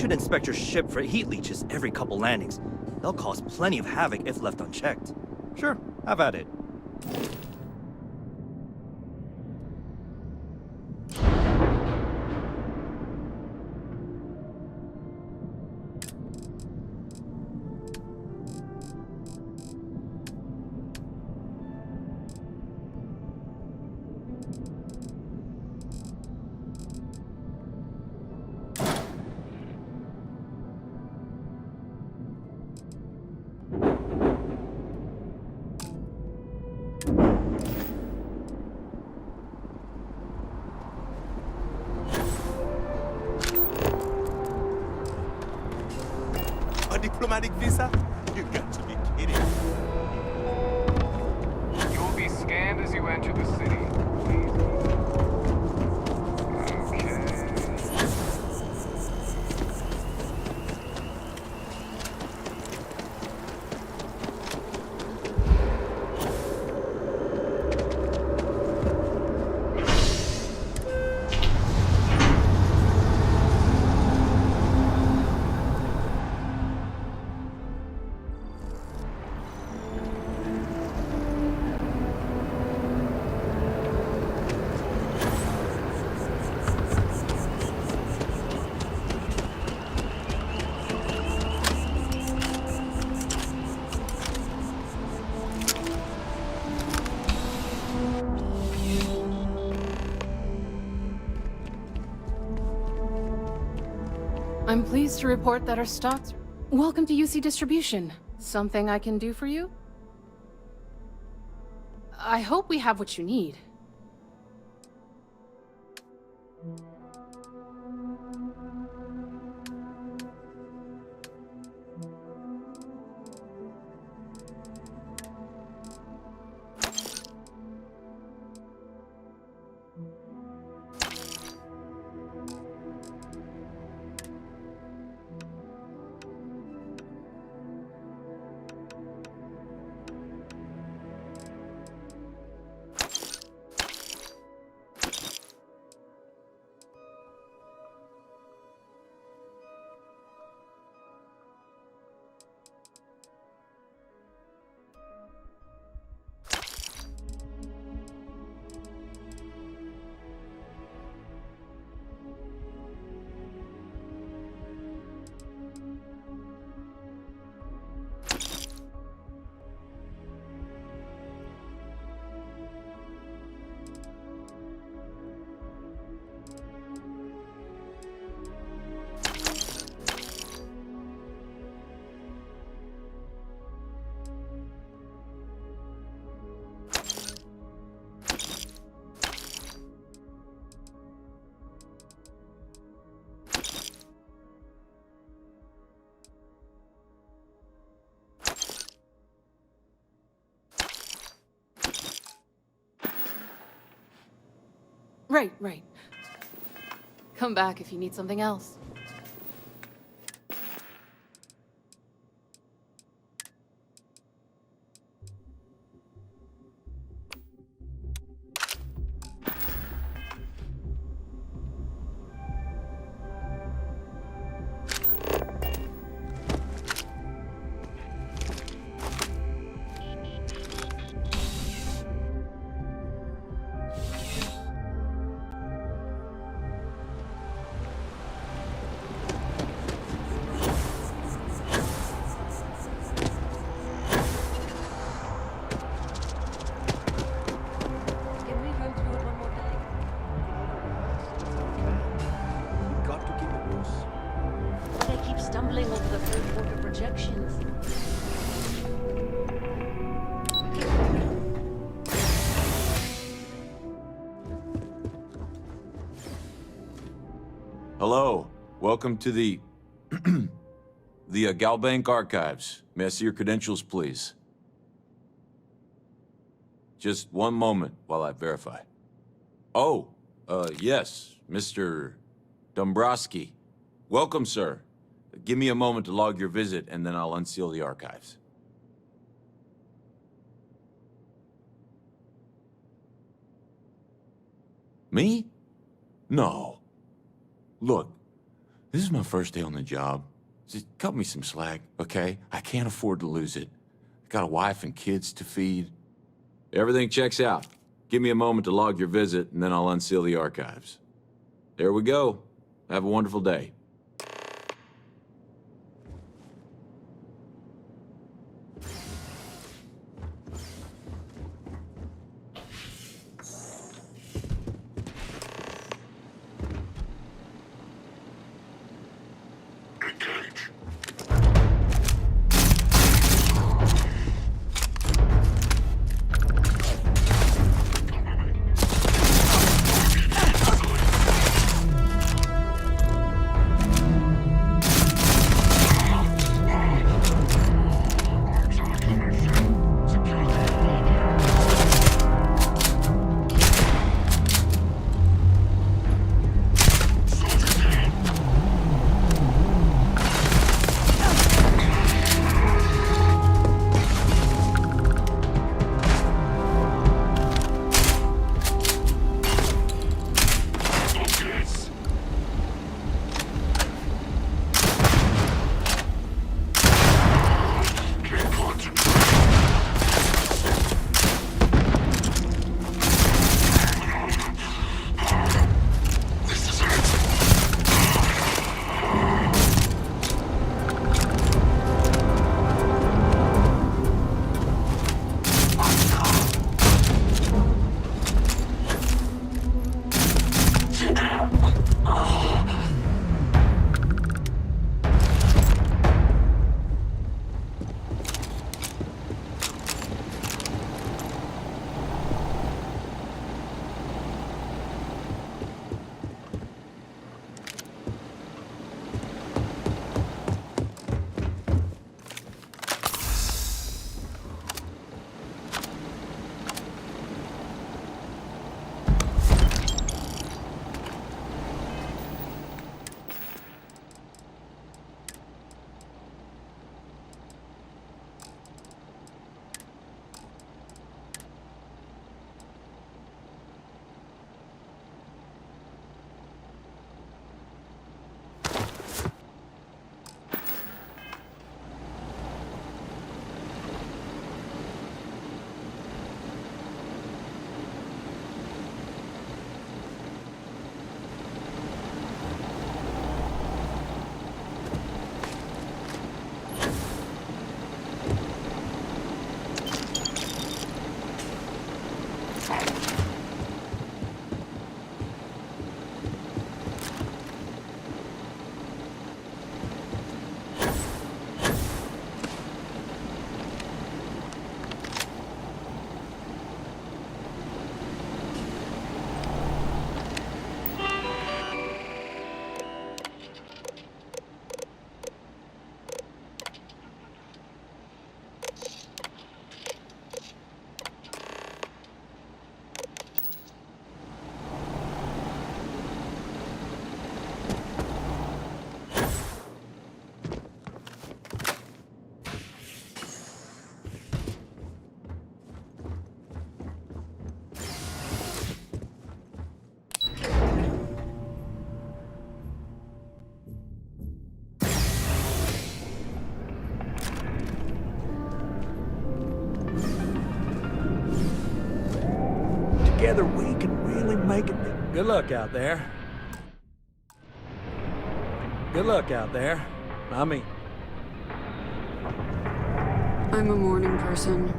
should inspect your ship for heat leeches every couple landings. They'll cause plenty of havoc if left unchecked. Sure, have at it. A diplomatic visa? You got to be kidding. You will be scanned as you enter the city. I'm pleased to report that our stocks... Welcome to UC Distribution. Something I can do for you? I hope we have what you need. Right. Come back if you need something else. Stumbling over the third order projections. Hello. Welcome to the... the Galbank Archives. May I see your credentials, please? Just one moment while I verify. Oh, yes, Mr. Dombrowski. Welcome, sir. Give me a moment to log your visit, and then I'll unseal the archives. Me? No. Look, This is my first day on the job. Just cut me some slack, okay? I can't afford to lose it. I got a wife and kids to feed. Everything checks out. Give me a moment to log your visit, and then I'll unseal the archives. There we go. Have a wonderful day. Together we can really make it. Good luck out there. Good luck out there. I mean... I'm a morning person.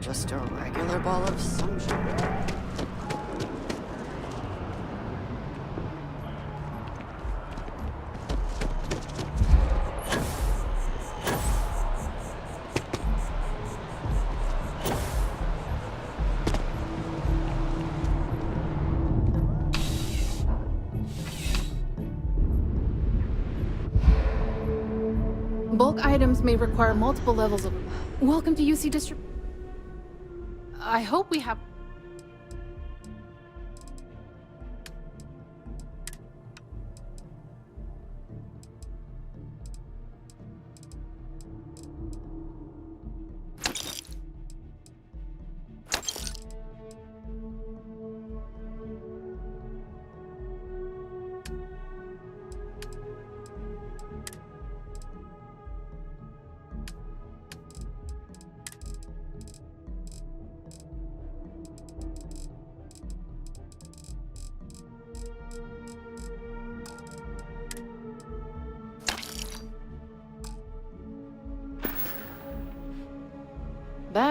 Just a regular ball of sunshine. Bulk items may require multiple levels of... Welcome to UC I hope we have...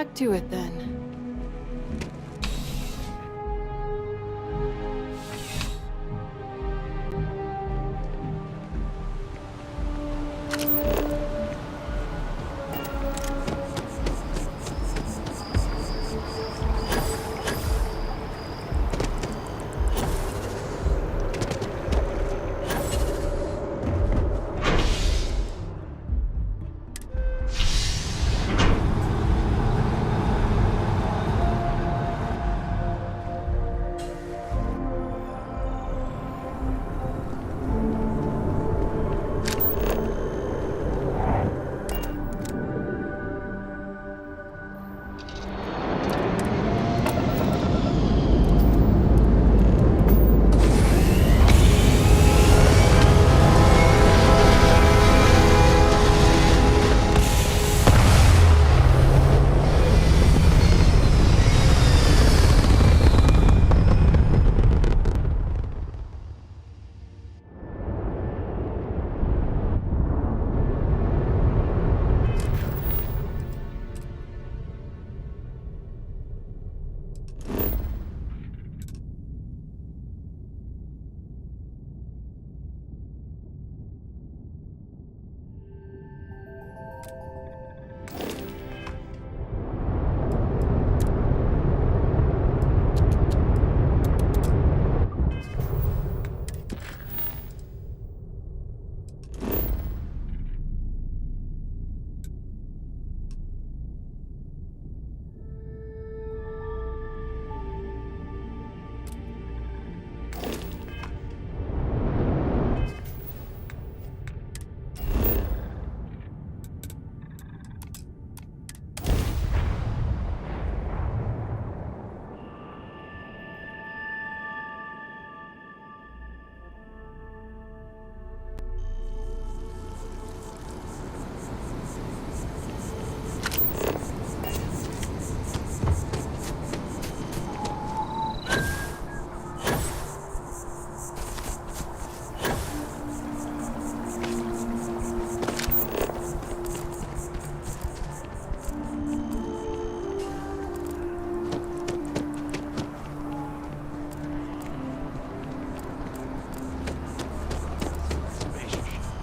get to it then.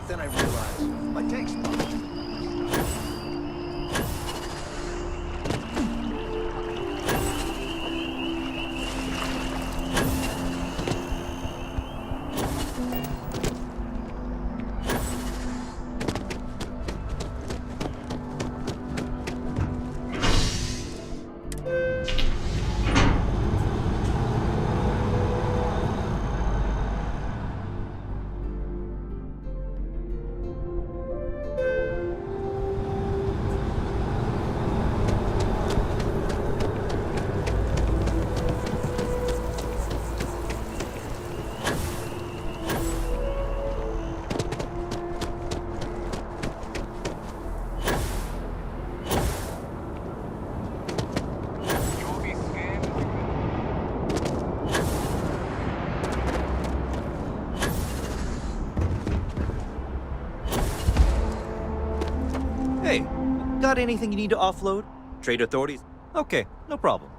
Then I realized my tank's fucked. You will be scanned as you Hey, got anything you need to offload? Trade authorities? Okay, no problem.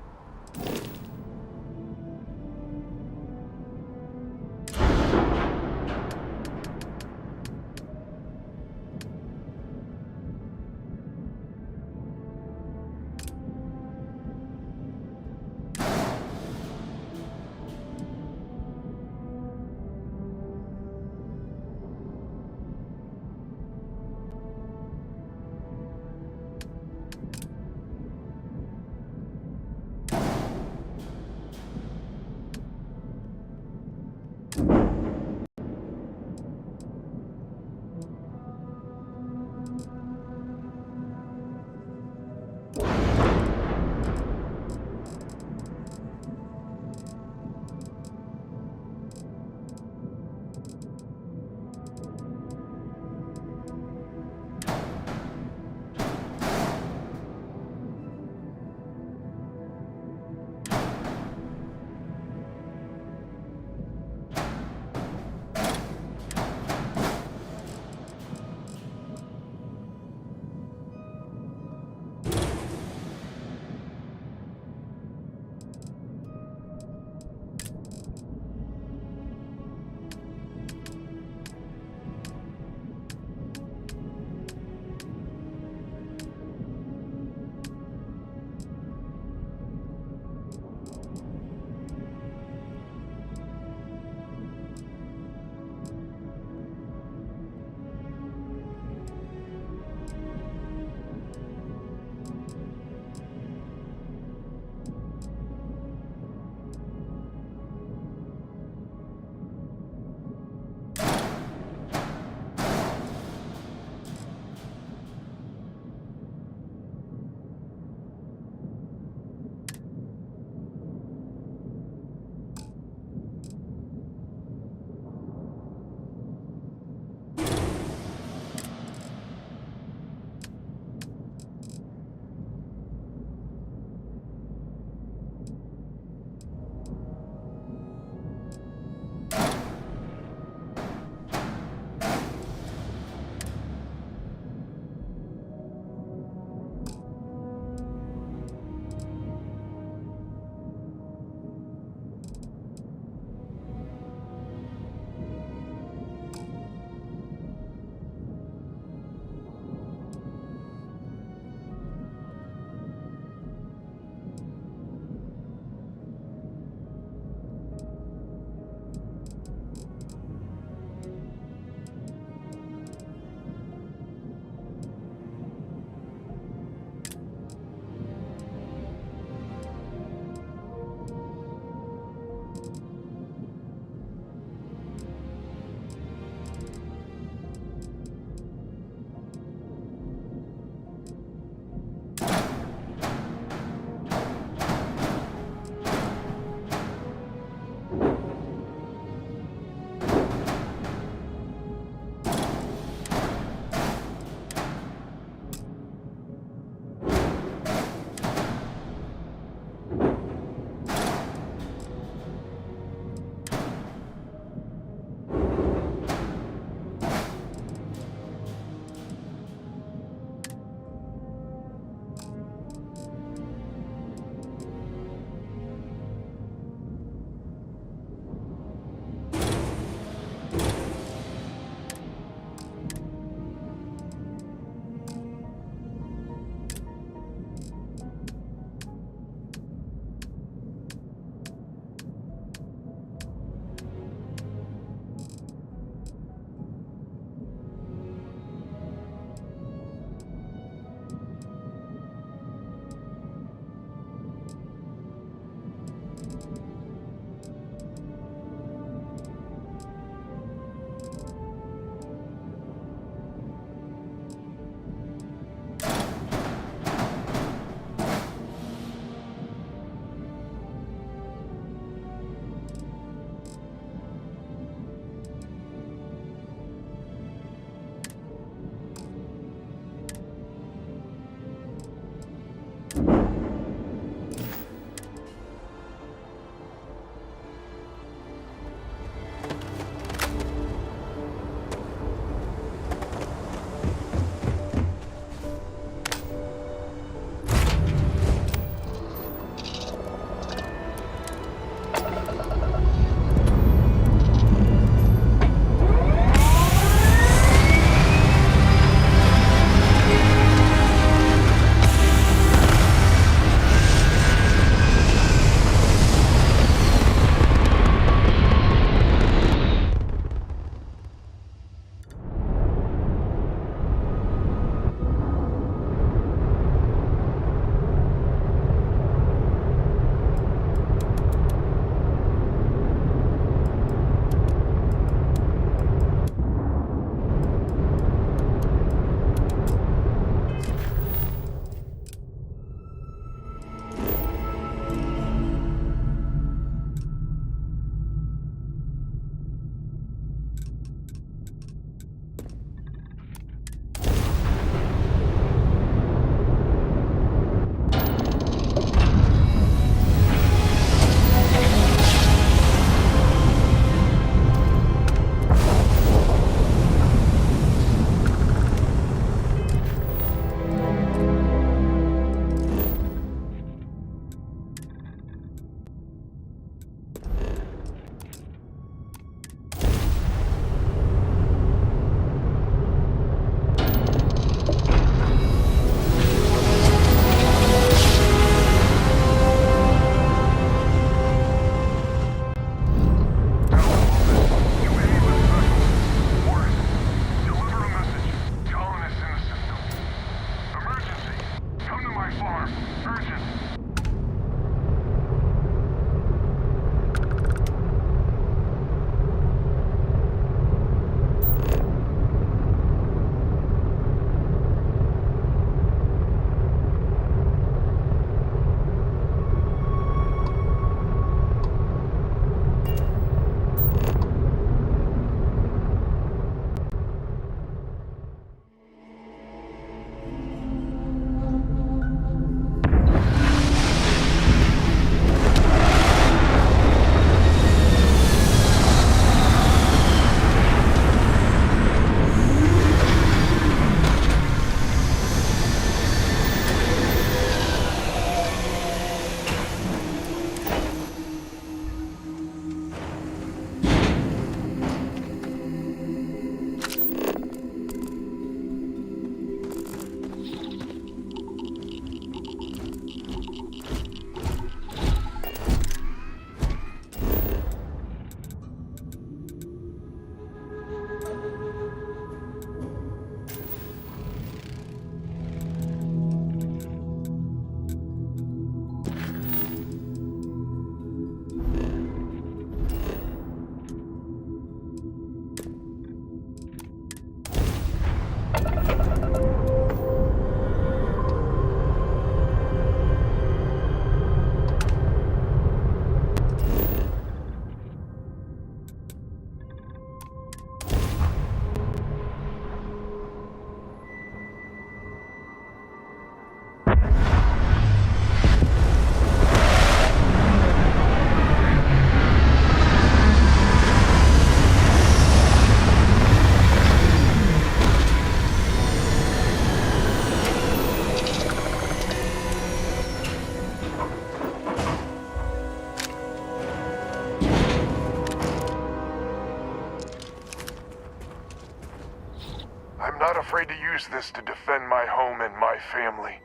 use this to defend my home and my family.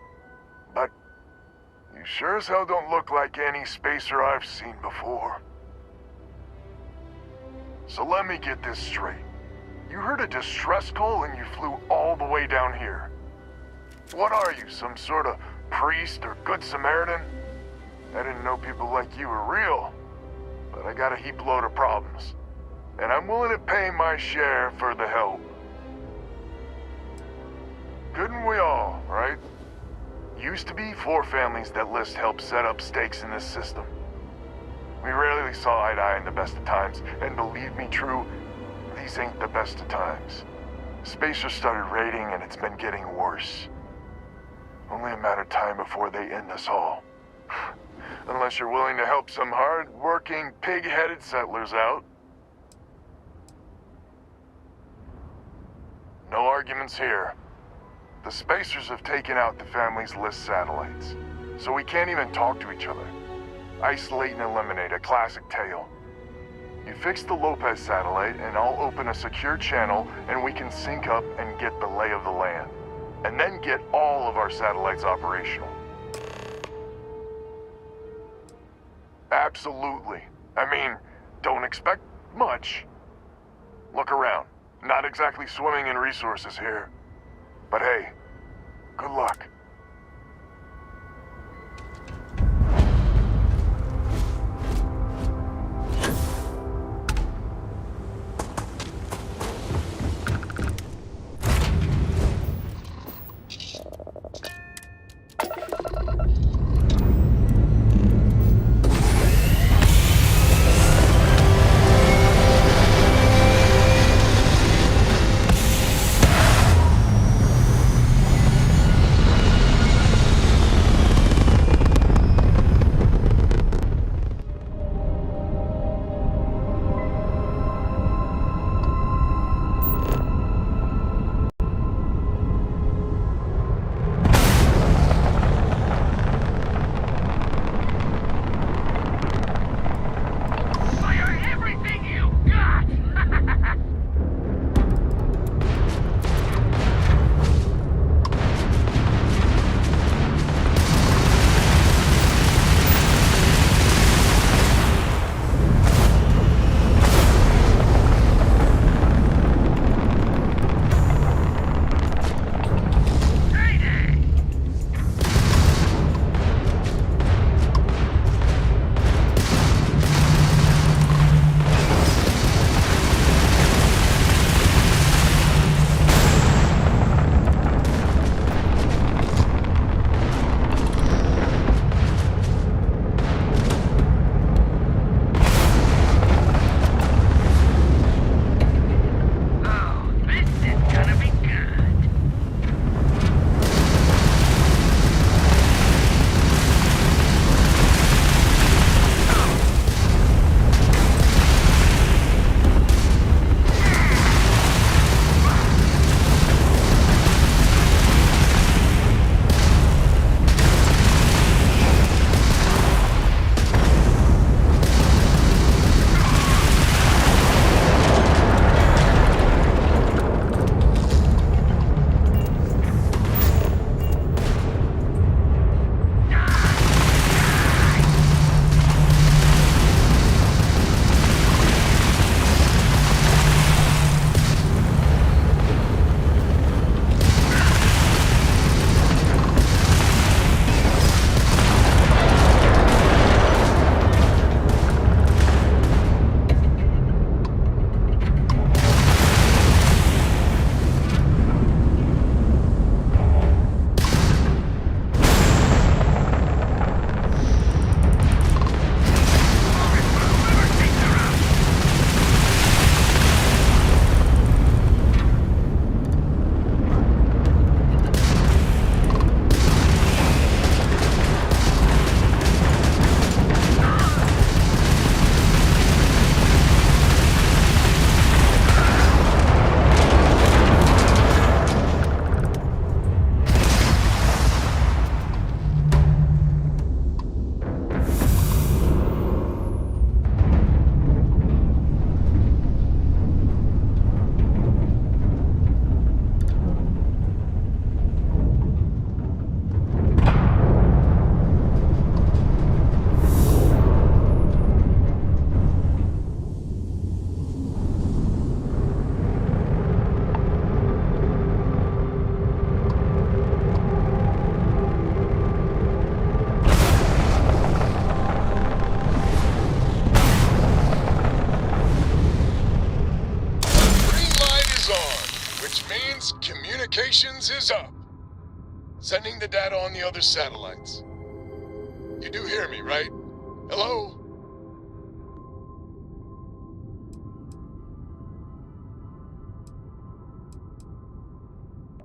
But you sure as hell don't look like any spacer I've seen before. So let me get this straight. You heard a distress call and you flew all the way down here. What are you, some sort of priest or good Samaritan? I didn't know people like you were real, but I got a heap load of problems. And I'm willing to pay my share for the help. Couldn't we all, right? Used to be 4 families that List helped set up stakes in this system. We rarely saw eye to eye in the best of times, and believe me, True, these ain't the best of times. Spacers started raiding, and it's been getting worse. Only a matter of time before they end us all. Unless you're willing to help some hard-working, pig-headed settlers out. No arguments here. The Spacers have taken out the family's List satellites, so we can't even talk to each other. Isolate and eliminate, a classic tale. You fix the Lopez satellite, and I'll open a secure channel, and we can sync up and get the lay of the land. And then get all of our satellites operational. Absolutely. I mean, don't expect much. Look around. Not exactly swimming in resources here. But hey, good luck. Communications is up. Sending the data on the other satellites. You do hear me, right? Hello?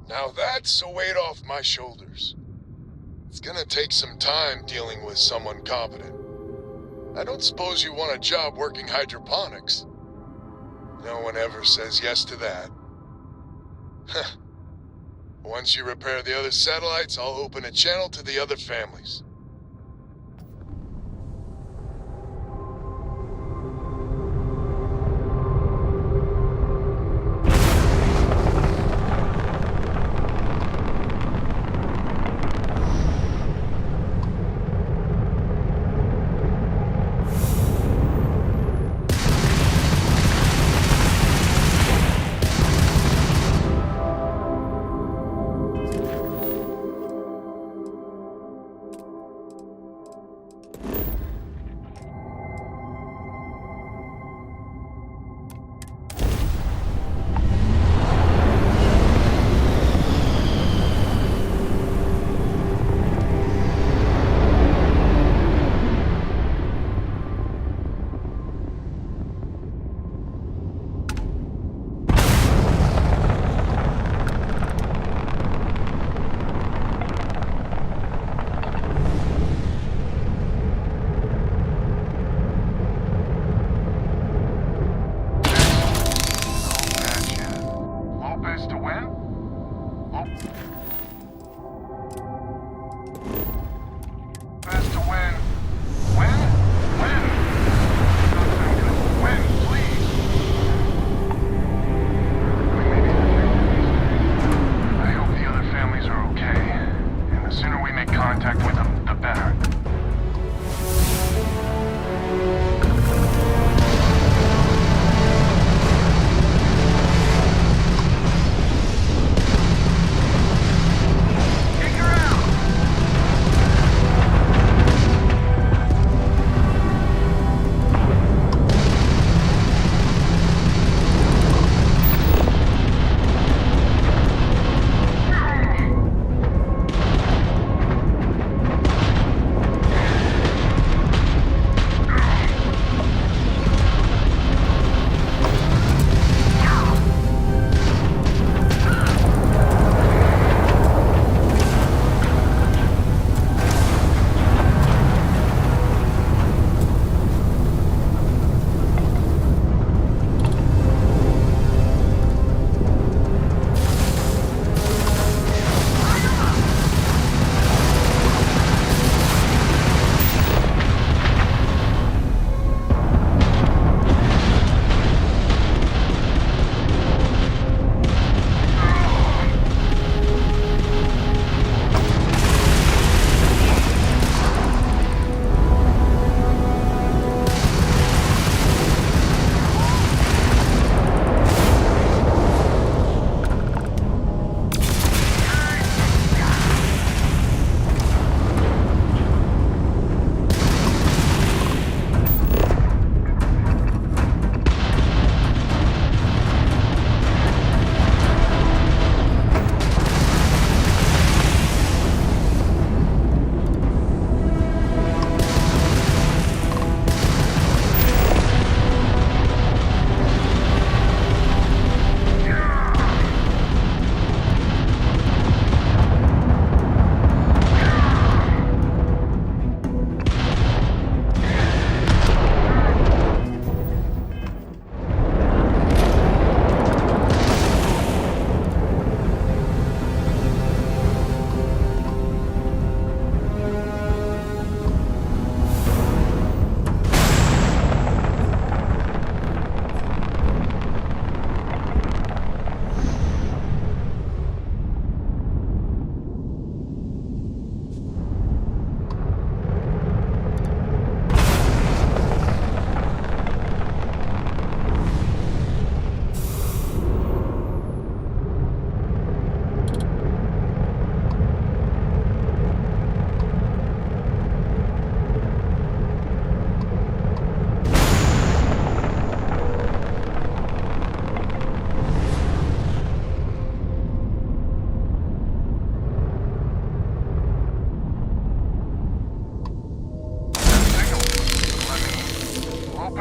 Now that's a weight off my shoulders. It's gonna take some time dealing with someone competent. I don't suppose you want a job working hydroponics. No one ever says yes to that. Once you repair the other satellites, I'll open a channel to the other families.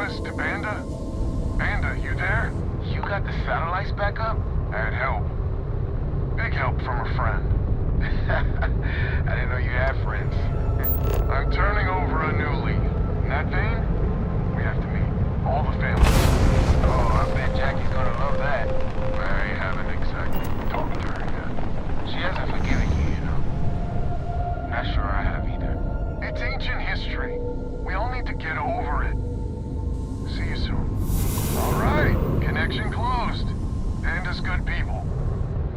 this to Banda? Banda, you there? You got the satellites back up? I had help. Big help from a friend. I didn't know you had friends. I'm turning over a new leaf. In that vein, we have to meet. All the families. Oh, I bet Jackie's gonna love that. I haven't exactly talked to her yet. She hasn't forgiven you, you know. Not sure I have either. It's ancient history. We all need to get over it. See you soon. All right, connection closed. Banda's good people.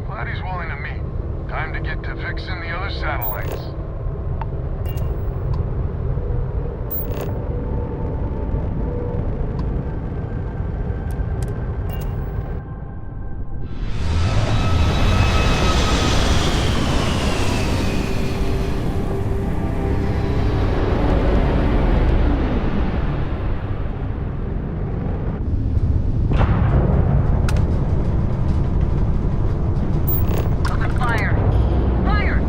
Glad he's willing to meet. Time to get to fixing the other satellites. Open fire! Fire!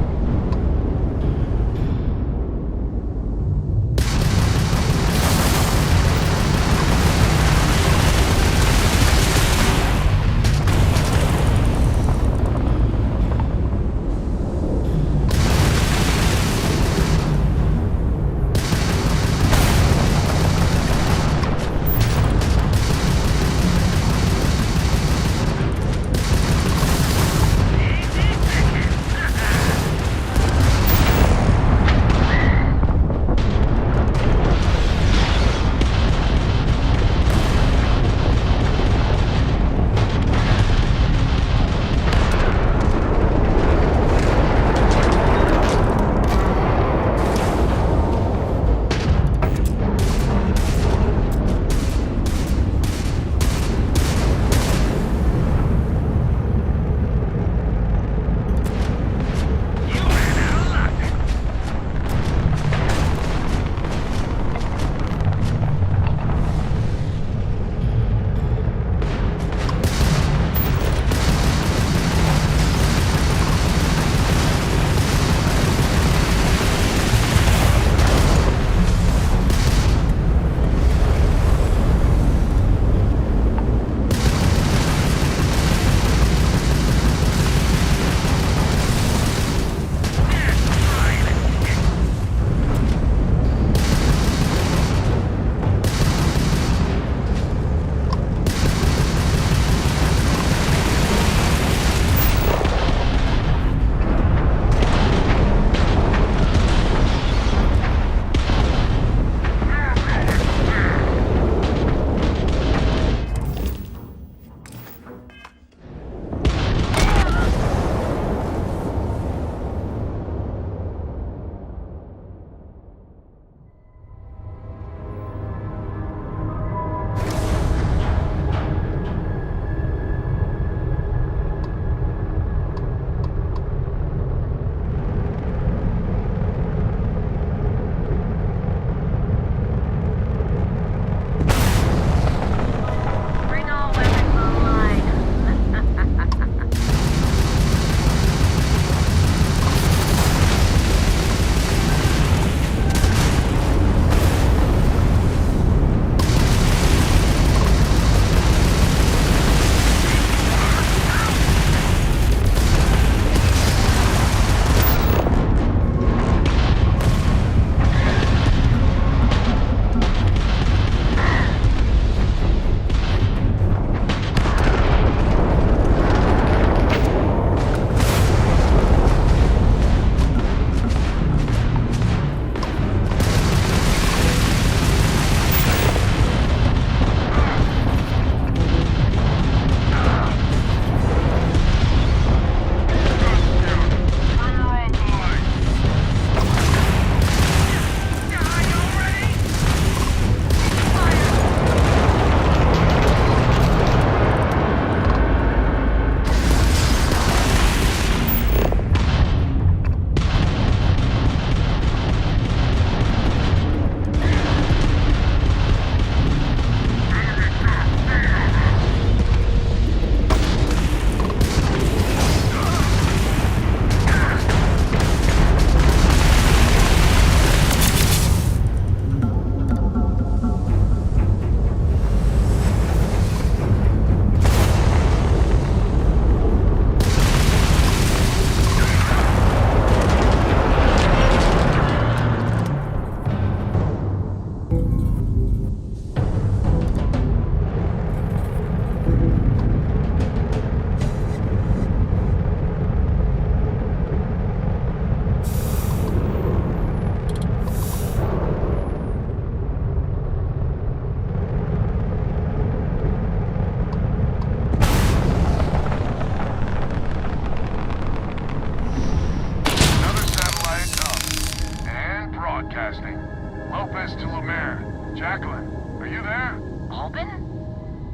Lopez to Lemaire. Jacqueline, are you there? Albin?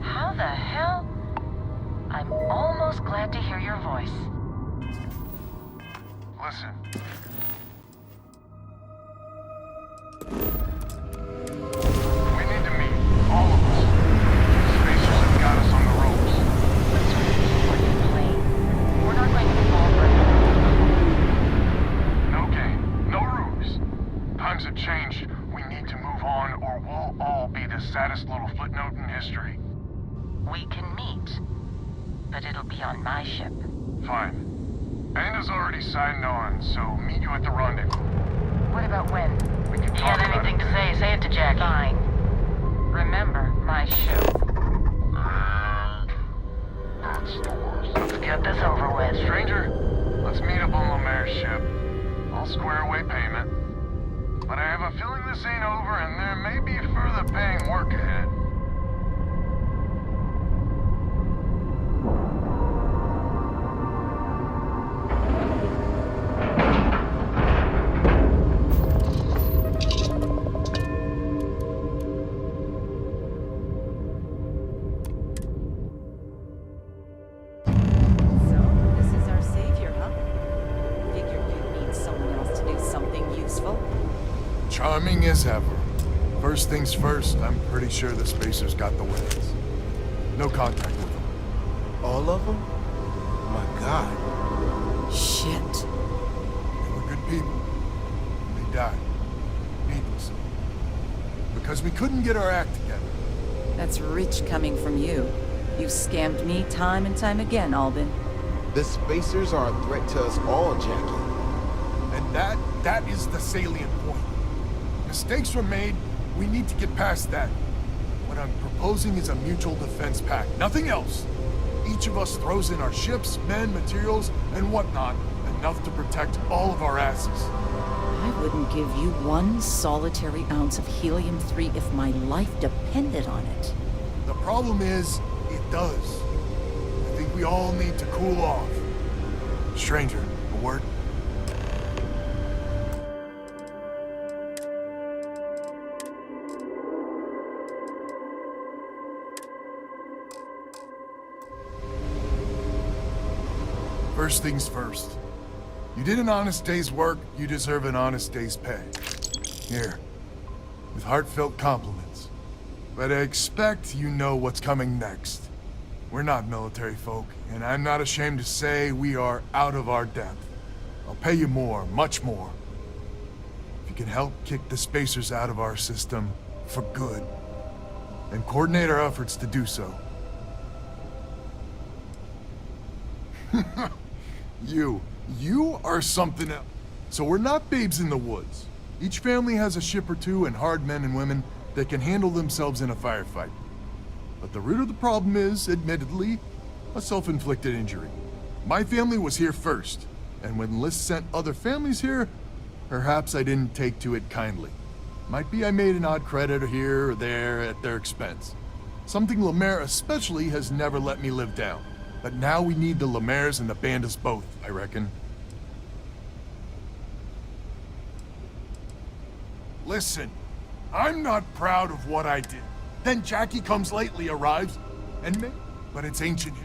How the hell? I'm almost glad to hear your voice. Listen. We need to meet, all of us. The spacers have got us on the ropes. Let's keep working plain. We're not going to fall for it. No game, no ruse. Times have changed. We need to move on, or we'll all be the saddest little footnote in history. We can meet, but it'll be on my ship. Fine. Banda's already signed on, so meet you at the rendezvous. What about when? We can You talk have about anything it to then. say it to Jackie. Fine. Remember, my ship. That's the worst. Let's get this over with. Stranger, let's meet up on Lemaire's ship. I'll square away payment. But I have a feeling this ain't over, and there may be further paying work ahead. So, this is our savior, huh? Figured you'd need someone else to do something useful. Charming as ever. First things first, I'm pretty sure the Spacers got the weapons. No contact with them. All of them? My God. Shit. They were good people. And they died. Needlessly. Because we couldn't get our act together. That's rich coming from you. You've scammed me time and time again, Albin. The Spacers are a threat to us all, Jackie. And that is the salient point. Mistakes were made, we need to get past that. What I'm proposing is a mutual defense pact, nothing else. Each of us throws in our ships, men, materials, and whatnot, enough to protect all of our asses. I wouldn't give you one solitary ounce of helium-3 if my life depended on it. The problem is, it does. I think we all need to cool off. Stranger, a word? First things first. You did an honest day's work, you deserve an honest day's pay. Here, with heartfelt compliments. But I expect you know what's coming next. We're not military folk, and I'm not ashamed to say we are out of our depth. I'll pay you more, much more. If you can help kick the Spacers out of our system for good, and coordinate our efforts to do so. You are something else. So we're not babes in the woods. Each family has a ship or two and hard men and women that can handle themselves in a firefight. But the root of the problem is, admittedly, a self-inflicted injury. My family was here first, and when Liz sent other families here, perhaps I didn't take to it kindly. Might be I made an odd credit here or there at their expense. Something Lemaire especially has never let me live down. But now we need the Lemaires and the Bandas both, I reckon. Listen, I'm not proud of what I did. Then Jackie comes lately, arrives, and me, but it's ancient.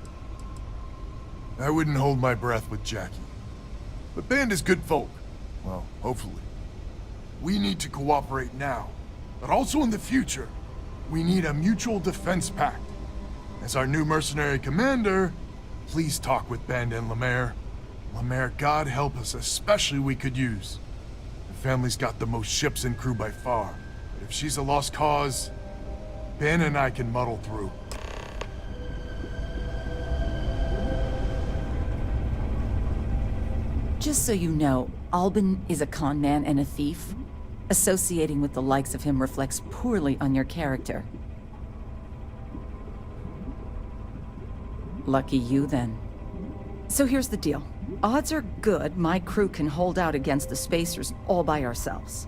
I wouldn't hold my breath with Jackie. But Banda's good folk. Well, hopefully. We need to cooperate now, but also in the future. We need a mutual defense pact. As our new mercenary commander, please talk with Banda and Lemaire. Lemaire, God help us, especially we could use. The family's got the most ships and crew by far. But if she's a lost cause, Ben and I can muddle through. Just so you know, Albin is a con man and a thief. Associating with the likes of him reflects poorly on your character. Lucky you, then. So here's the deal. Odds are good my crew can hold out against the Spacers all by ourselves.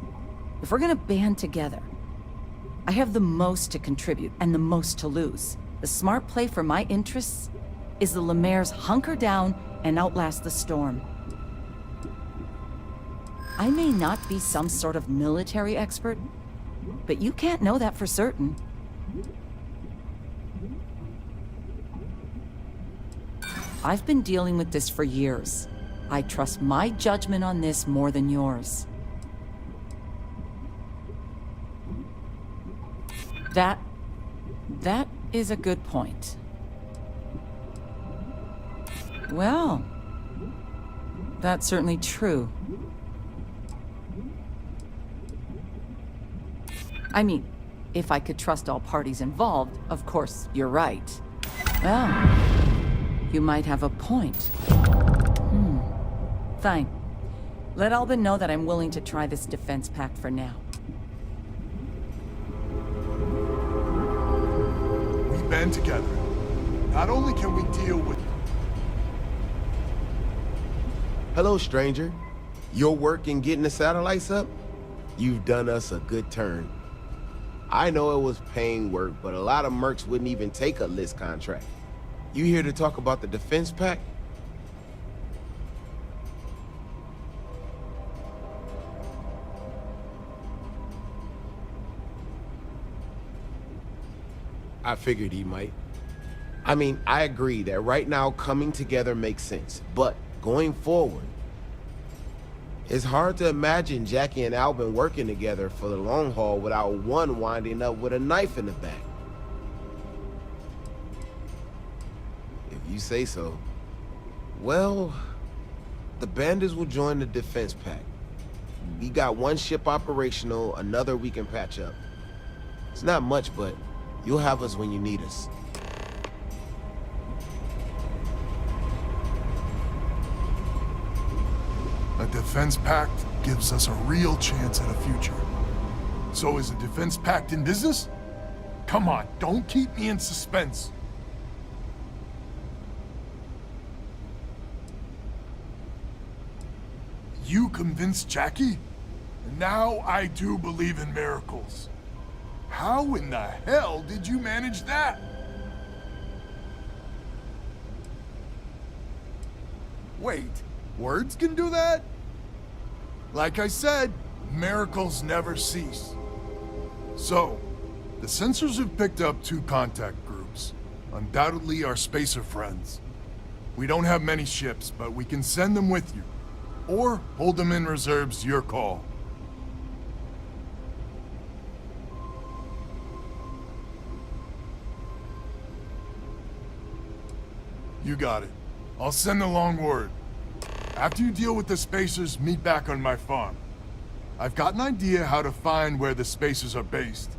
If we're gonna band together, I have the most to contribute and the most to lose. The smart play for my interests is the Lemaire's hunker down and outlast the storm. I may not be some sort of military expert, But you can't know that for certain. I've been dealing with this for years. I trust my judgment on this more than yours. That is a good point. Well, that's certainly true. I mean, if I could trust all parties involved, of course, you're right. Well, you might have a point. Fine. Let Albin know that I'm willing to try this defense pact for now. We band together. Not only can we deal with... Hello, stranger. Your work in getting the satellites up? You've done us a good turn. I know it was paying work, but a lot of mercs wouldn't even take a list contract. You here to talk about the defense pact? I figured he might. I mean, I agree that right now coming together makes sense, but going forward, it's hard to imagine Jackie and Albin working together for the long haul without one winding up with a knife in the back. If you say so. Well, the bandits will join the defense pact. We got one ship operational, another we can patch up. It's not much, but you'll have us when you need us. A defense pact gives us a real chance at a future. So is a defense pact in business? Come on, don't keep me in suspense. You convinced Jackie? Now I do believe in miracles. How in the hell did you manage that? Wait, words can do that? Like I said, miracles never cease. So, the sensors have picked up 2 contact groups. Undoubtedly our spacer friends. We don't have many ships, but we can send them with you. Or hold them in reserves, your call. You got it. I'll send along word. After you deal with the spacers, meet back on my farm. I've got an idea how to find where the spacers are based.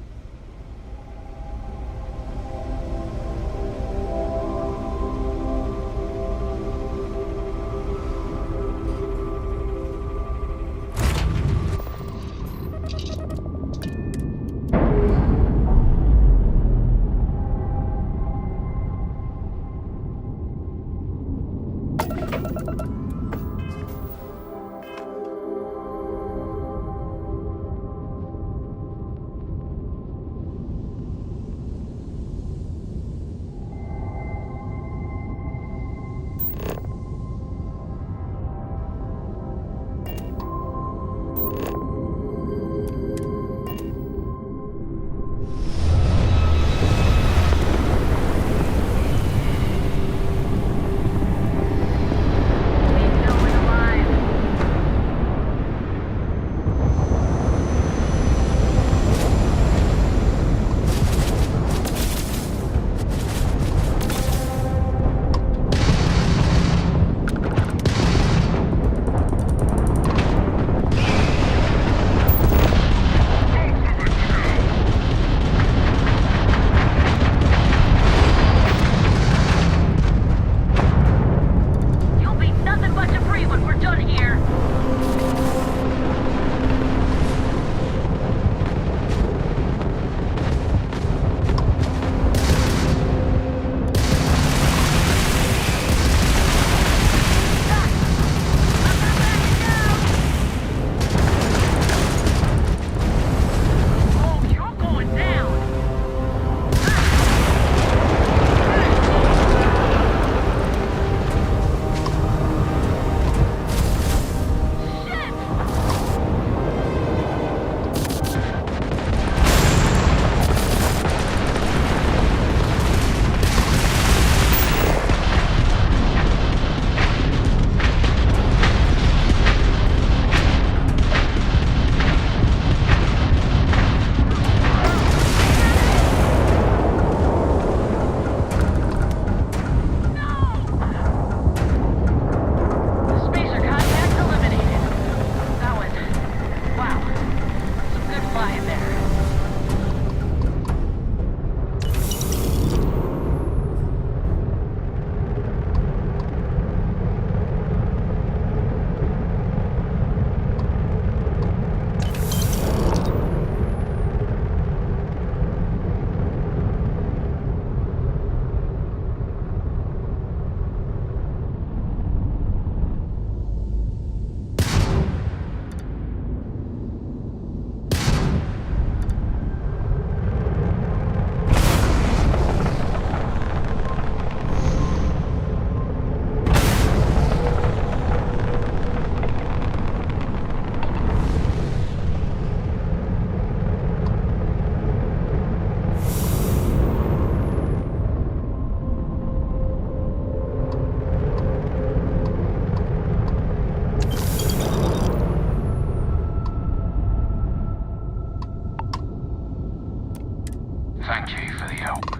Thank you for the help.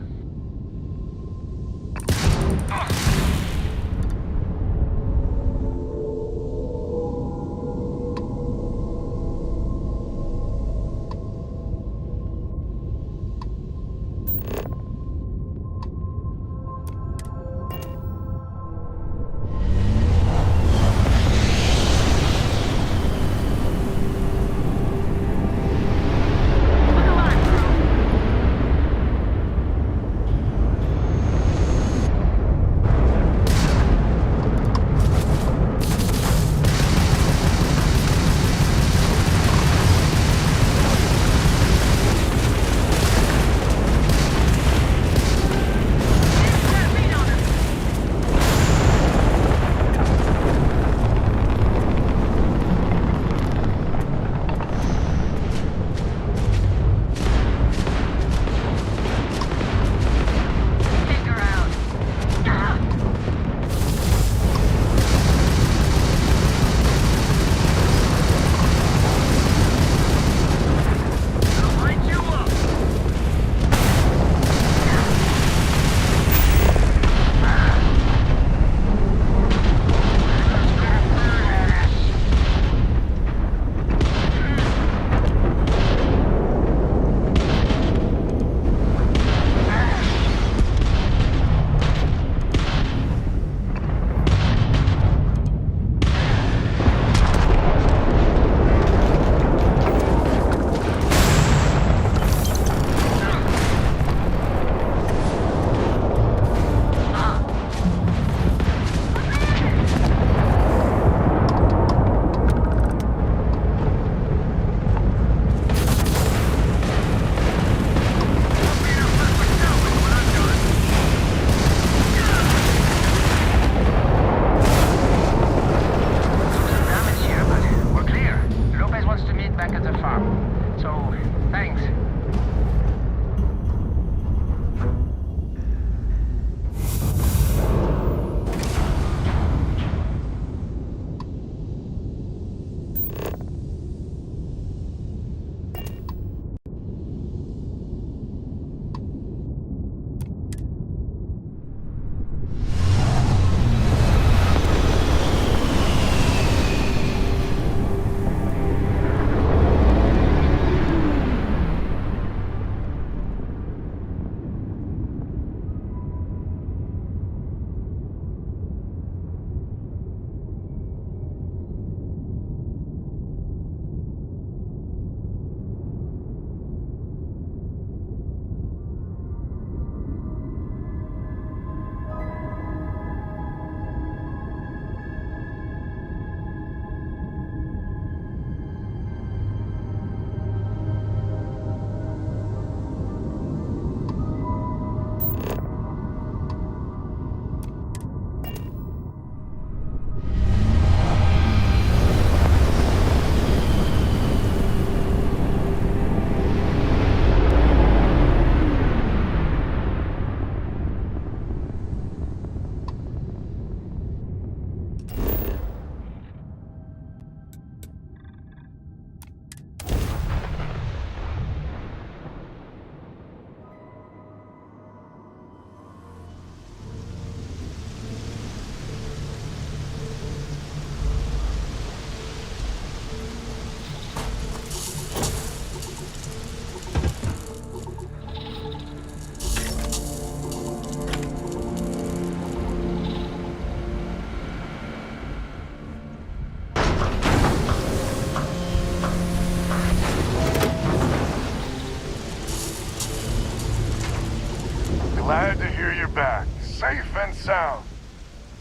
Glad to hear you're back, safe and sound.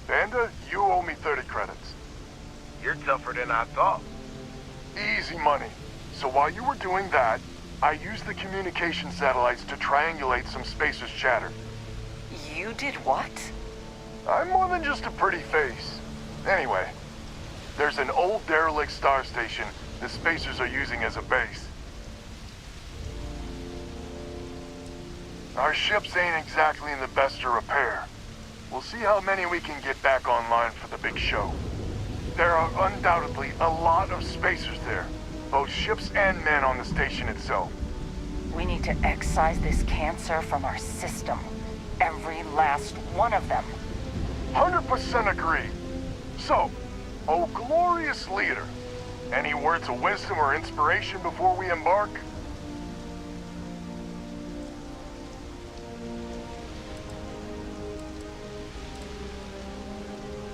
Panda, you owe me 30 credits. You're tougher than I thought. Easy money. So while you were doing that, I used the communication satellites to triangulate some Spacer's chatter. You did what? I'm more than just a pretty face. Anyway, there's an old derelict star station the Spacers are using as a base. Our ships ain't exactly in the best of repair. We'll see how many we can get back online for the big show. There are undoubtedly a lot of Spacers there, both ships and men on the station itself. We need to excise this cancer from our system. Every last one of them. 100% agree. So, oh glorious leader, any words of wisdom or inspiration before we embark?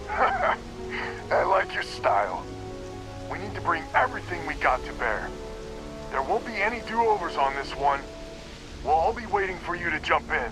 I like your style. We need to bring everything we got to bear. There won't be any do-overs on this one. We'll all be waiting for you to jump in.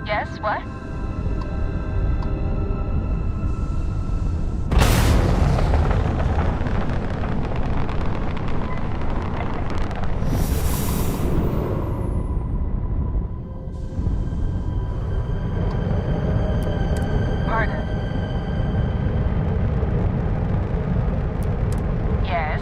Yes, what? Pardon? Yes.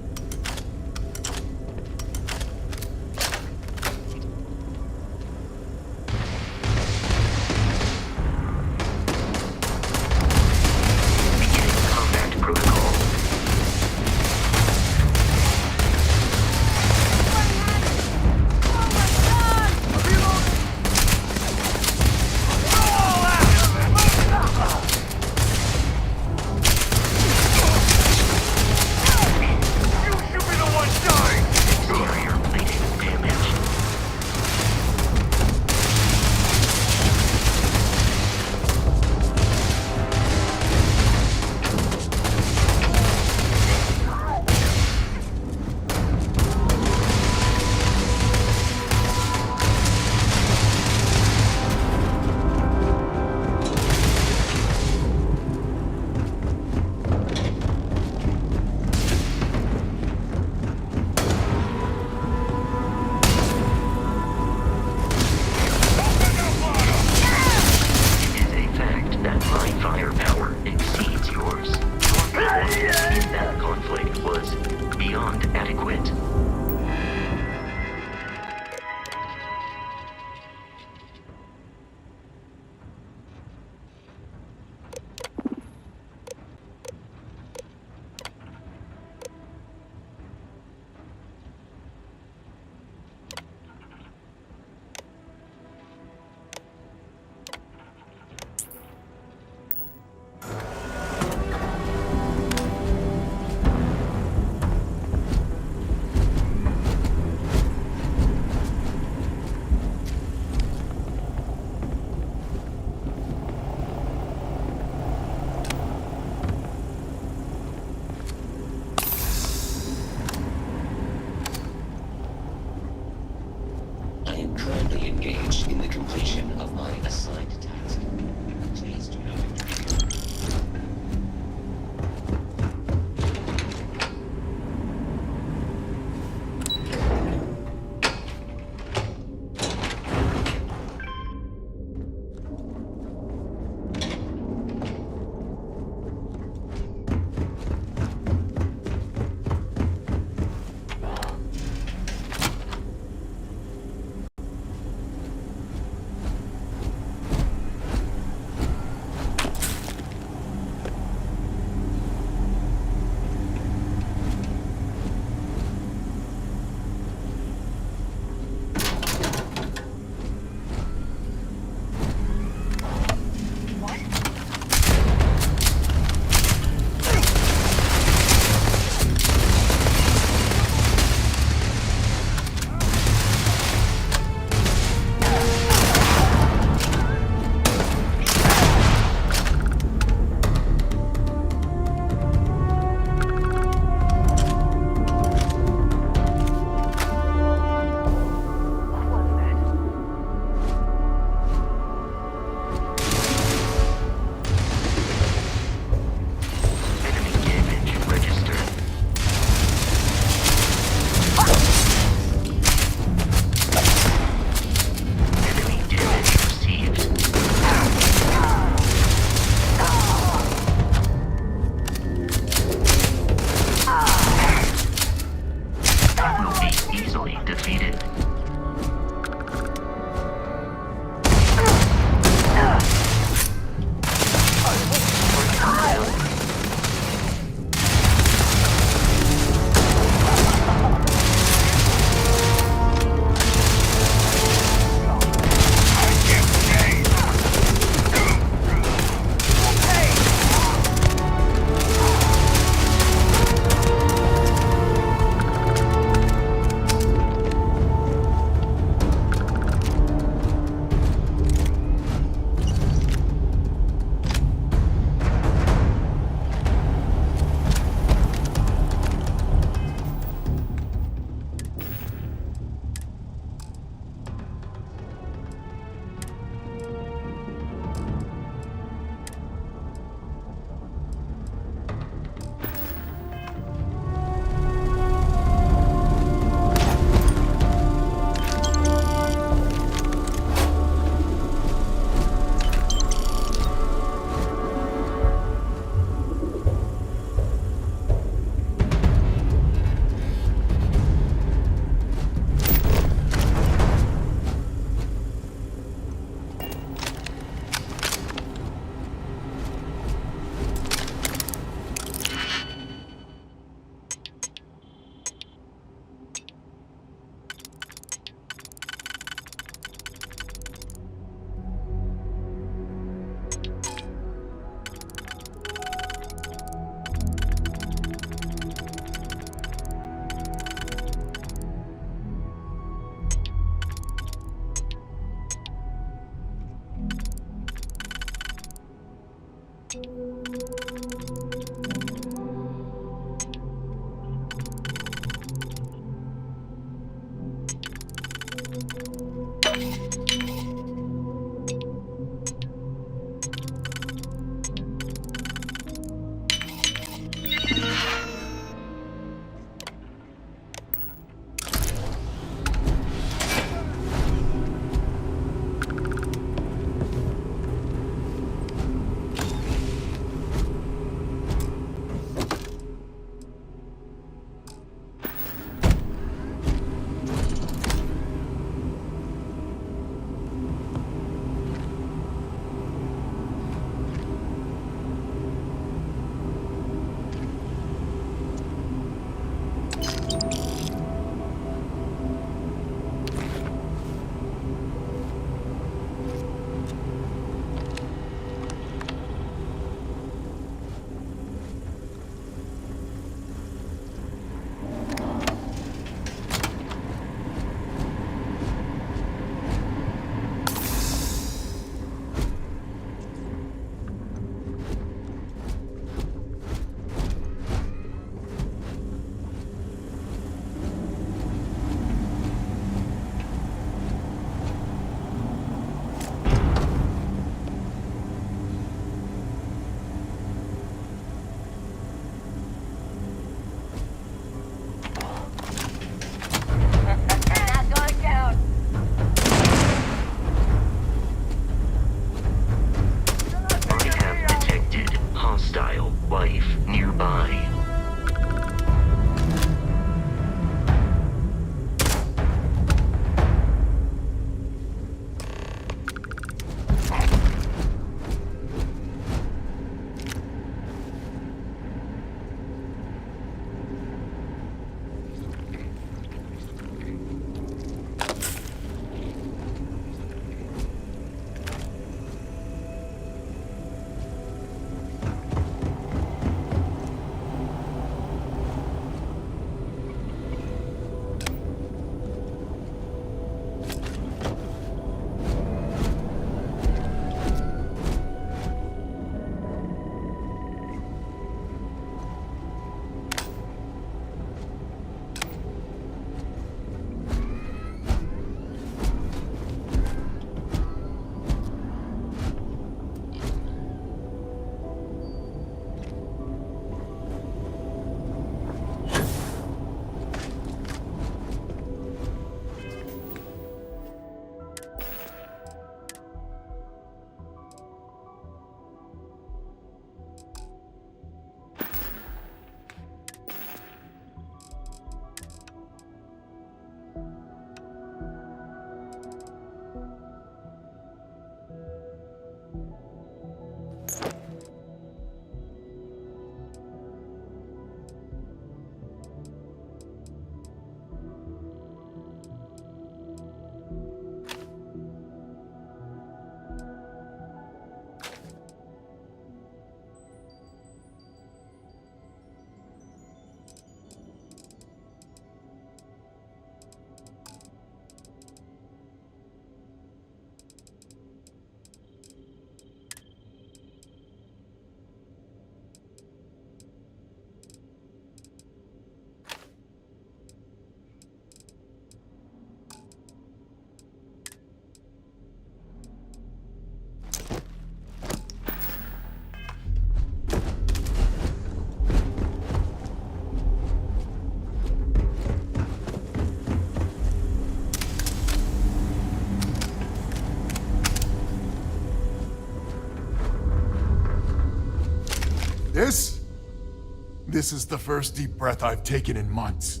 This is the first deep breath I've taken in months.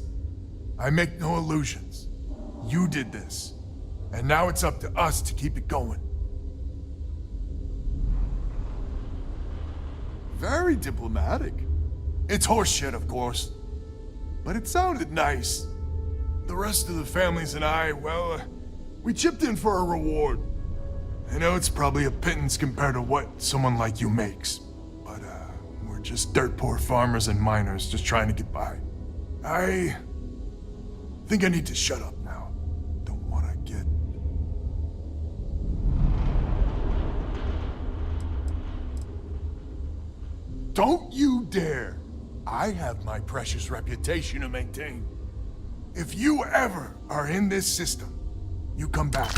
I make no illusions. You did this. And now it's up to us to keep it going. Very diplomatic. It's horseshit, of course. But it sounded nice. The rest of the families and I, well, we chipped in for a reward. I know it's probably a pittance compared to what someone like you makes. But, we're just dirt poor farmers and miners just trying to get by. I think I need to shut up now. Don't want to get... Don't you dare! I have my precious reputation to maintain. If you ever are in this system, you come back.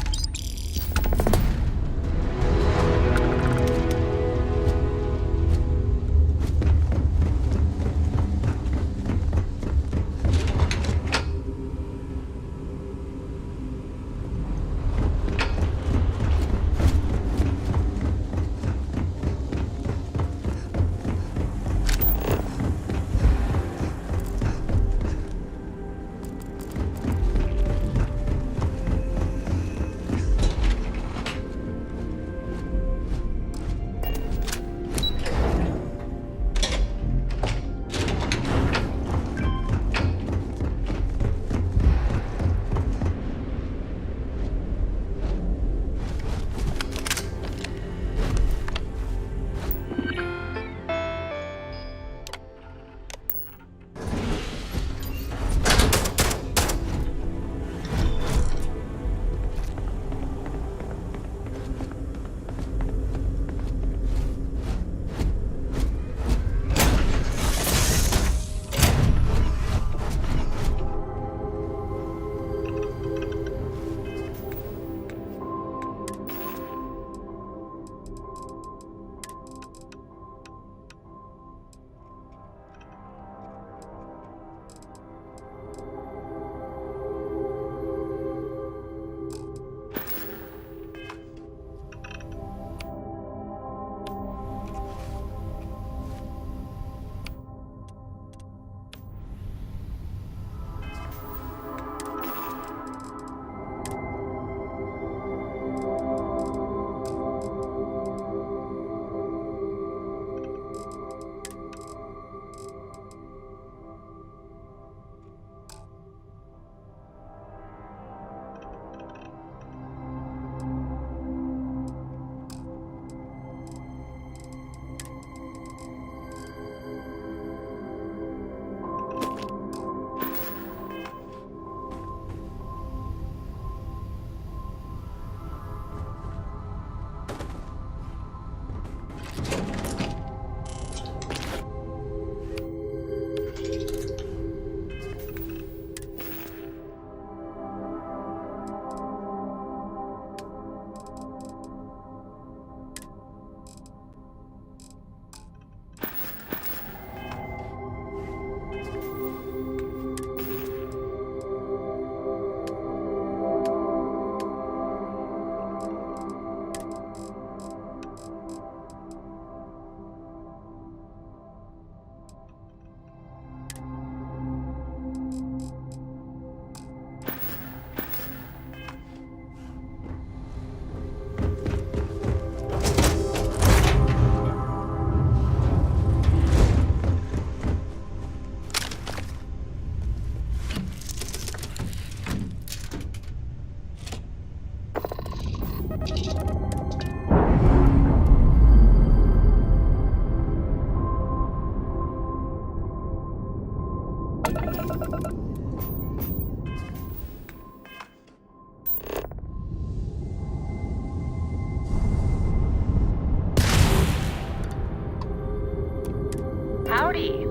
Howdy.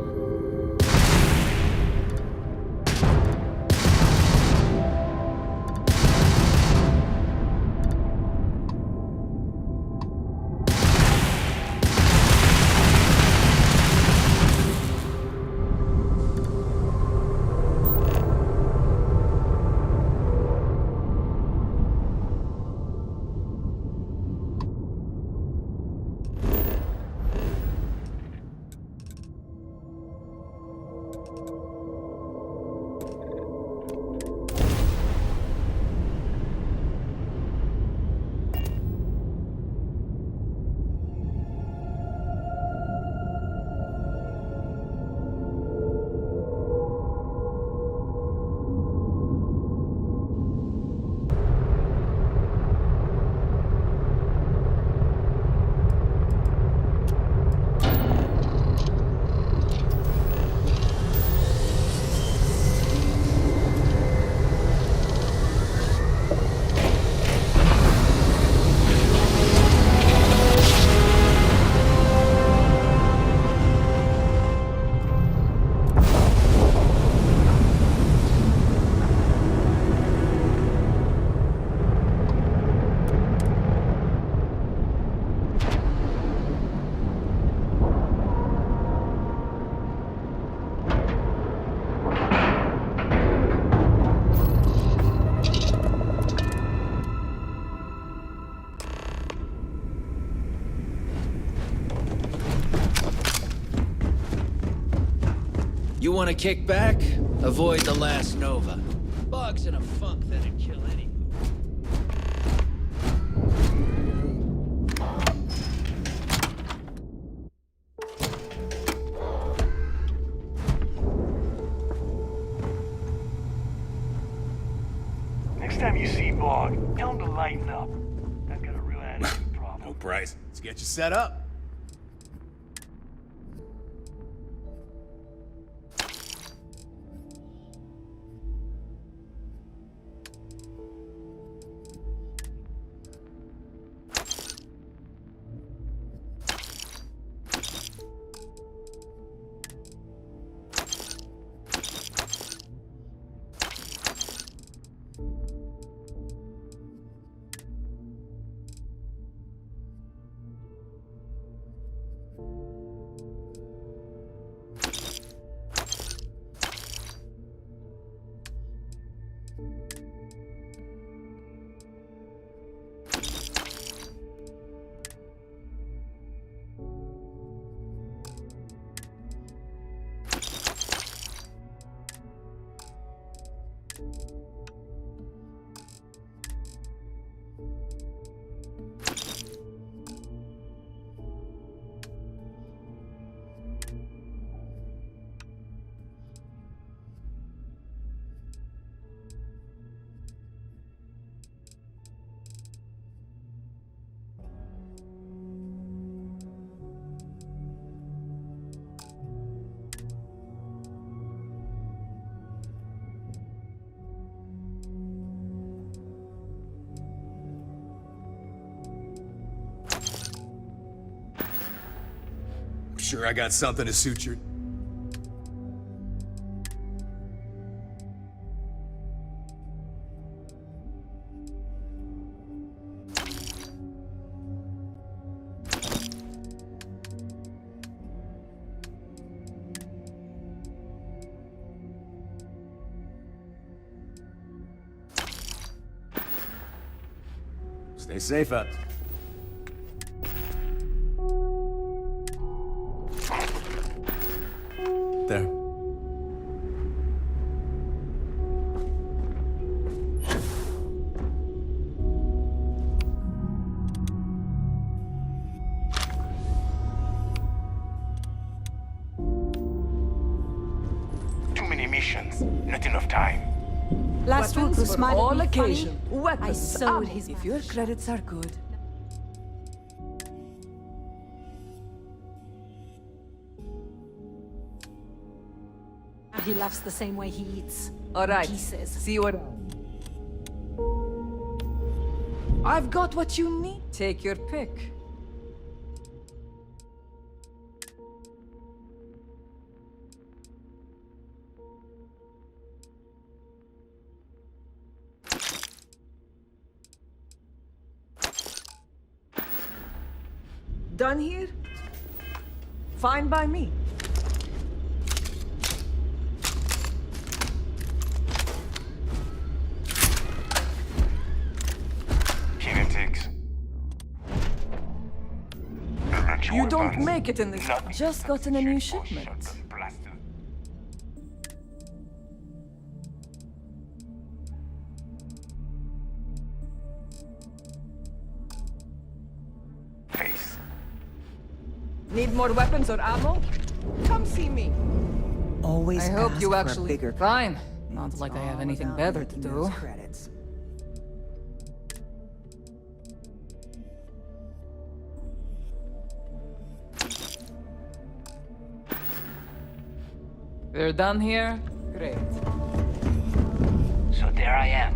want to kick back? Avoid the last Nova. Bugs in a funk that'd kill any. Next time you see Bog, tell him to lighten up. I've got a real attitude problem. No price. Let's get you set up. Sure, I got something to suit your... Stay safe out there. There. Too many missions, not enough time. Last week was for all occasion. I sewed his If your credits are good. He laughs the same way he eats. All right. Pieces. See you around. I've got what you need. Take your pick. Done here? Fine by me. Kinetics. You don't make it in this. Just gotten a new shipment. Face. Need more weapons or ammo? Come see me. Always I hope ask you for a actually. bigger Fine. Not like I have anything better to do. Credits. We're done here? Great. So there I am.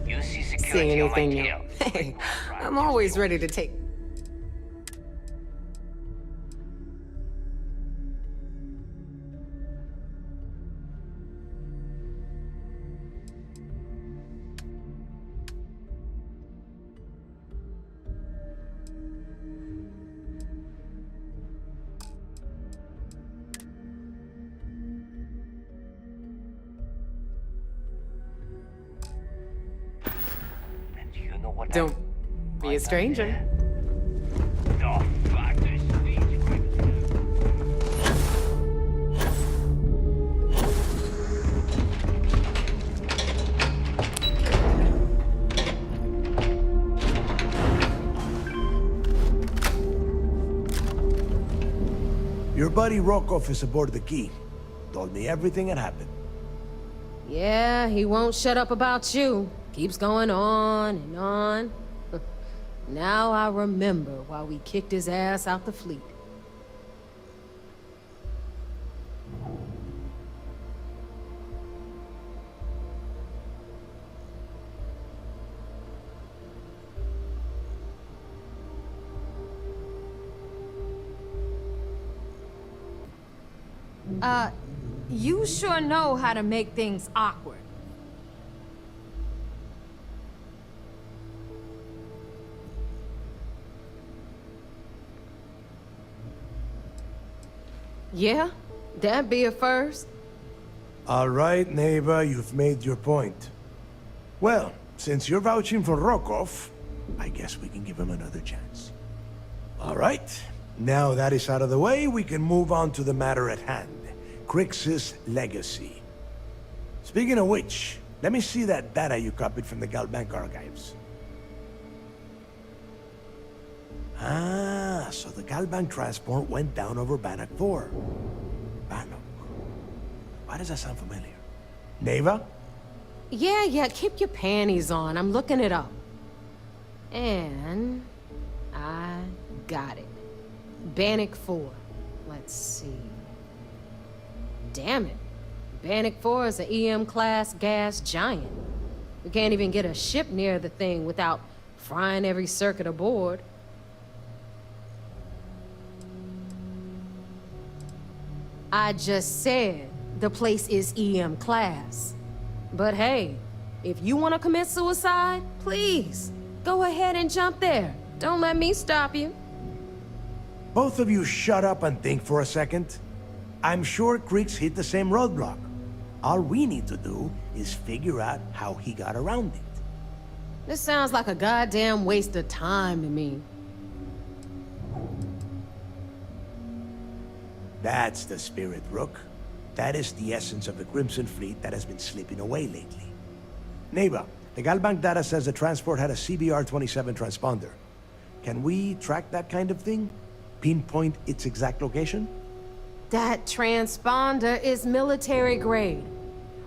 You see security on my anything tail. Hey, I'm always ready to take... Don't be a stranger. buddy Rokov is aboard the Key. Told me everything that happened. Yeah, he won't shut up about you. Keeps going on and on. Now I remember why we kicked his ass out the fleet. You sure know how to make things awkward. Yeah, that'd be a first. All right, Neva, you've made your point. Well, since you're vouching for Rokov, I guess we can give him another chance. All right, now that is out of the way, we can move on to the matter at hand. Crix's legacy. Speaking of which, let me see that data you copied from the Galbank archives. Ah, so the Galbank transport went down over Bannock 4. Bannock. Why does that sound familiar? Neva? Yeah, keep your panties on. I'm looking it up. And I got it. Bannock 4. Let's see. Damn it. Bannock 4 is an EM-class gas giant. We can't even get a ship near the thing without frying every circuit aboard. I just said the place is EM-class. But hey, if you want to commit suicide, please, go ahead and jump there. Don't let me stop you. Both of you shut up and think for a second. I'm sure Crix hit the same roadblock. All we need to do is figure out how he got around it. This sounds like a goddamn waste of time to me. That's the spirit, Rook. That is the essence of the Crimson Fleet that has been slipping away lately. Neva, the Galbank data says the transport had a CBR-27 transponder. Can we track that kind of thing? Pinpoint its exact location? That transponder is military grade.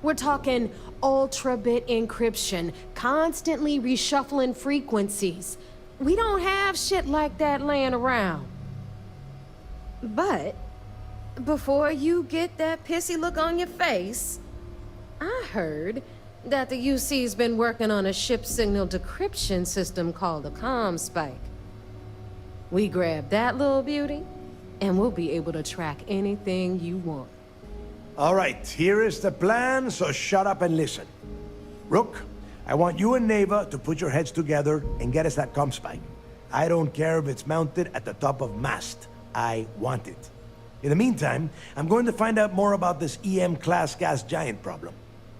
We're talking ultra-bit encryption, constantly reshuffling frequencies. We don't have shit like that laying around. But before you get that pissy look on your face, I heard that the UC's been working on a ship signal decryption system called a comm spike. We grab that little beauty, and we'll be able to track anything you want. All right, here is the plan, so shut up and listen. Rook, I want you and Neva to put your heads together and get us that comm spike. I don't care if it's mounted at the top of mast. I want it. In the meantime, I'm going to find out more about this EM-class gas giant problem.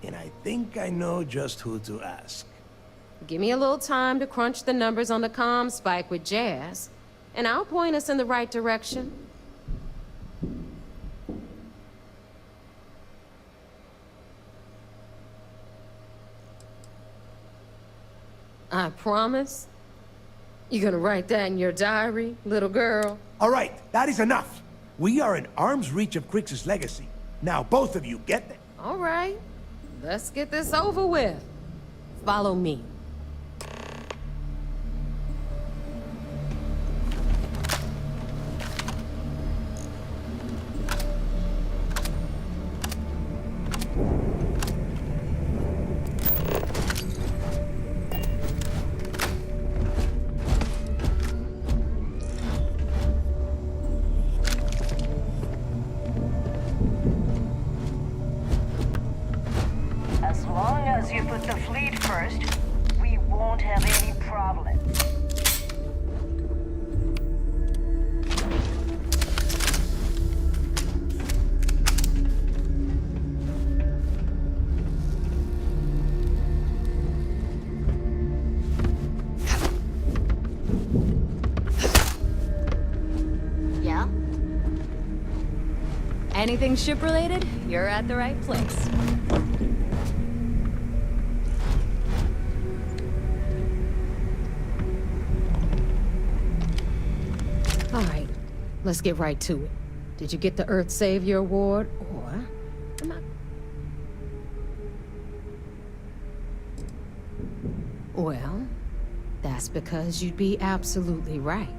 And I think I know just who to ask. Give me a little time to crunch the numbers on the comm spike with Jazz, and I'll point us in the right direction. I promise. You're gonna write that in your diary, little girl? All right, that is enough. We are in arm's reach of Crix's legacy. Now, both of you get them. All right, let's get this over with. Follow me. As long as you put the fleet first, we won't have any problems. Yeah? Anything ship-related, you're at the right place. All right, let's get right to it. Did you get the Earth Savior Award, or am I... Well, that's because you'd be absolutely right.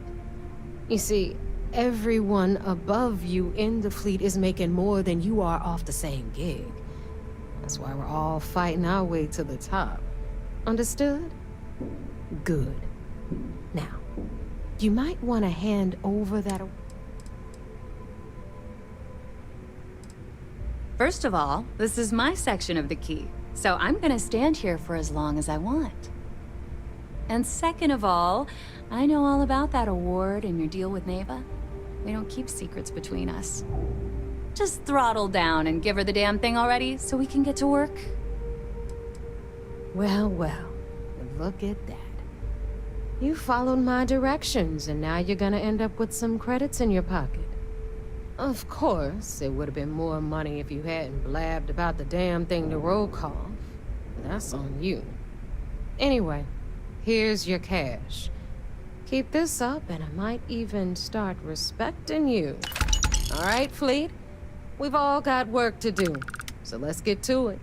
You see, everyone above you in the fleet is making more than you are off the same gig. That's why we're all fighting our way to the top. Understood? Good. Now, you might want to hand over that... First of all, this is my section of the key, so I'm gonna stand here for as long as I want. And second of all, I know all about that award and your deal with Neva. We don't keep secrets between us. Just throttle down and give her the damn thing already so we can get to work. Well, well, look at that. You followed my directions, and now you're gonna end up with some credits in your pocket. Of course, it would have been more money if you hadn't blabbed about the damn thing to roll call. That's on you. Anyway, here's your cash. Keep this up, and I might even start respecting you. All right, Fleet? We've all got work to do, so let's get to it.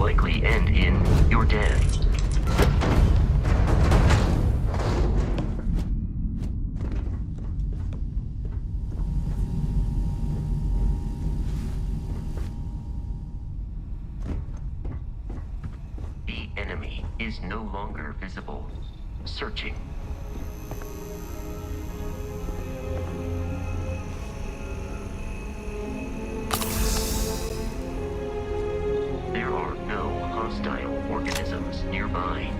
likely end in your death. The enemy is no longer visible. Searching. There are no hostile organisms nearby.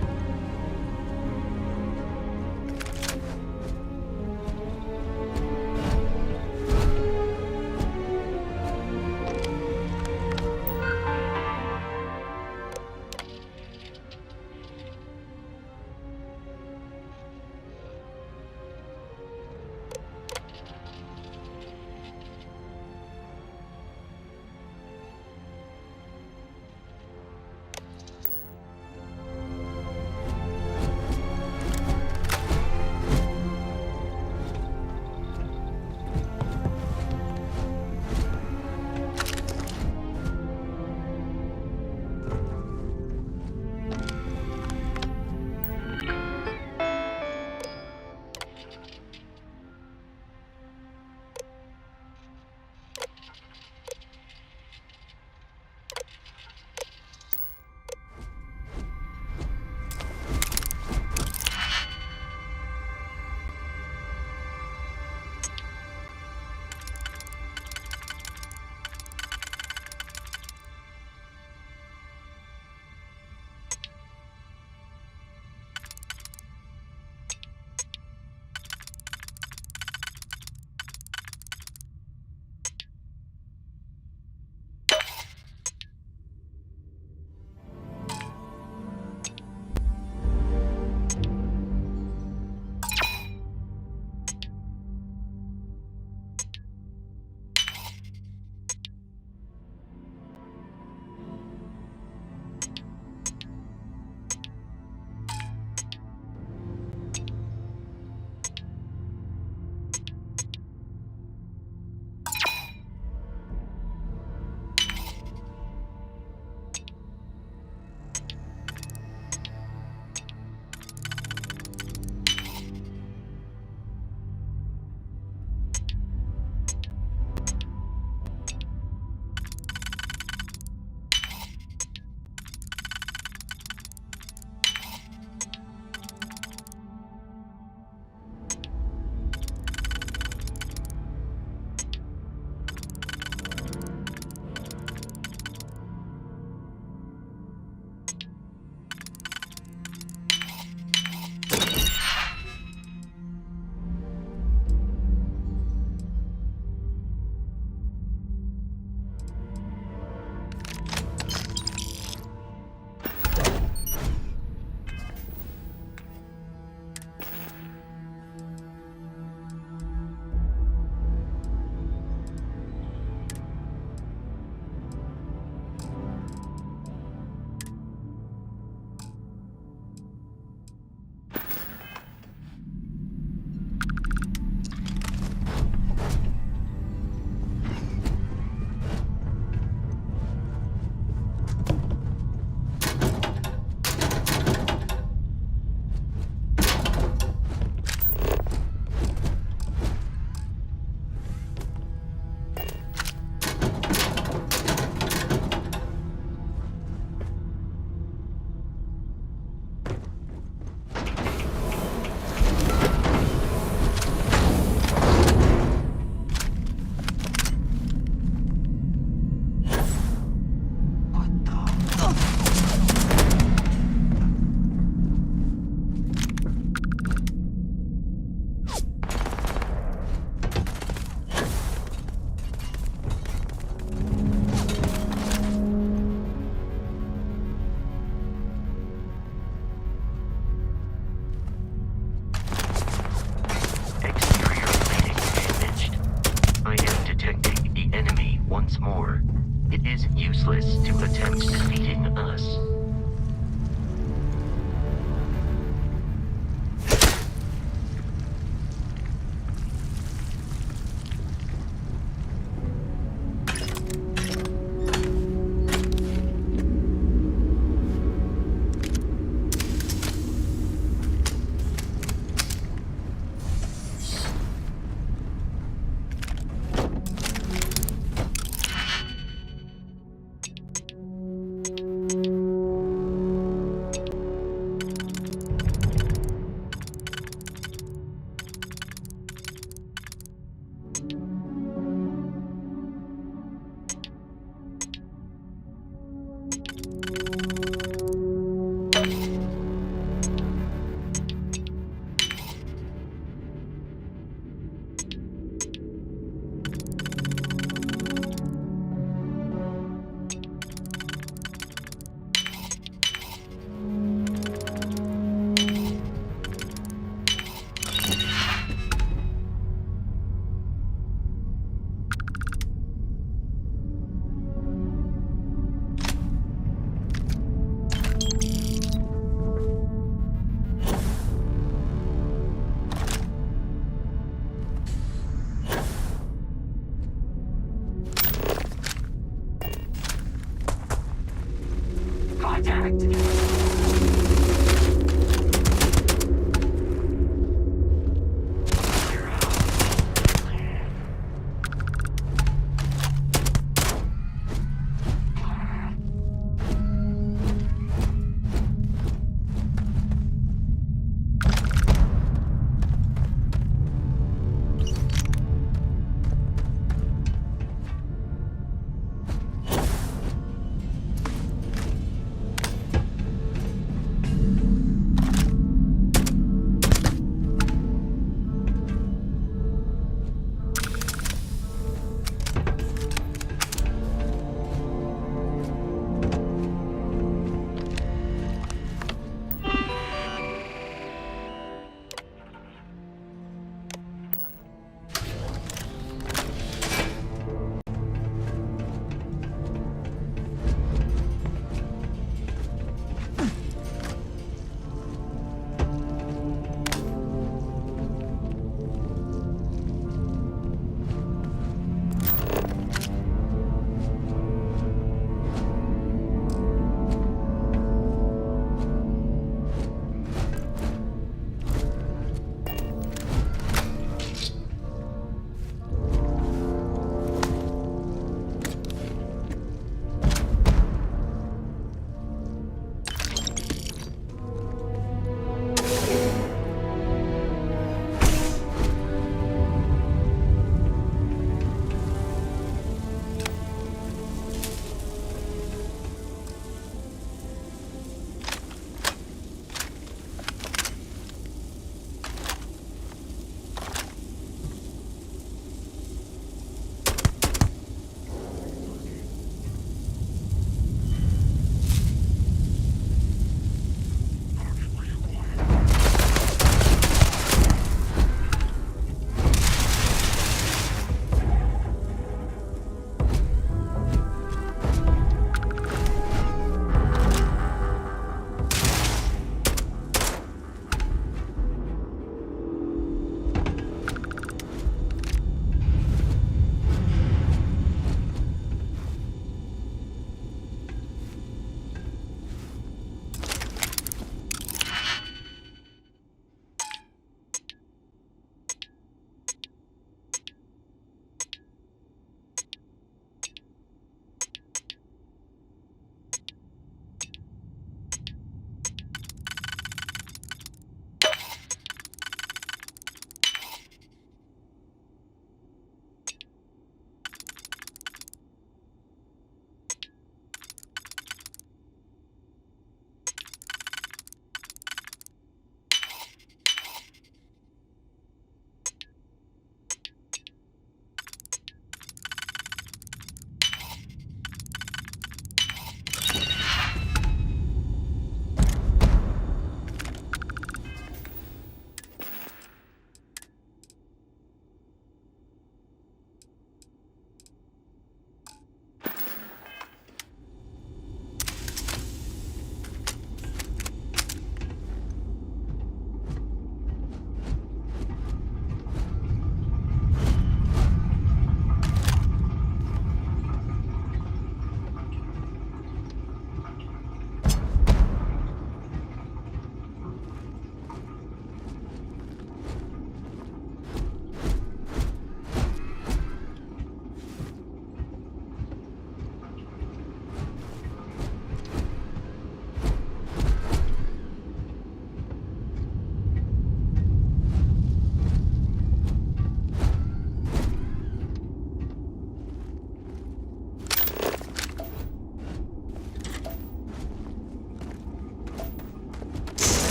Contact.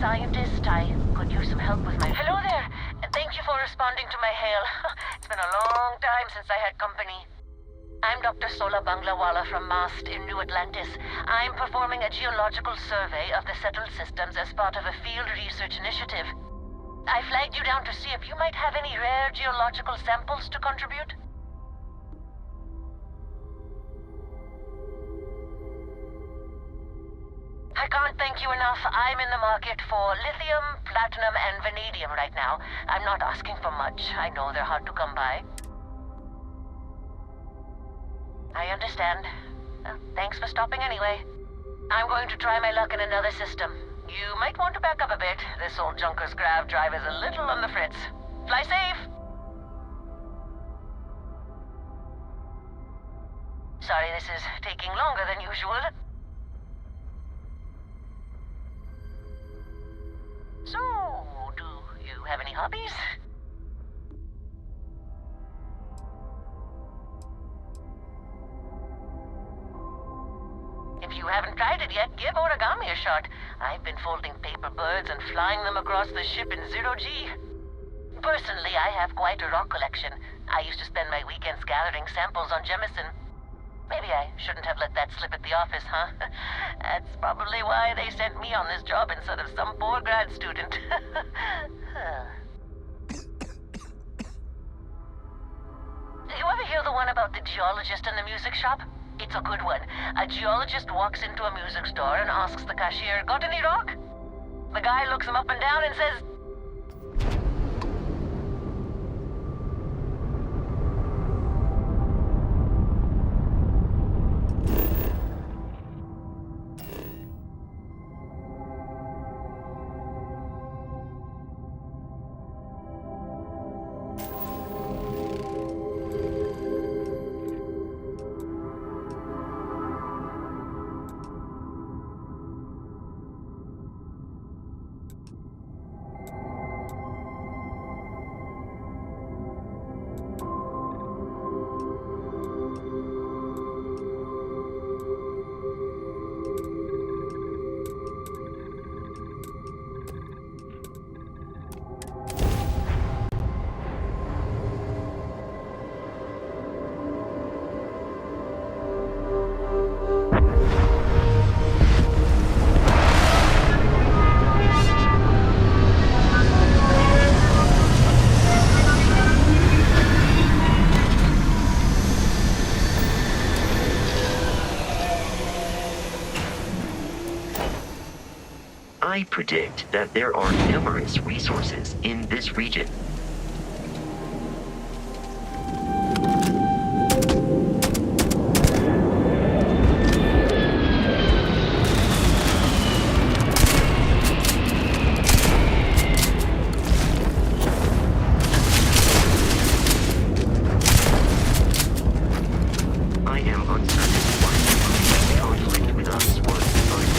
scientist. I could use some help with my... Hello there! Thank you for responding to my hail. It's been a long time since I had company. I'm Dr. Sola Banglawala from MAST in New Atlantis. I'm performing a geological survey of the settled systems as part of a field research initiative. I flagged you down to see if you might have any rare geological samples to contribute. I can't thank you enough. I'm in the market for lithium, platinum, and vanadium right now. I'm not asking for much. I know they're hard to come by. I understand. Thanks for stopping anyway. I'm going to try my luck in another system. You might want to back up a bit. This old junker's grav drive is a little on the fritz. Fly safe! Sorry this is taking longer than usual. So, do you have any hobbies? If you haven't tried it yet, give origami a shot. I've been folding paper birds and flying them across the ship in zero-G. Personally, I have quite a rock collection. I used to spend my weekends gathering samples on Jemison. Maybe I shouldn't have let that slip at the office, huh? That's probably why they sent me on this job instead of some poor grad student. You ever hear the one about the geologist in the music shop? It's a good one. A geologist walks into a music store and asks the cashier, "Got any rock?" The guy looks him up and down and says, I predict that there are numerous resources in this region. I am uncertain why the conflict with us was defined.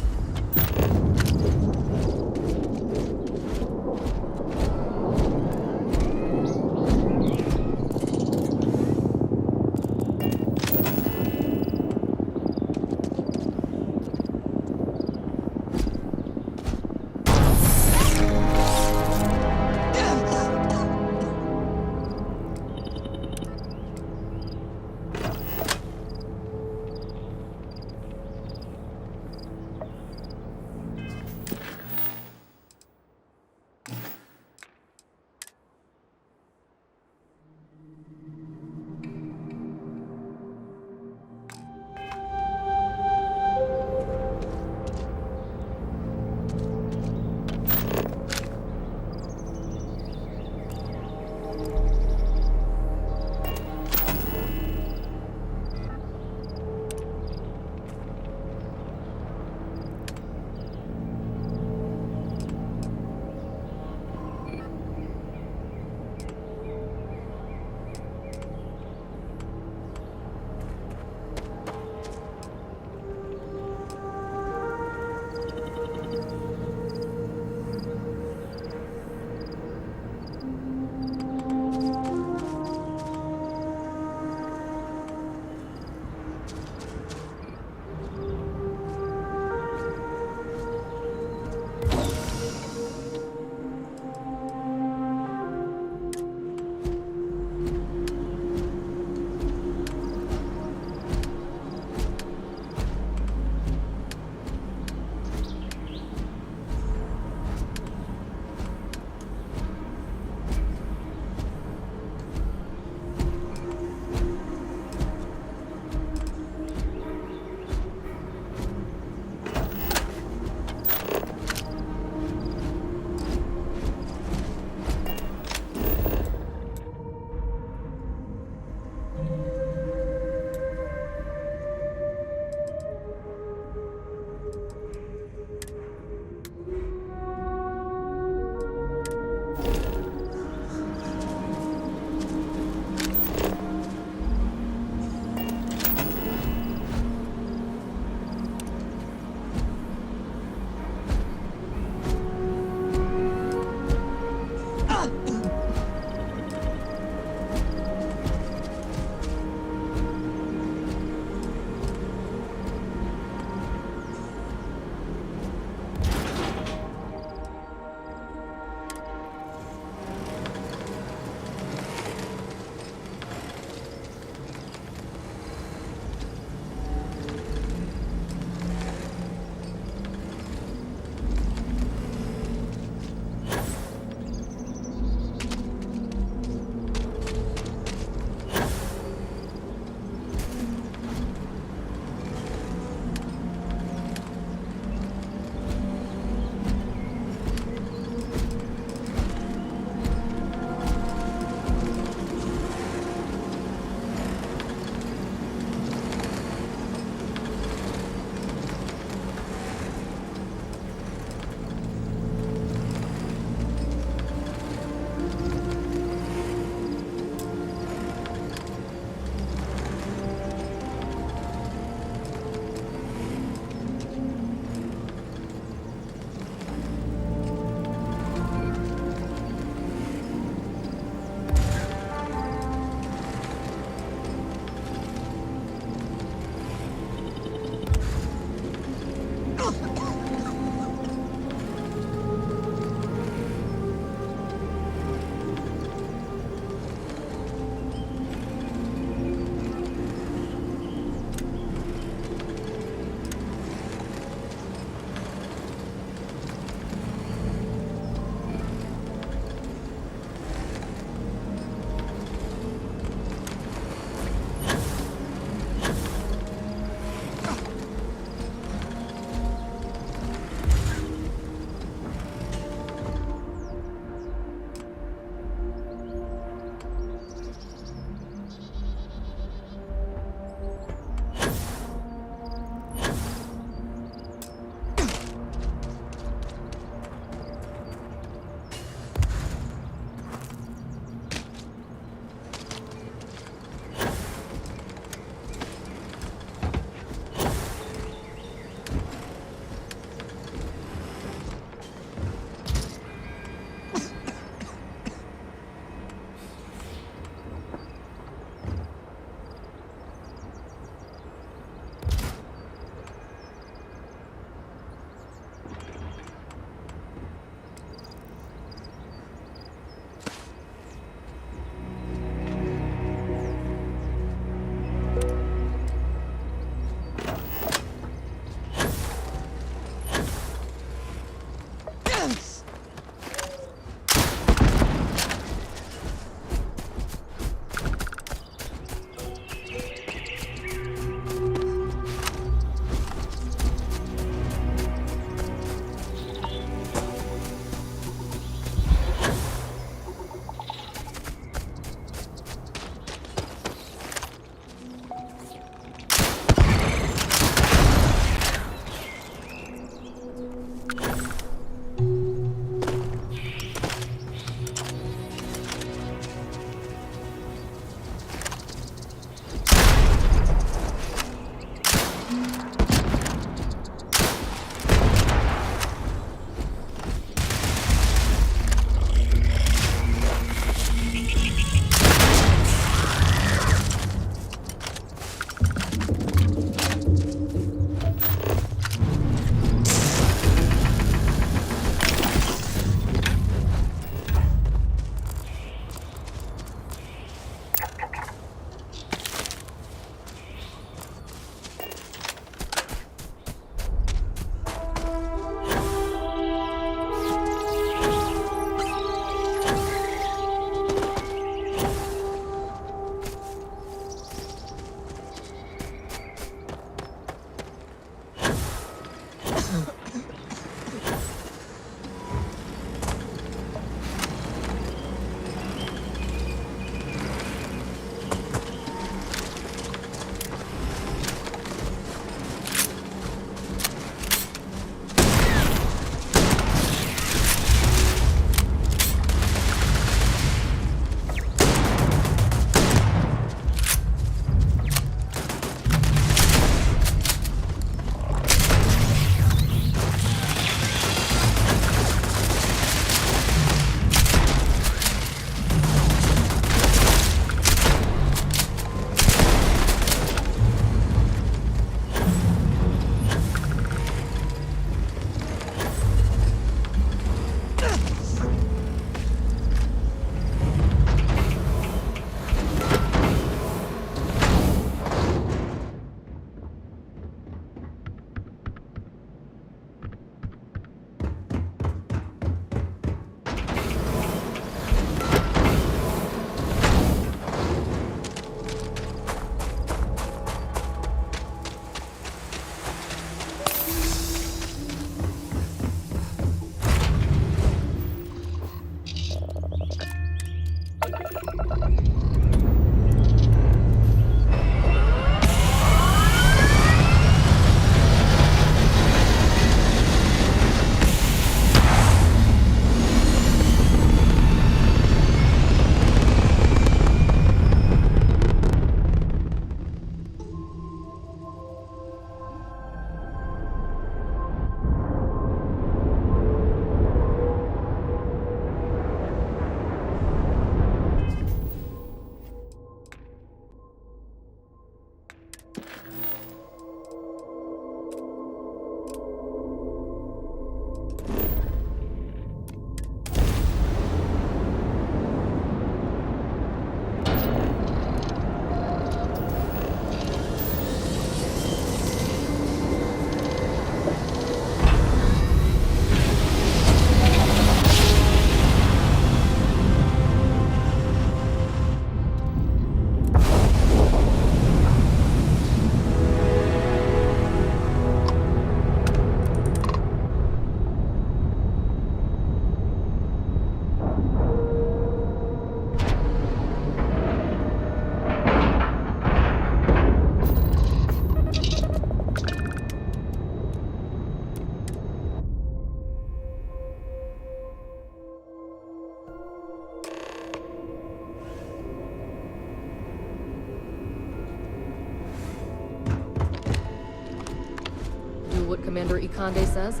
Commander Ikande says.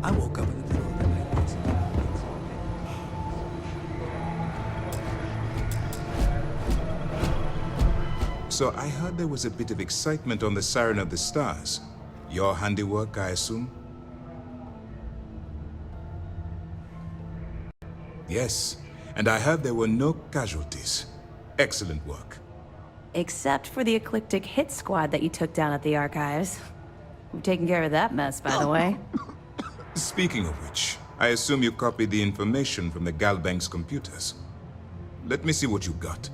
I woke up in the middle of the night once. So I heard there was a bit of excitement on the Siren of the Stars. Your handiwork, I assume? Yes, and I heard there were no casualties. Excellent work. Except for the eclectic hit squad that you took down at the archives. We've taken care of that mess, by the way. Speaking of which, I assume you copied the information from the Galbank's computers. Let me see what you got.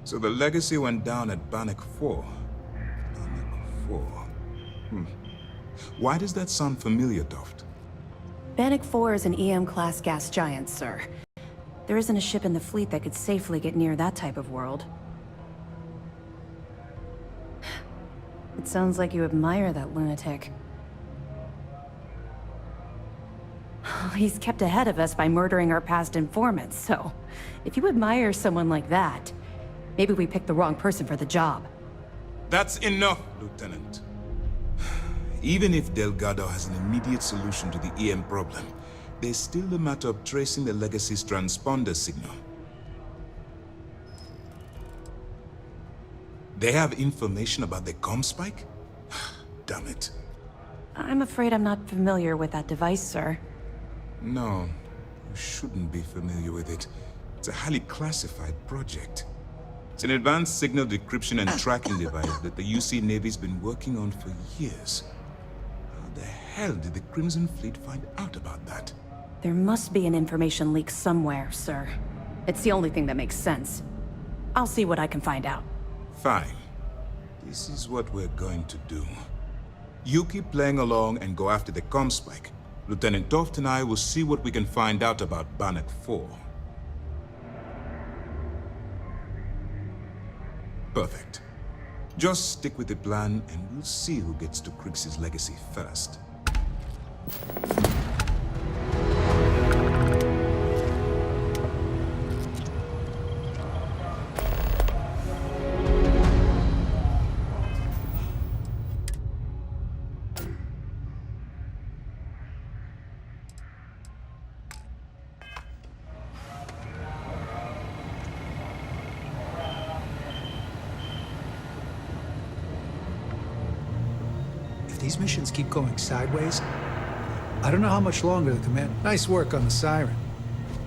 So the legacy went down at Bannock 4. Bannock 4. Why does that sound familiar, Toft? Bannock 4 is an EM-class gas giant, sir. There isn't a ship in the fleet that could safely get near that type of world. It sounds like you admire that lunatic. He's kept ahead of us by murdering our past informants, so if you admire someone like that, maybe we picked the wrong person for the job. That's enough, Lieutenant. Even if Delgado has an immediate solution to the EM problem, there's still the matter of tracing the Legacy's transponder signal. They have information about the comm spike? Damn it. I'm afraid I'm not familiar with that device, sir. No, you shouldn't be familiar with it. It's a highly classified project. It's an advanced signal decryption and tracking device that the UC Navy's been working on for years. How the hell did the Crimson Fleet find out about that? There must be an information leak somewhere, sir. It's the only thing that makes sense. I'll see what I can find out. Fine. This is what we're going to do. You keep playing along and go after the comm spike. Lieutenant Toft and I will see what we can find out about Bannock 4. Perfect. Just stick with the plan and we'll see who gets to Krix's legacy first. If these missions keep going sideways, I don't know how much longer the command... Nice work on the Siren.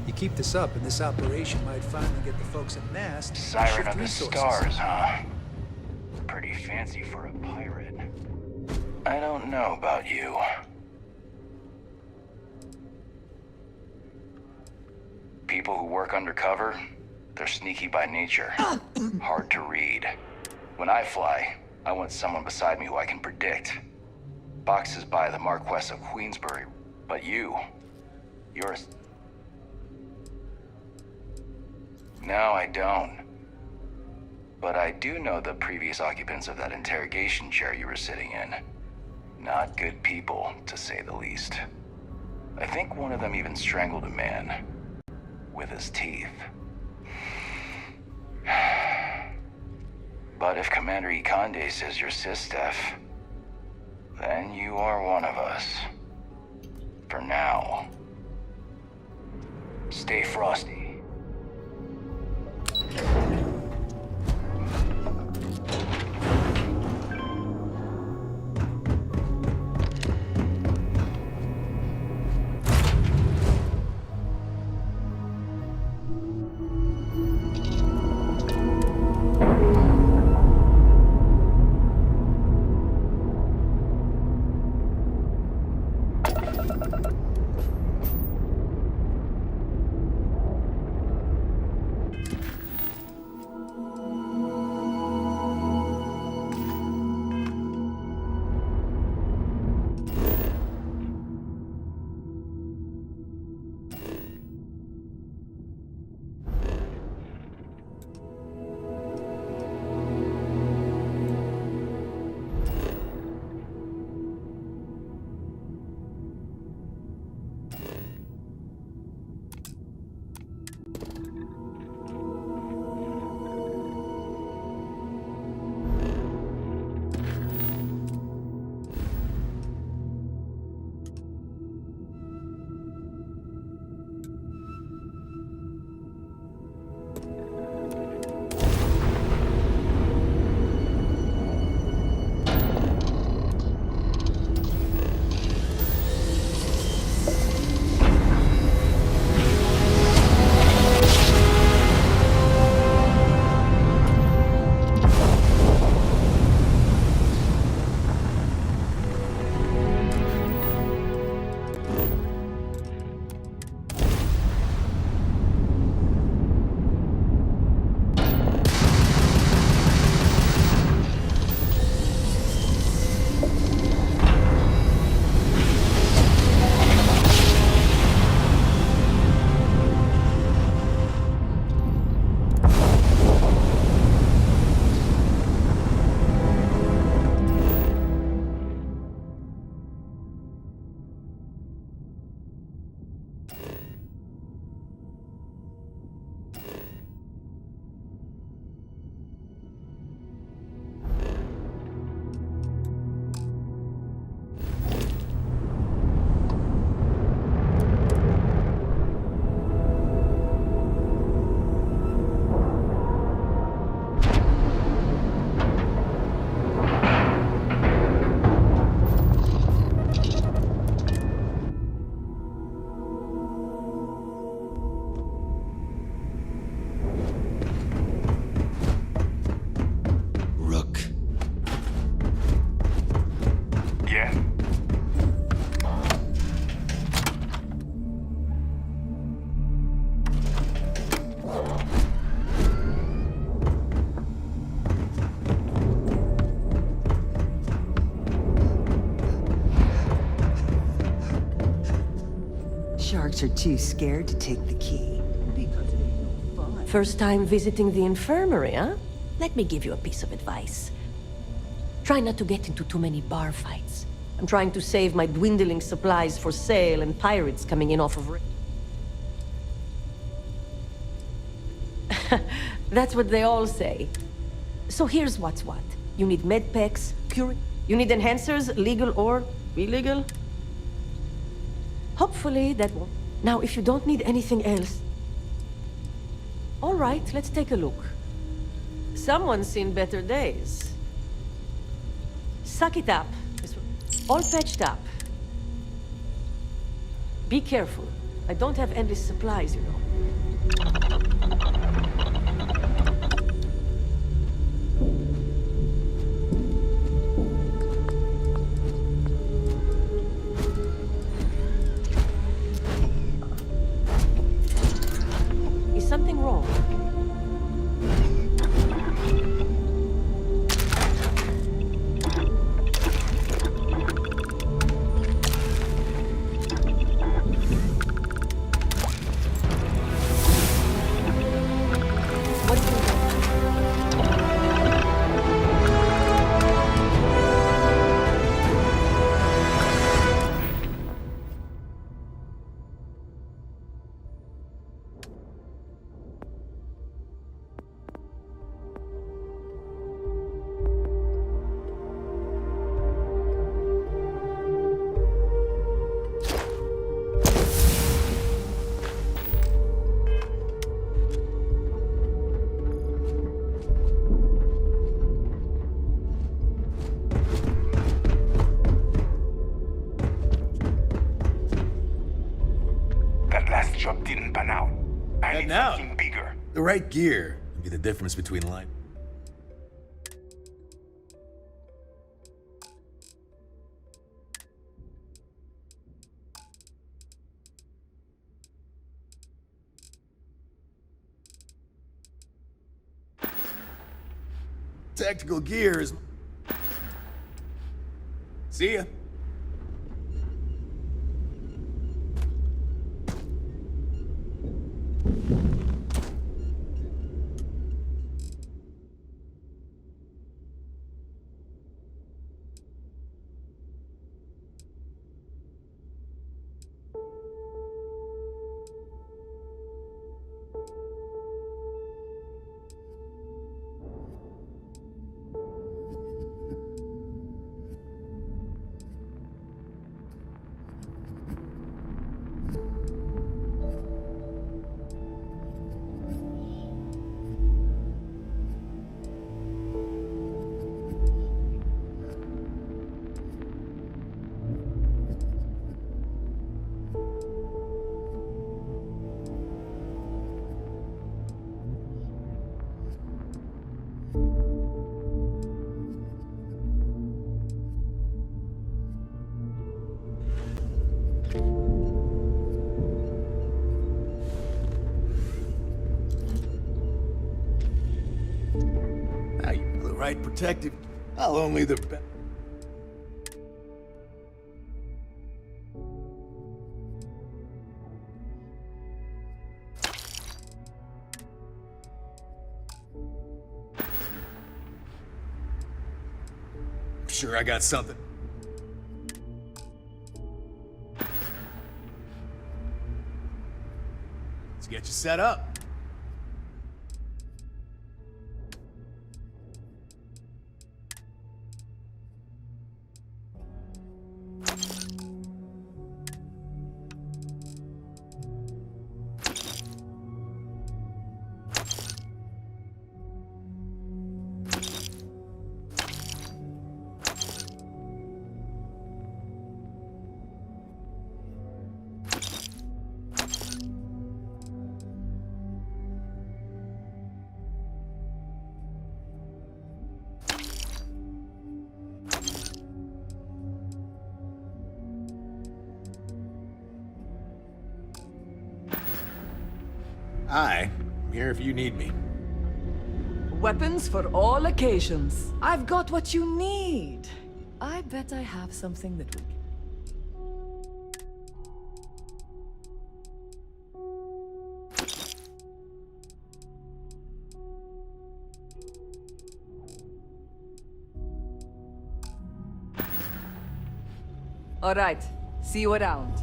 You keep this up and this operation might finally get the folks at MAST to Siren shift of the resources. Stars, huh? Pretty fancy for a pirate. I don't know about you. People who work undercover, they're sneaky by nature. Hard to read. When I fly, I want someone beside me who I can predict. Boxes by the Marquess of Queensbury, but you're a... No, I don't. But I do know the previous occupants of that interrogation chair you were sitting in. Not good people, to say the least. I think one of them even strangled a man. With his teeth. But if Commander Ikande says you're Sistef, then you are one of us. For now. Stay frosty. are too scared to take the key. First time visiting the infirmary, huh? Let me give you a piece of advice. Try not to get into too many bar fights. I'm trying to save my dwindling supplies for sale and pirates coming in off of... That's what they all say. So here's what's what. You need med packs, cure... You need enhancers, legal or illegal? Hopefully that won't... Now, if you don't need anything else... All right, let's take a look. Someone's seen better days. Suck it up. All patched up. Be careful. I don't have endless supplies, you know. Is something wrong? Job didn't pan out. I need something bigger. The right gear would be the difference between life. Tactical gear is... See ya. Right, protective. I'll only the best. Sure, I got something. Let's get you set up. Hi, I'm here if you need me. Weapons for all occasions. I've got what you need. I bet I have something that will... All right. See you around.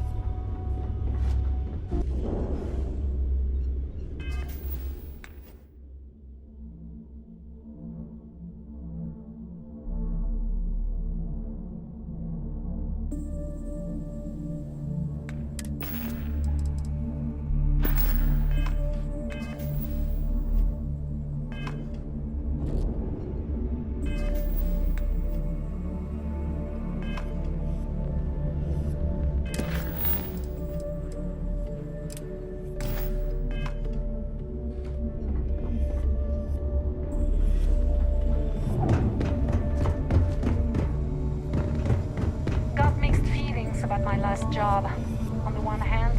Got mixed feelings about my last job. On the one hand,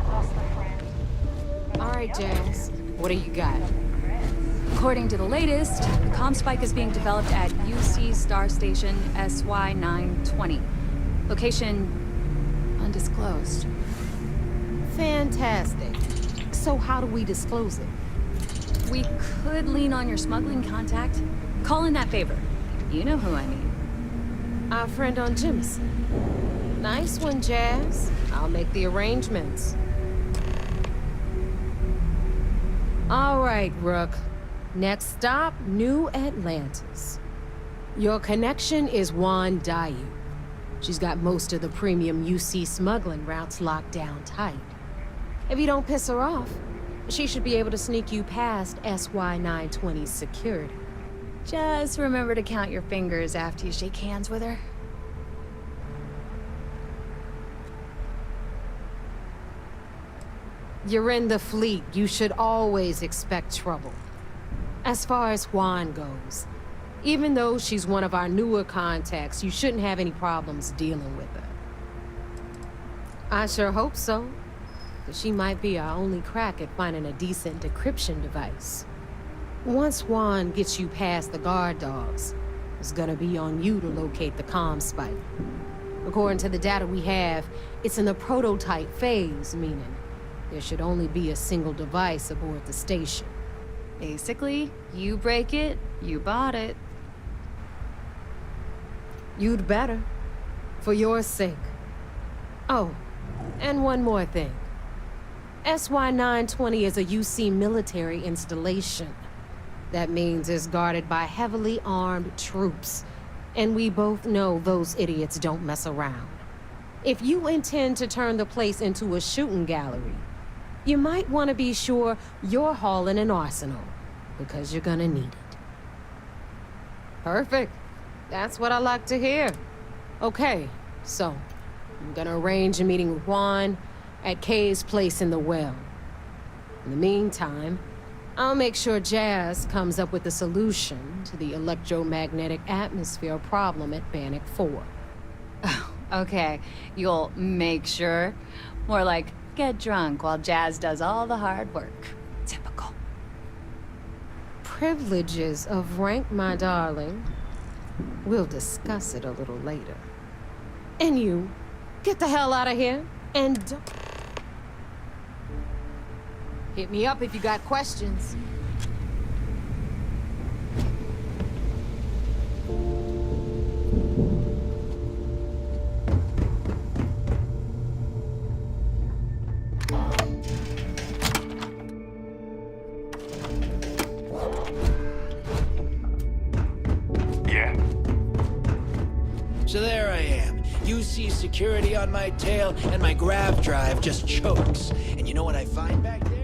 lost a friend. All right, Jazz. What do you got? According to the latest, the comm spike is being developed at UC Star Station SY-920. Location undisclosed. Fantastic. So how do we disclose it? We could lean on your smuggling contact. Call in that favor. You know who I mean. Our friend on Jimison. Nice one, Jazz. I'll make the arrangements. All right, Rook. Next stop, New Atlantis. Your connection is Juan Dayu. She's got most of the premium UC smuggling routes locked down tight. If you don't piss her off, she should be able to sneak you past SY-920's security. Just remember to count your fingers after you shake hands with her. You're in the fleet. You should always expect trouble. As far as Juan goes, even though she's one of our newer contacts, you shouldn't have any problems dealing with her. I sure hope so, because she might be our only crack at finding a decent decryption device. Once Juan gets you past the guard dogs, it's gonna be on you to locate the comm spike. According to the data we have, it's in the prototype phase, meaning there should only be a single device aboard the station. Basically, you break it, you bought it. You'd better. For your sake. Oh, and one more thing. SY-920 is a UC military installation. That means it's guarded by heavily armed troops. And we both know those idiots don't mess around. If you intend to turn the place into a shooting gallery, you might want to be sure you're hauling an arsenal, because you're gonna need it. Perfect. That's what I like to hear. Okay, so I'm gonna arrange a meeting with Juan at Kay's place in the well. In the meantime, I'll make sure Jazz comes up with a solution to the electromagnetic atmosphere problem at Bannock 4. Okay, you'll make sure. More like, get drunk while Jazz does all the hard work. Typical. Privileges of rank, my darling. We'll discuss it a little later. And you, get the hell out of here, and don't... Hit me up if you got questions. So there I am. UC security on my tail, and my grav drive just chokes. And you know what I find back there?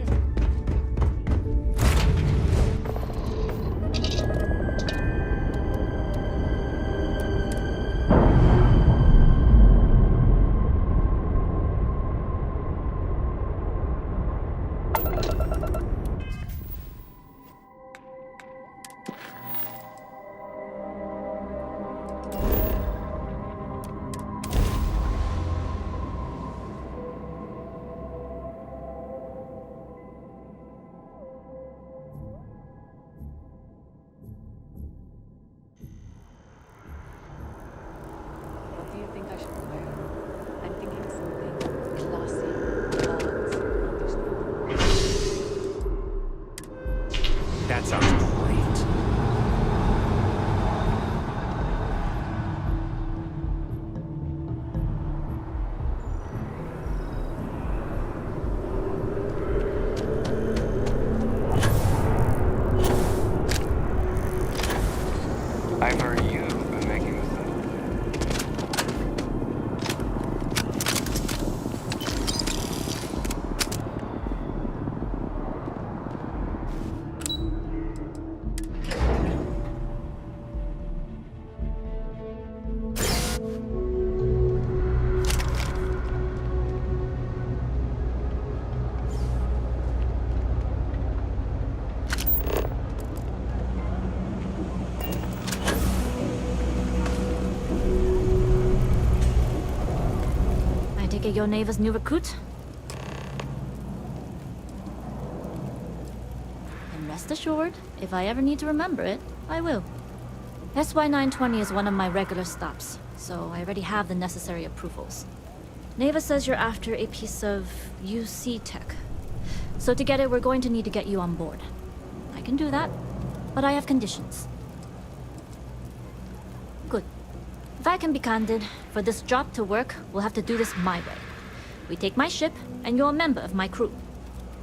That sounds great. at your neighbor's new recruit? And rest assured, if I ever need to remember it, I will. SY-920 is one of my regular stops, so I already have the necessary approvals. Neva says you're after a piece of UC tech. So to get it, we're going to need to get you on board. I can do that, but I have conditions. Good. If I can be candid, for this job to work, we'll have to do this my way. We take my ship, and you're a member of my crew.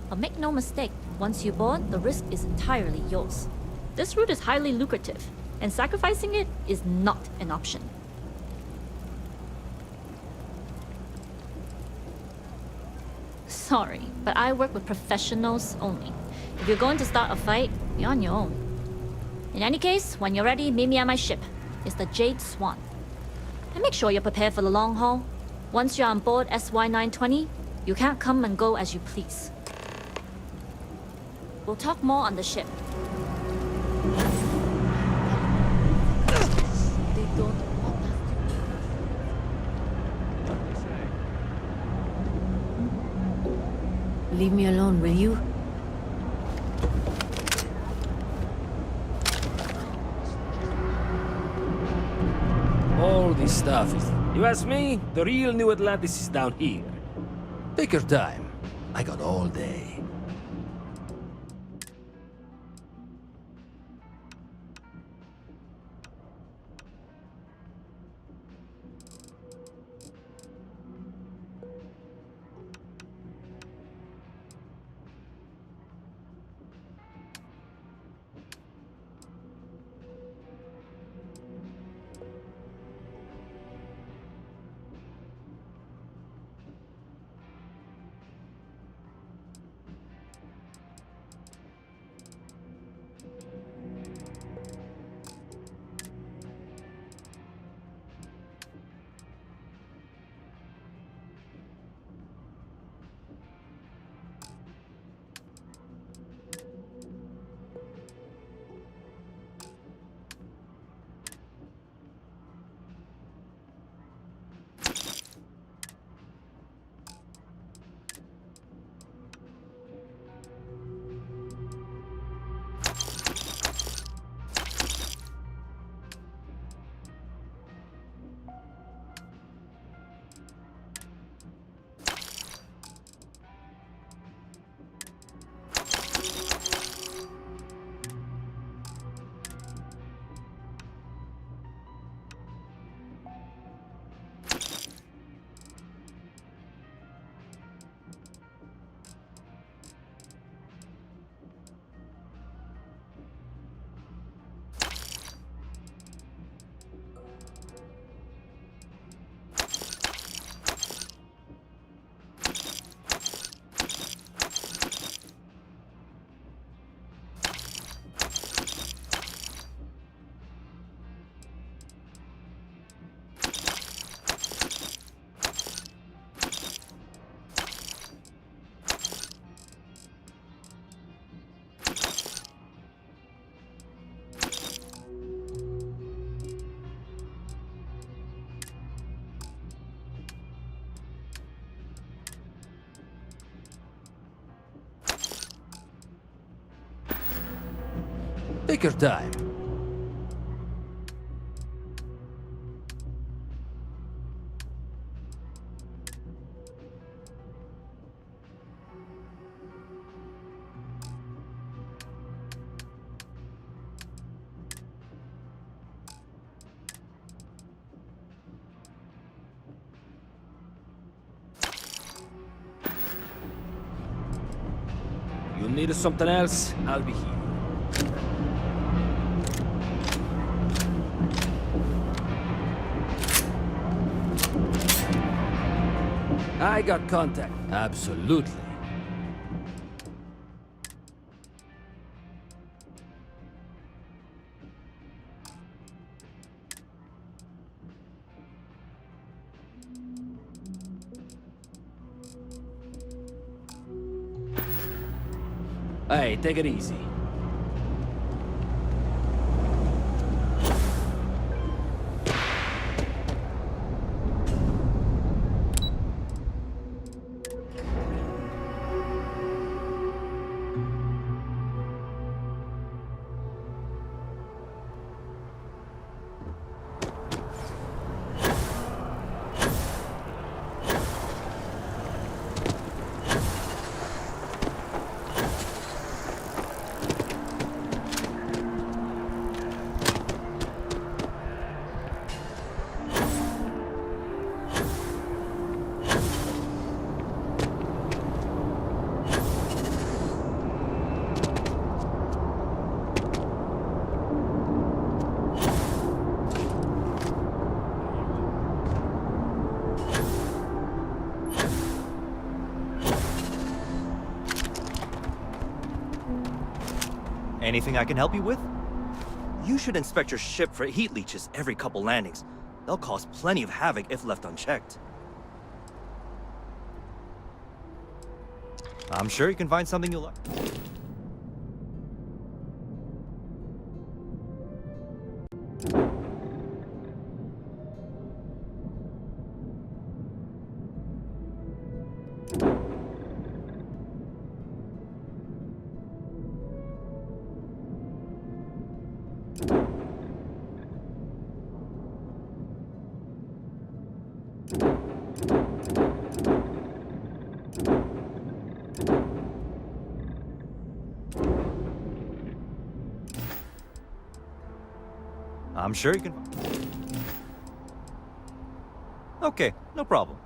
But make no mistake, once you board, the risk is entirely yours. This route is highly lucrative, and sacrificing it is not an option. Sorry, but I work with professionals only. If you're going to start a fight, be on your own. In any case, when you're ready, meet me at my ship. It's the Jade Swan. And make sure you're prepared for the long haul. Once you're on board SY-920, you can't come and go as you please. We'll talk more on the ship. They don't want us to. Leave me alone, will you? All this stuff is... You ask me, the real New Atlantis is down here. Take your time. I got all day. Take your time. You need something else? I'll be here. I got contact. Absolutely. Hey, take it easy. Anything I can help you with? You should inspect your ship for heat leeches every couple landings. They'll cause plenty of havoc if left unchecked. I'm sure you can find something you'll like. I'm sure you can. Okay, no problem.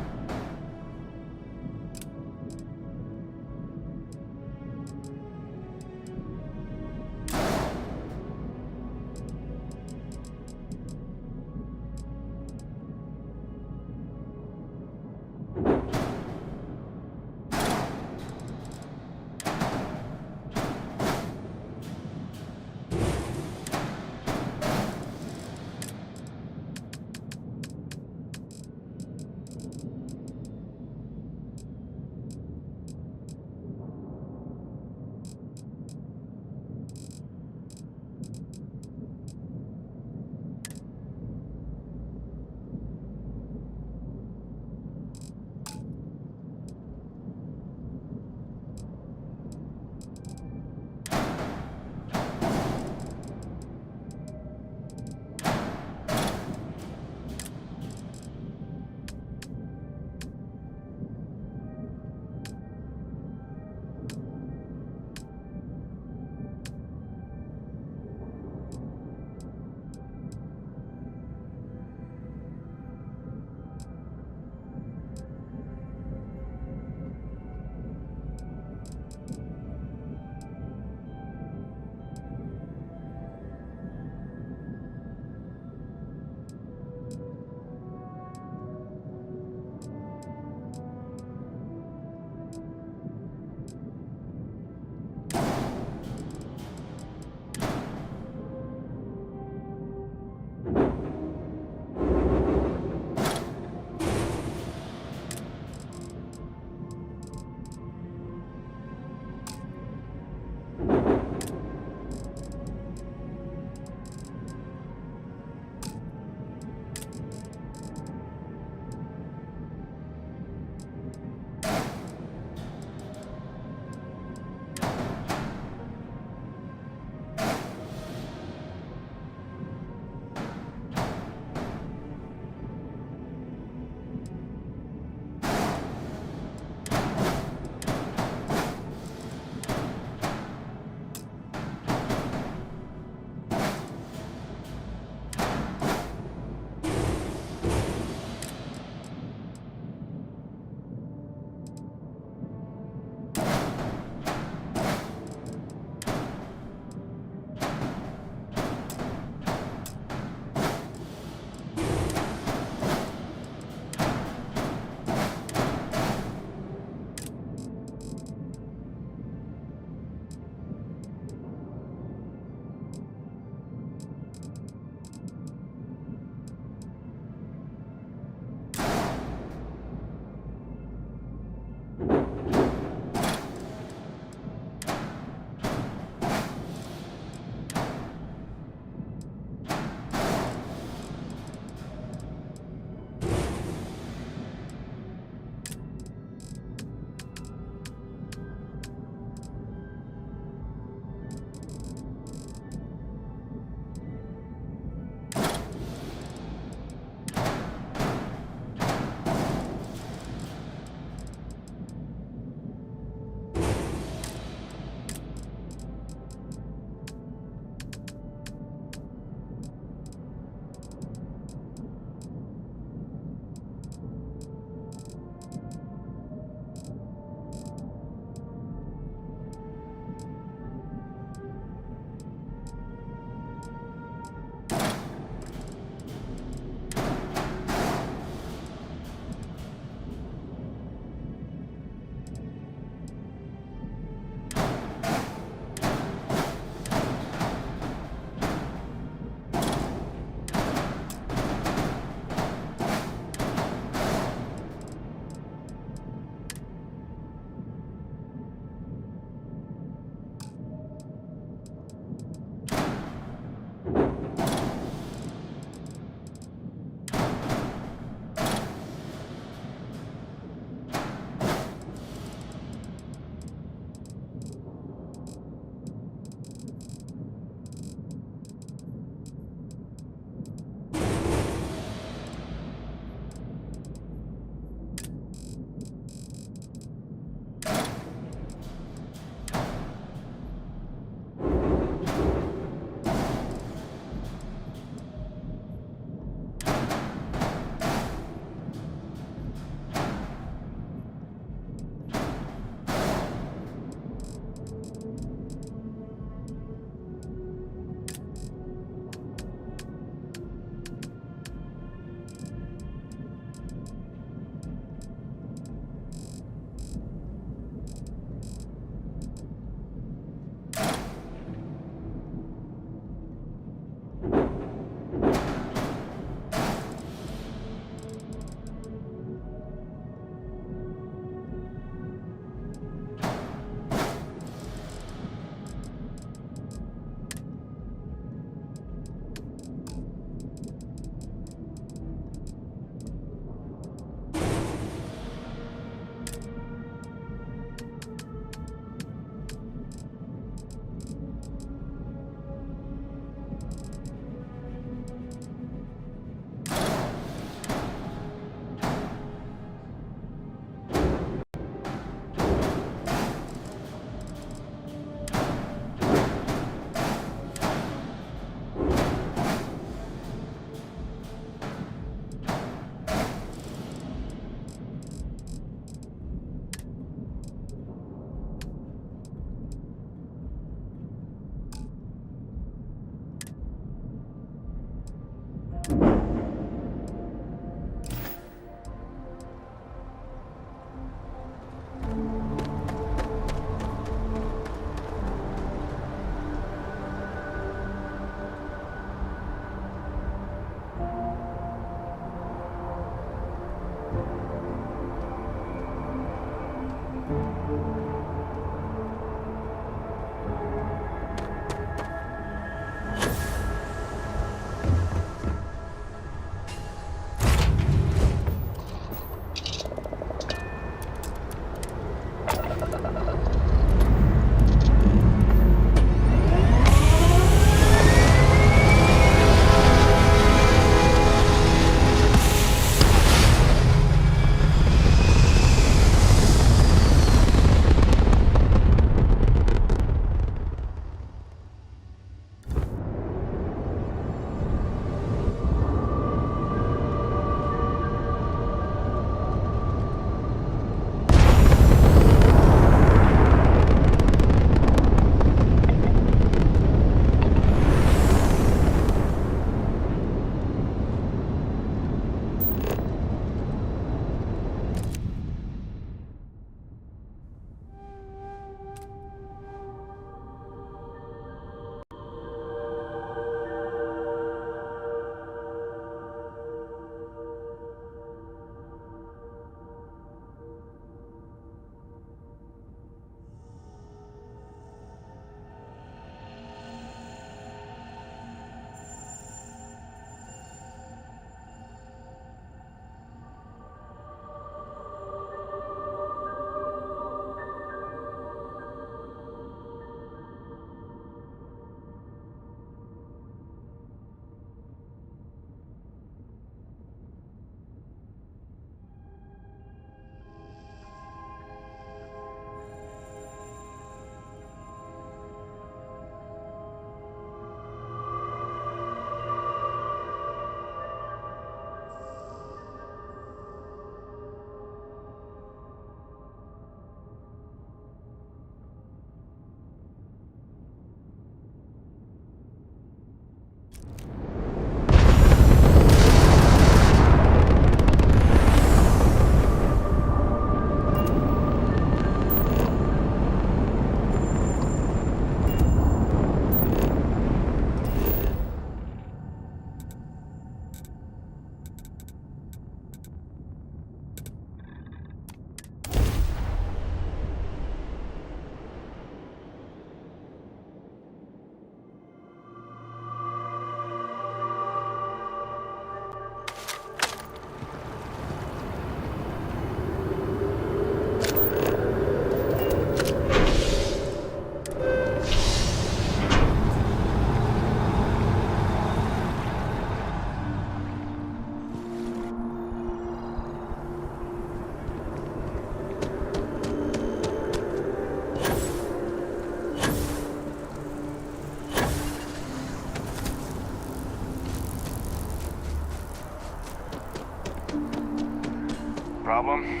problem?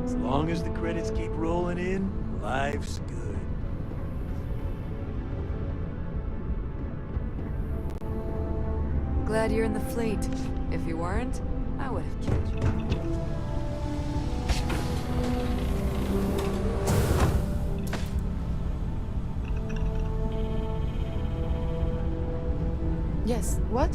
As long as the credits keep rolling in, life's good. Glad you're in the fleet. If you weren't, I would have killed you. Yes, what?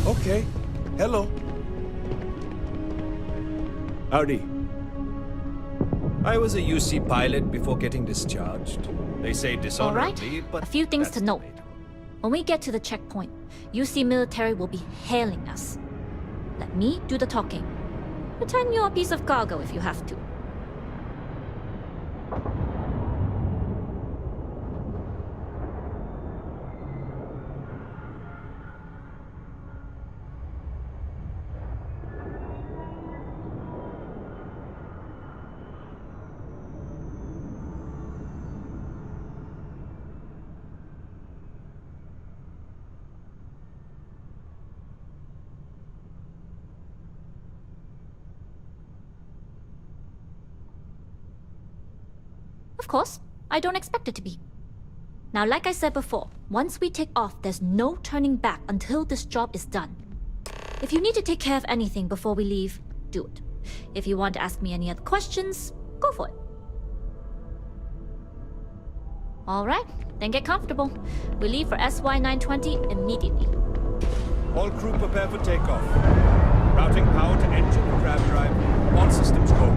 Okay. Hello. Howdy. I was a UC pilot before getting discharged. They say All dishonorably, right, but a few things that's to note. When we get to the checkpoint, UC military will be hailing us. Let me do the talking. Pretend you're a piece of cargo if you have to. Of course, I don't expect it to be. Now, like I said before, once we take off, there's no turning back until this job is done. If you need to take care of anything before we leave, do it. If you want to ask me any other questions, go for it. All right, then get comfortable. We leave for SY-920 immediately. All crew prepare for takeoff. Routing power to engine and grav drive. All systems go.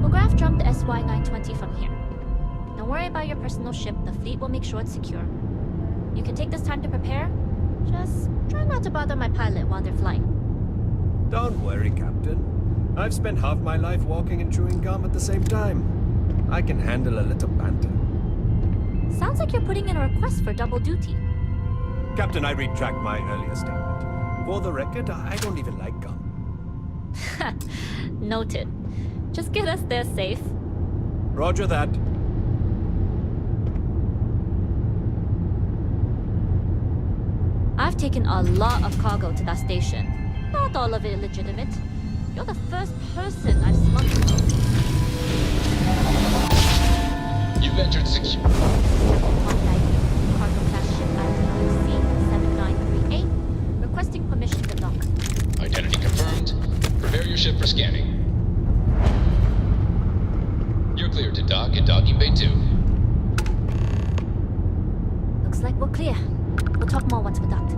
We'll grav jump the SY-920 from here. Don't worry about your personal ship. The fleet will make sure it's secure. You can take this time to prepare. Just try not to bother my pilot while they're flying. Don't worry, Captain. I've spent half my life walking and chewing gum at the same time. I can handle a little banter. Sounds like you're putting in a request for double duty. Captain, I retract my earlier statement. For the record, I don't even like gum. Noted. Just get us there safe. Roger that. I've taken a lot of cargo to that station. Not all of it legitimate. You're the first person I've smuggled. You've entered secure. Cargo class ship C-7938. Requesting permission to dock. Identity confirmed. Prepare your ship for scanning. You're cleared to dock at dock We'll talk more once we're docked.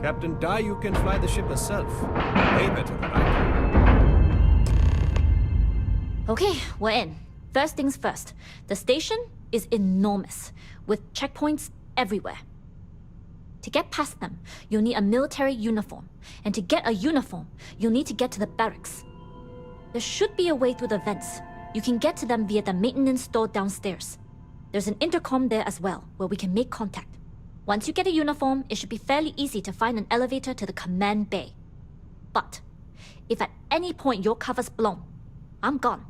Captain Dai, you can fly the ship herself. Way better than I can. Okay, we're in. First things first. The station is enormous, with checkpoints everywhere. To get past them, you'll need a military uniform. And to get a uniform, you'll need to get to the barracks. There should be a way through the vents. You can get to them via the maintenance store downstairs. There's an intercom there as well, where we can make contact. Once you get a uniform, it should be fairly easy to find an elevator to the command bay. But if at any point your cover's blown, I'm gone.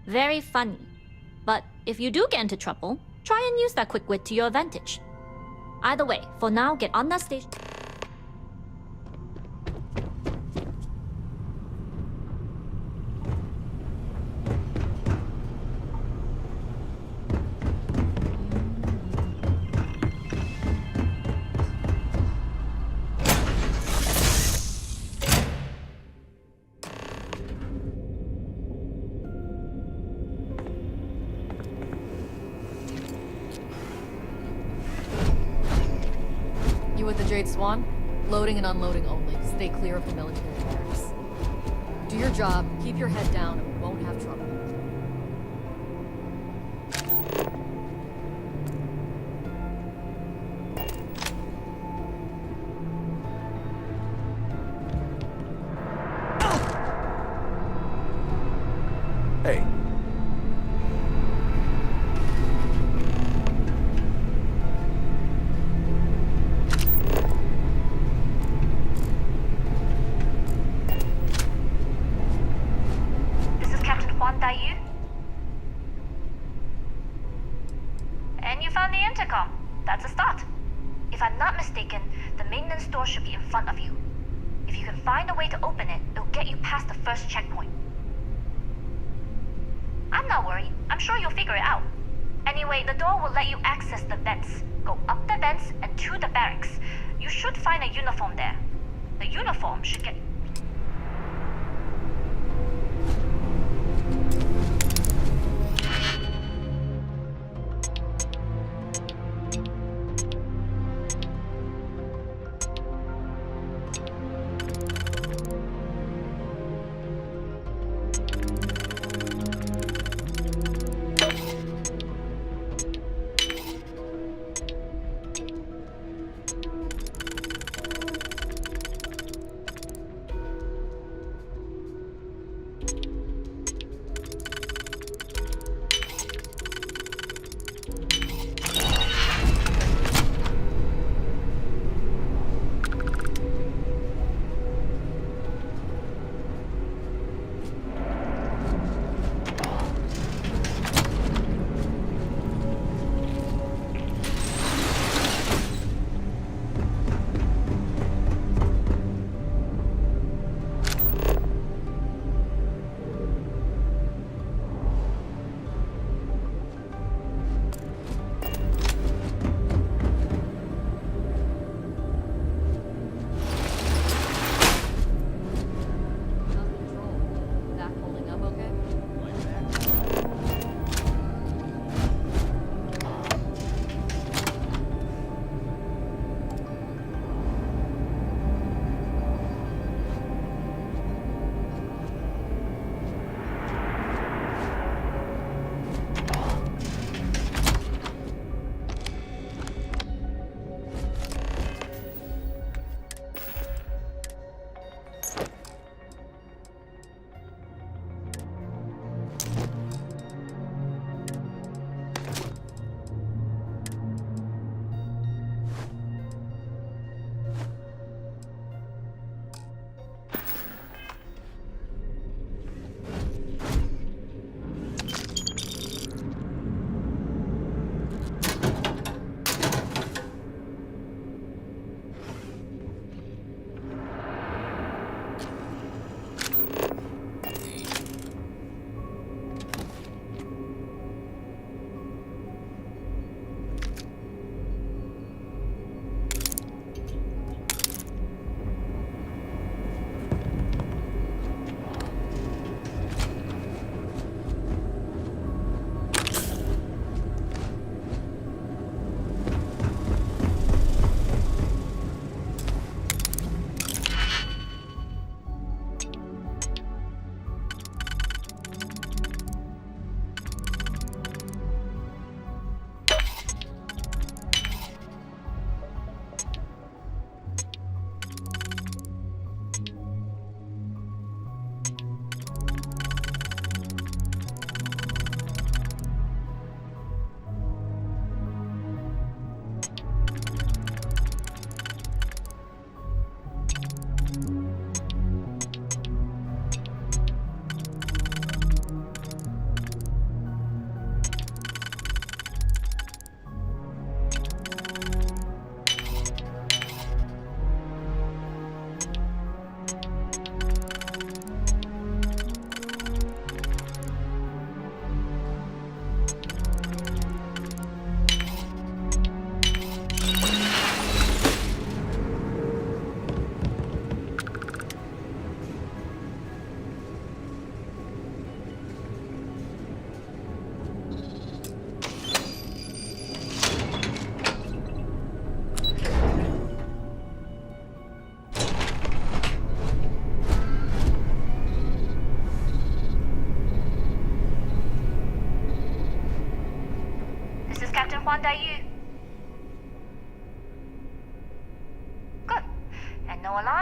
Very funny. But if you do get into trouble, try and use that quick wit to your advantage. Either way, for now, get on that station. You with the Jade Swan? Loading and unloading only. Stay clear of the military barracks. Do your job, keep your head down, and we won't have trouble. Hey. And you found the intercom. That's a start. If I'm not mistaken, the maintenance door should be in front of you. If you can find a way to open it, it'll get you past the first checkpoint. I'm not worried. I'm sure you'll figure it out. Anyway, the door will let you access the vents. Go up the vents and to the barracks. You should find a uniform there. The uniform should get...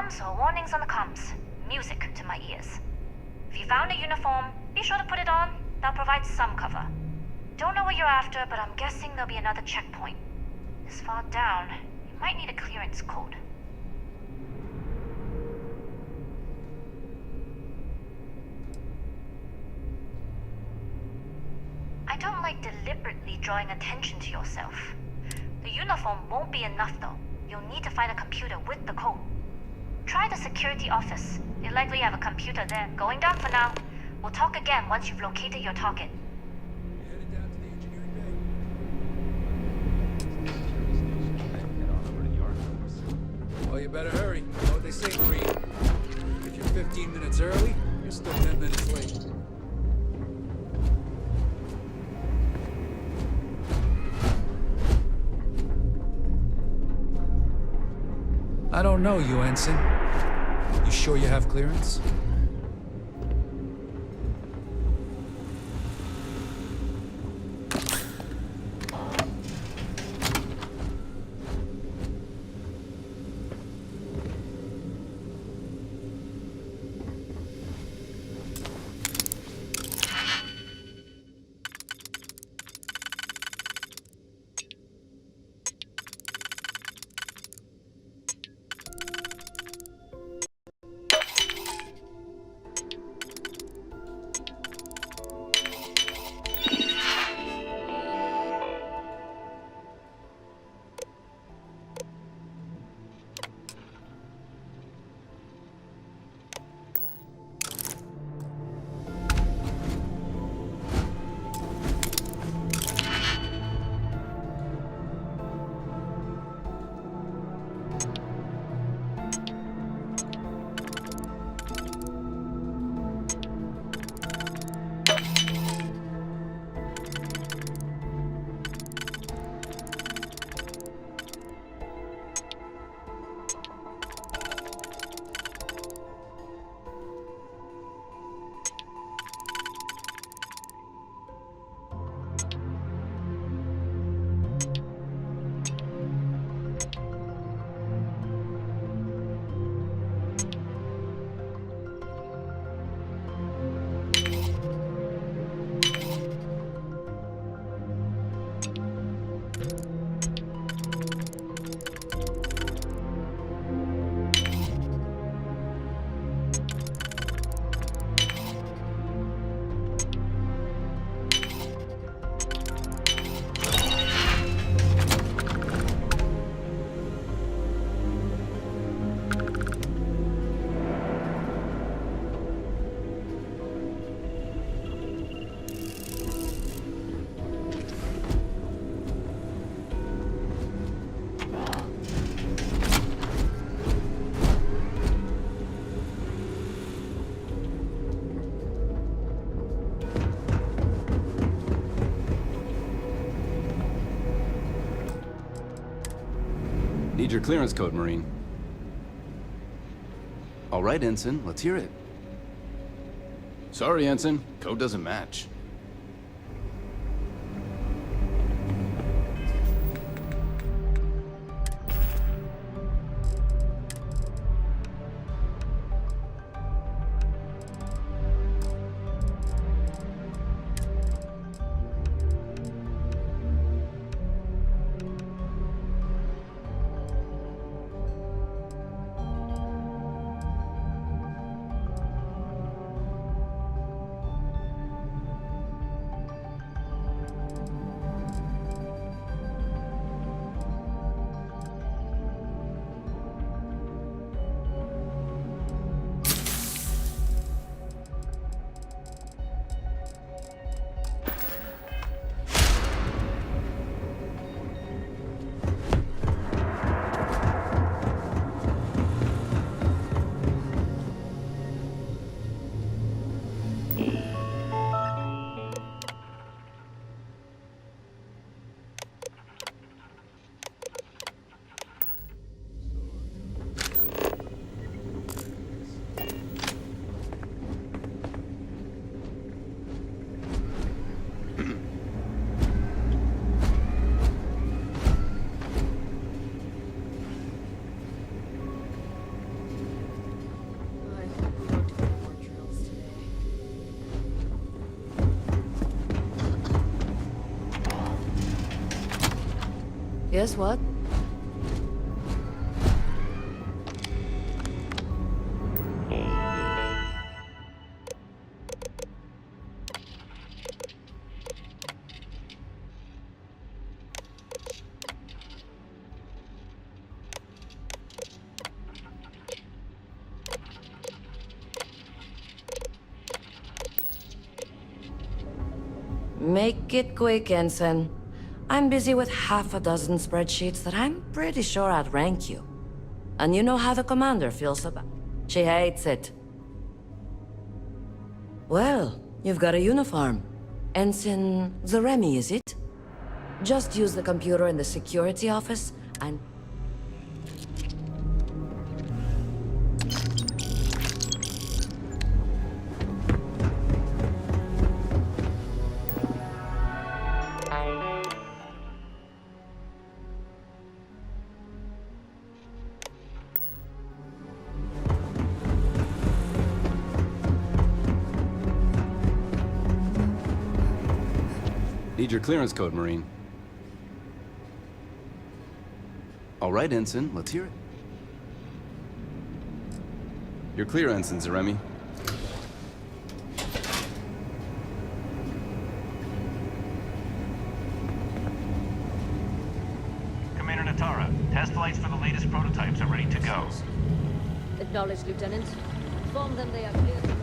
alarms or warnings on the comms. Music to my ears. If you found a uniform, be sure to put it on. They'll provide some cover. Don't know what you're after, but I'm guessing there'll be another checkpoint. This far down, you might need a clearance code. I don't like deliberately drawing attention to yourself. The uniform won't be enough though. You'll need to find a computer with the code. Try the security office. They likely have a computer there. Going down for now. We'll talk again once you've located your target. Well, you better hurry. You know what they say, Marine. If you're 15 minutes early, you're still 10 minutes late. I don't know you, Ensign. You sure you have clearance? Need your clearance code, Marine. All right, Ensign, let's hear it. Sorry, Ensign. Code doesn't match. Yes, what? Make it quick, Ensign. I'm busy with half a dozen spreadsheets that I'm pretty sure outrank you. And you know how the commander feels about it. She hates it. Well, you've got a uniform. Ensign Zaremi, is it? Just use the computer in the security office and... Need your clearance code, Marine. All right, Ensign, let's hear it. You're clear, Ensign Zaremi. Commander Natara, test flights for the latest prototypes are ready to go. Acknowledged, Lieutenant. Inform them they are clear to go.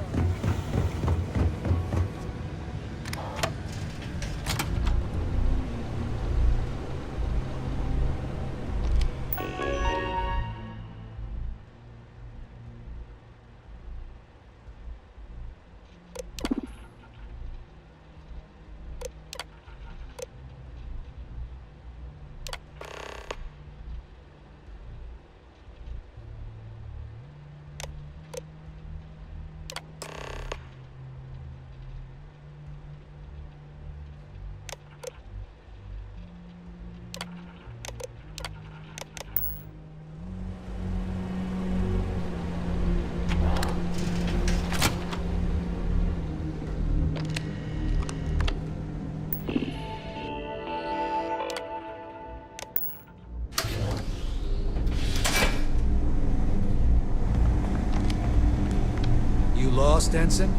Lost, Ensign?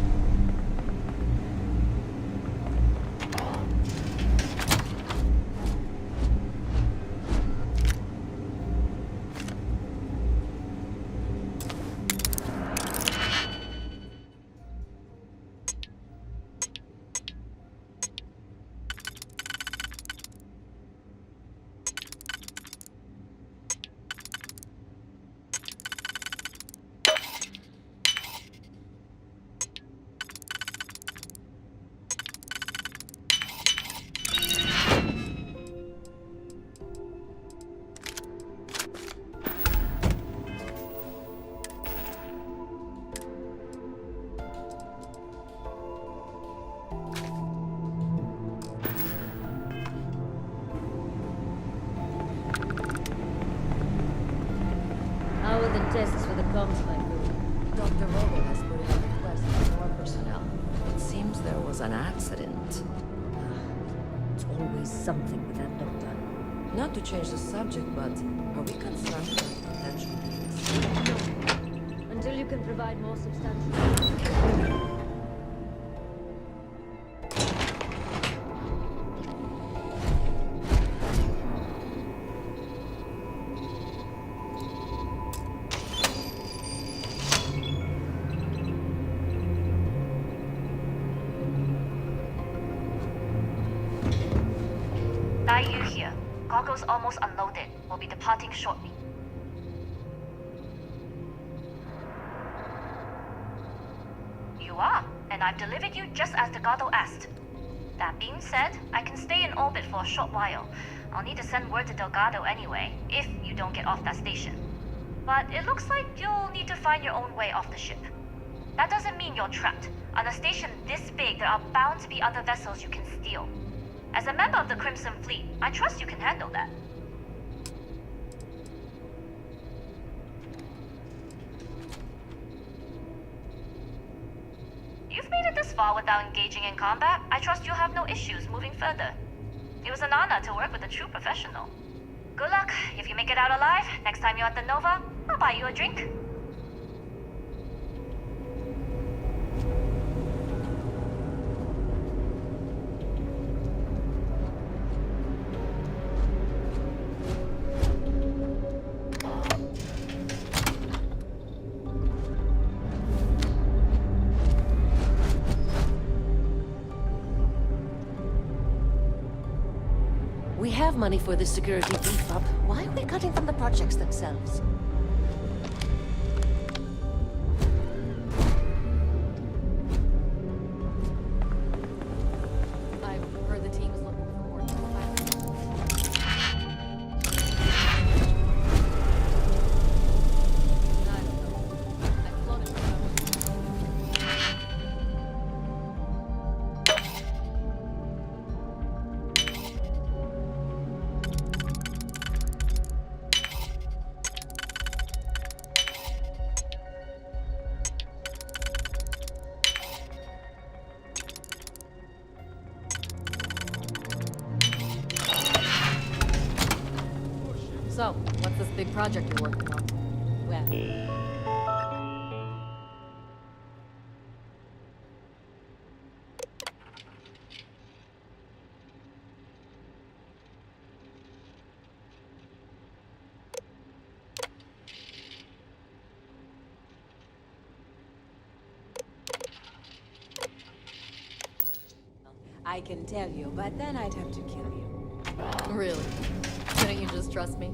How are the tests for the comms spike? Dr. Vogel has put in a request for more personnel. It seems there was an accident. It's always something with that doctor. Not to change the subject, but are we concerned with potential risks? Until you can provide more substantial... You here. Goggles almost unloaded. We'll be departing shortly. You are, and I've delivered you just as Delgado asked. That being said, I can stay in orbit for a short while. I'll need to send word to Delgado anyway, if you don't get off that station. But it looks like you'll need to find your own way off the ship. That doesn't mean you're trapped. On a station this big, there are bound to be other vessels you can steal. As a member of the Crimson Fleet, I trust you can handle that. You've made it this far without engaging in combat. I trust you'll have no issues moving further. It was an honor to work with a true professional. Good luck. If you make it out alive, next time you're at the Nova, I'll buy you a drink. We have money for this security beef up. Why are we cutting from the projects themselves? I've heard the team is looking for more pilots. I don't know. I've flown it. So, what's this big project you're working on? Well, I can tell you, but then I'd have to kill you. really? Couldn't you just trust me?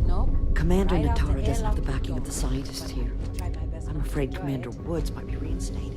Nope. Commander Right off the Natara doesn't have the airlock backing you of the go. scientists here. Tried my best I'm not to afraid enjoy Commander it. Woods might be reinstated.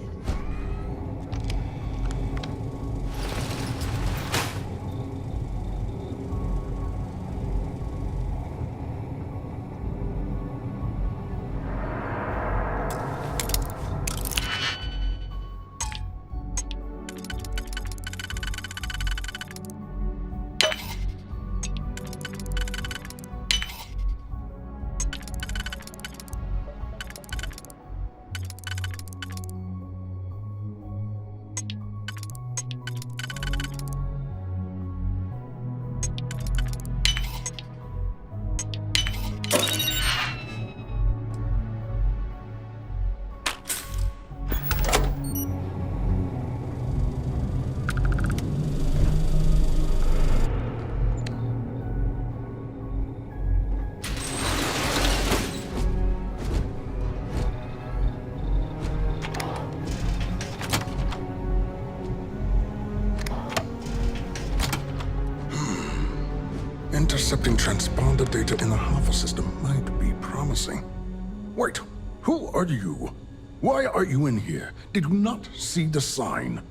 Intercepting transponder data in the Alpha system might be promising. Wait, who are you? Why are you in here? Did you not see the sign?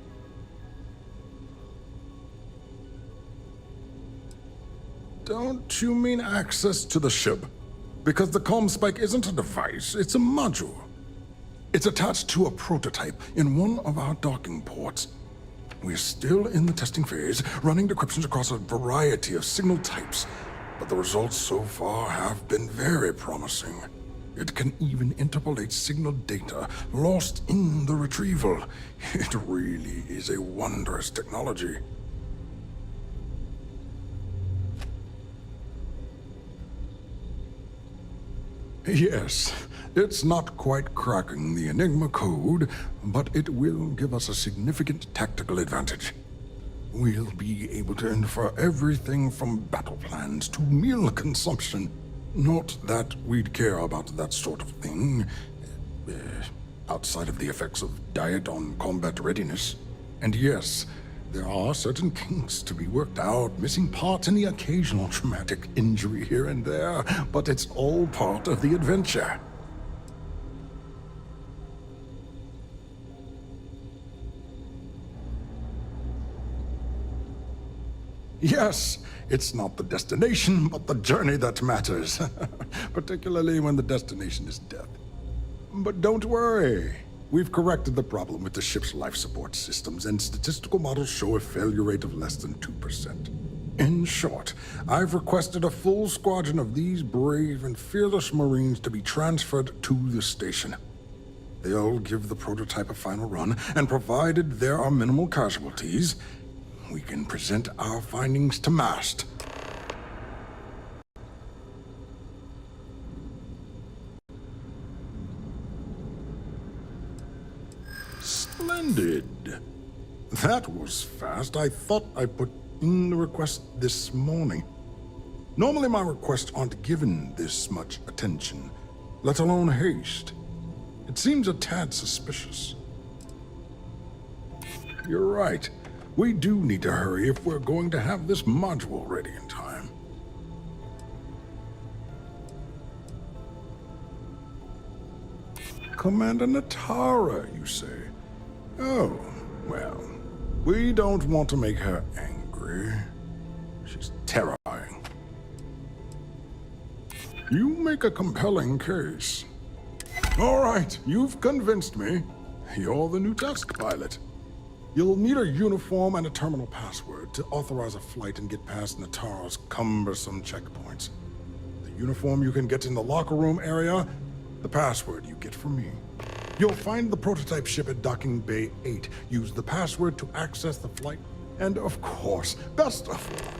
Don't you mean access to the ship? Because the comm spike isn't a device, it's a module. It's attached to a prototype in one of our docking ports. We're still in the testing phase, running decryptions across a variety of signal types, but the results so far have been very promising. It can even interpolate signal data lost in the retrieval. It really is a wondrous technology. Yes, it's not quite cracking the Enigma code, but it will give us a significant tactical advantage. We'll be able to infer everything from battle plans to meal consumption. Not that we'd care about that sort of thing, outside of the effects of diet on combat readiness. And yes, there are certain kinks to be worked out, missing parts and the occasional traumatic injury here and there, but it's all part of the adventure. Yes, it's not the destination, but the journey that matters, particularly when the destination is death. But don't worry. We've corrected the problem with the ship's life support systems, and statistical models show a failure rate of less than 2%. In short, I've requested a full squadron of these brave and fearless Marines to be transferred to the station. They'll give the prototype a final run, and provided there are minimal casualties, we can present our findings to Mast. Splendid. That was fast. I thought I put in the request this morning. Normally my requests aren't given this much attention, let alone haste. It seems a tad suspicious. You're right. We do need to hurry if we're going to have this module ready in time. Commander Natara, you say? Oh, well, we don't want to make her angry. She's terrifying. You make a compelling case. All right, you've convinced me. You're the new test pilot. You'll need a uniform and a terminal password to authorize a flight and get past Natara's cumbersome checkpoints. The uniform you can get in the locker room area, the password you get from me. You'll find the prototype ship at Docking Bay 8. Use the password to access the flight. And of course, best of all,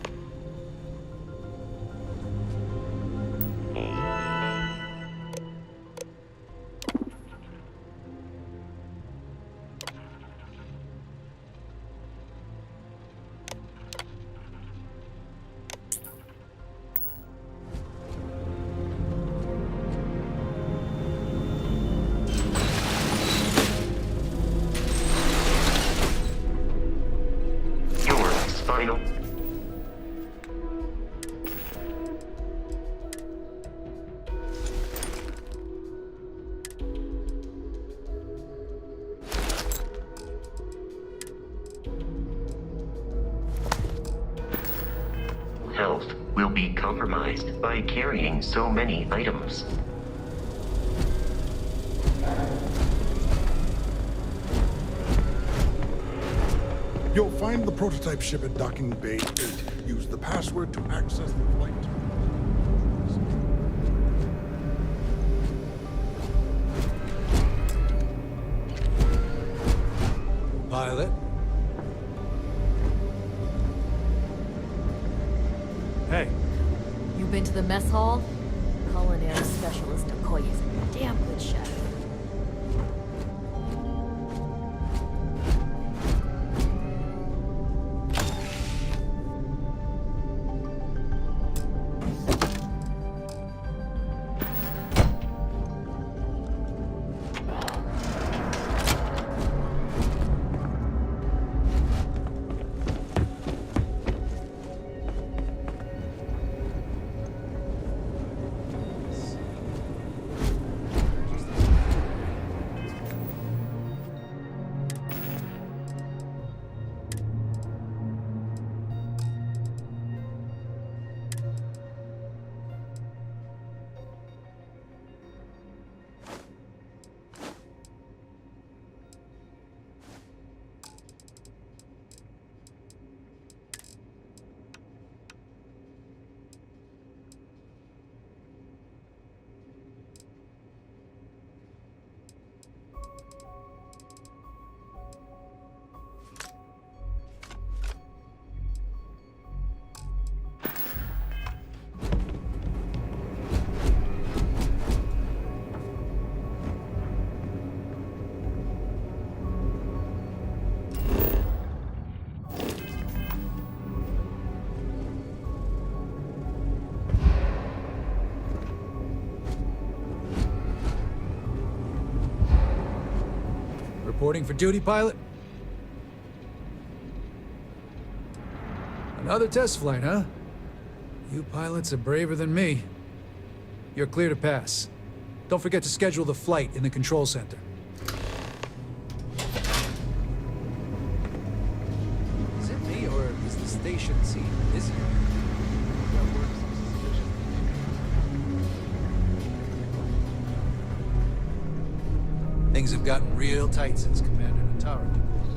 final. Health will be compromised by carrying so many items. you'll find the prototype ship at Docking Bay 8. Use the password to access the flight. Pilot? Hey. You been to the mess hall? Culinary specialist Okoye is a damn good chef. Reporting for duty, pilot? Another test flight, huh? You pilots are braver than me. You're clear to pass. Don't forget to schedule the flight in the control center. Is it me, or is the station seat busy? Things have gotten real tight since Commander Natara took over.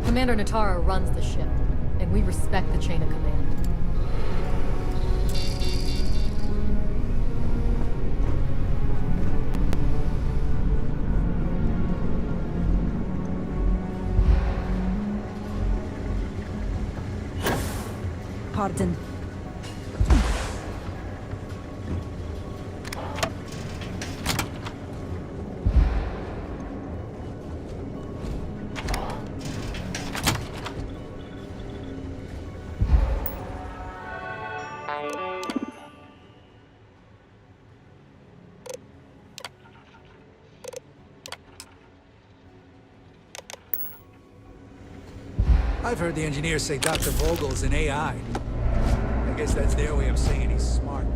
Commander Natara runs the ship, and we respect the chain of command. Pardon. I've heard the engineers say Dr. Vogel's an AI. I guess that's their way of saying he's smart.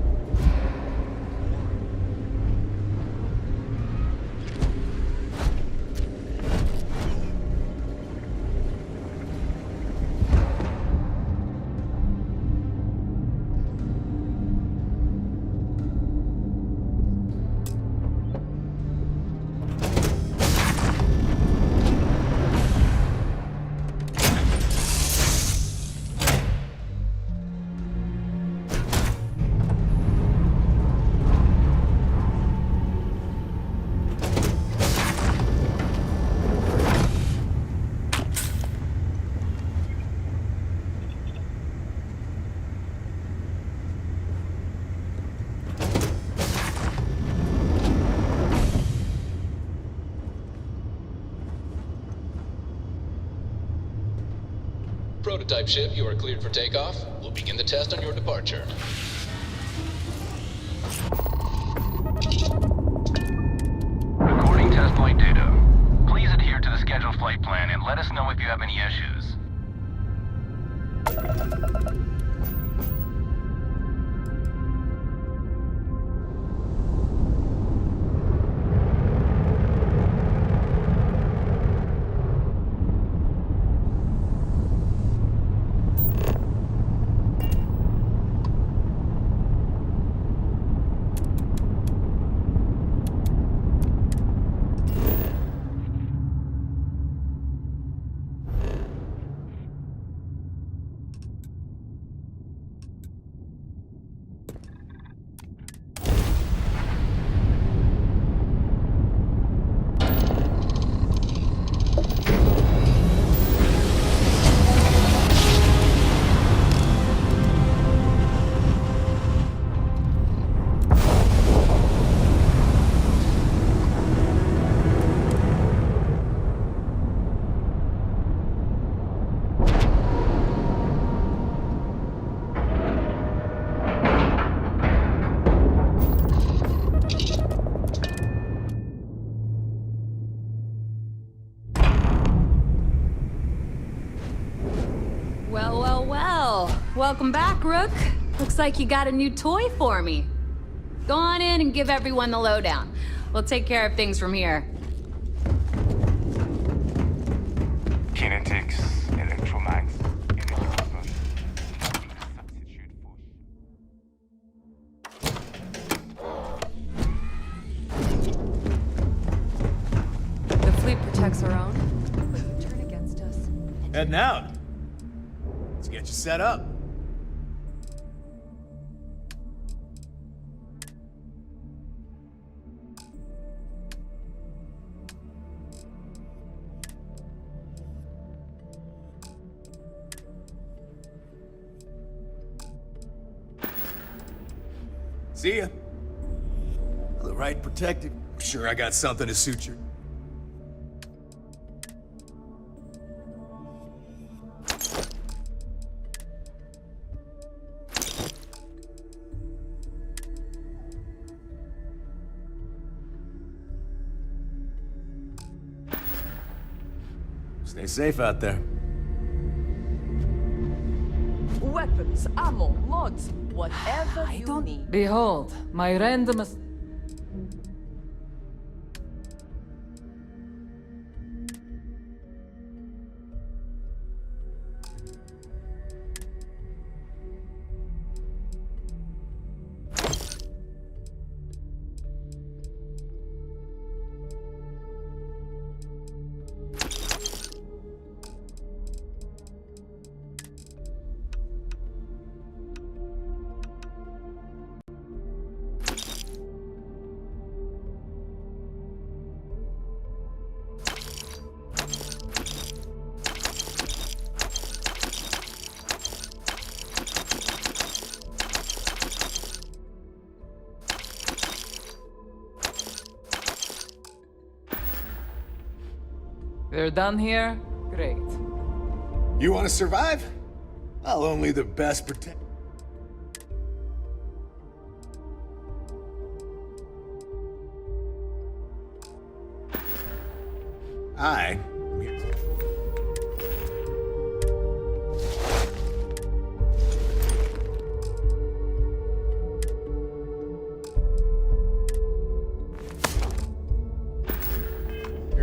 Prototype ship, you are cleared for takeoff. We'll begin the test on your departure. Recording test flight data. Please adhere to the scheduled flight plan and let us know if you have any issues. Welcome back, Rook. Looks like you got a new toy for me. Go on in and give everyone the lowdown. We'll take care of things from here. Kinetics, electromags, The fleet protects our own, but you turn against us. Heading out. Let's get you set up. See ya. The right protective. Sure, I got something to suit you. Stay safe out there. Weapons, ammo, mods, whatever you need. Behold, my random... We're done here? Great. You want to survive? Well, only the best protect.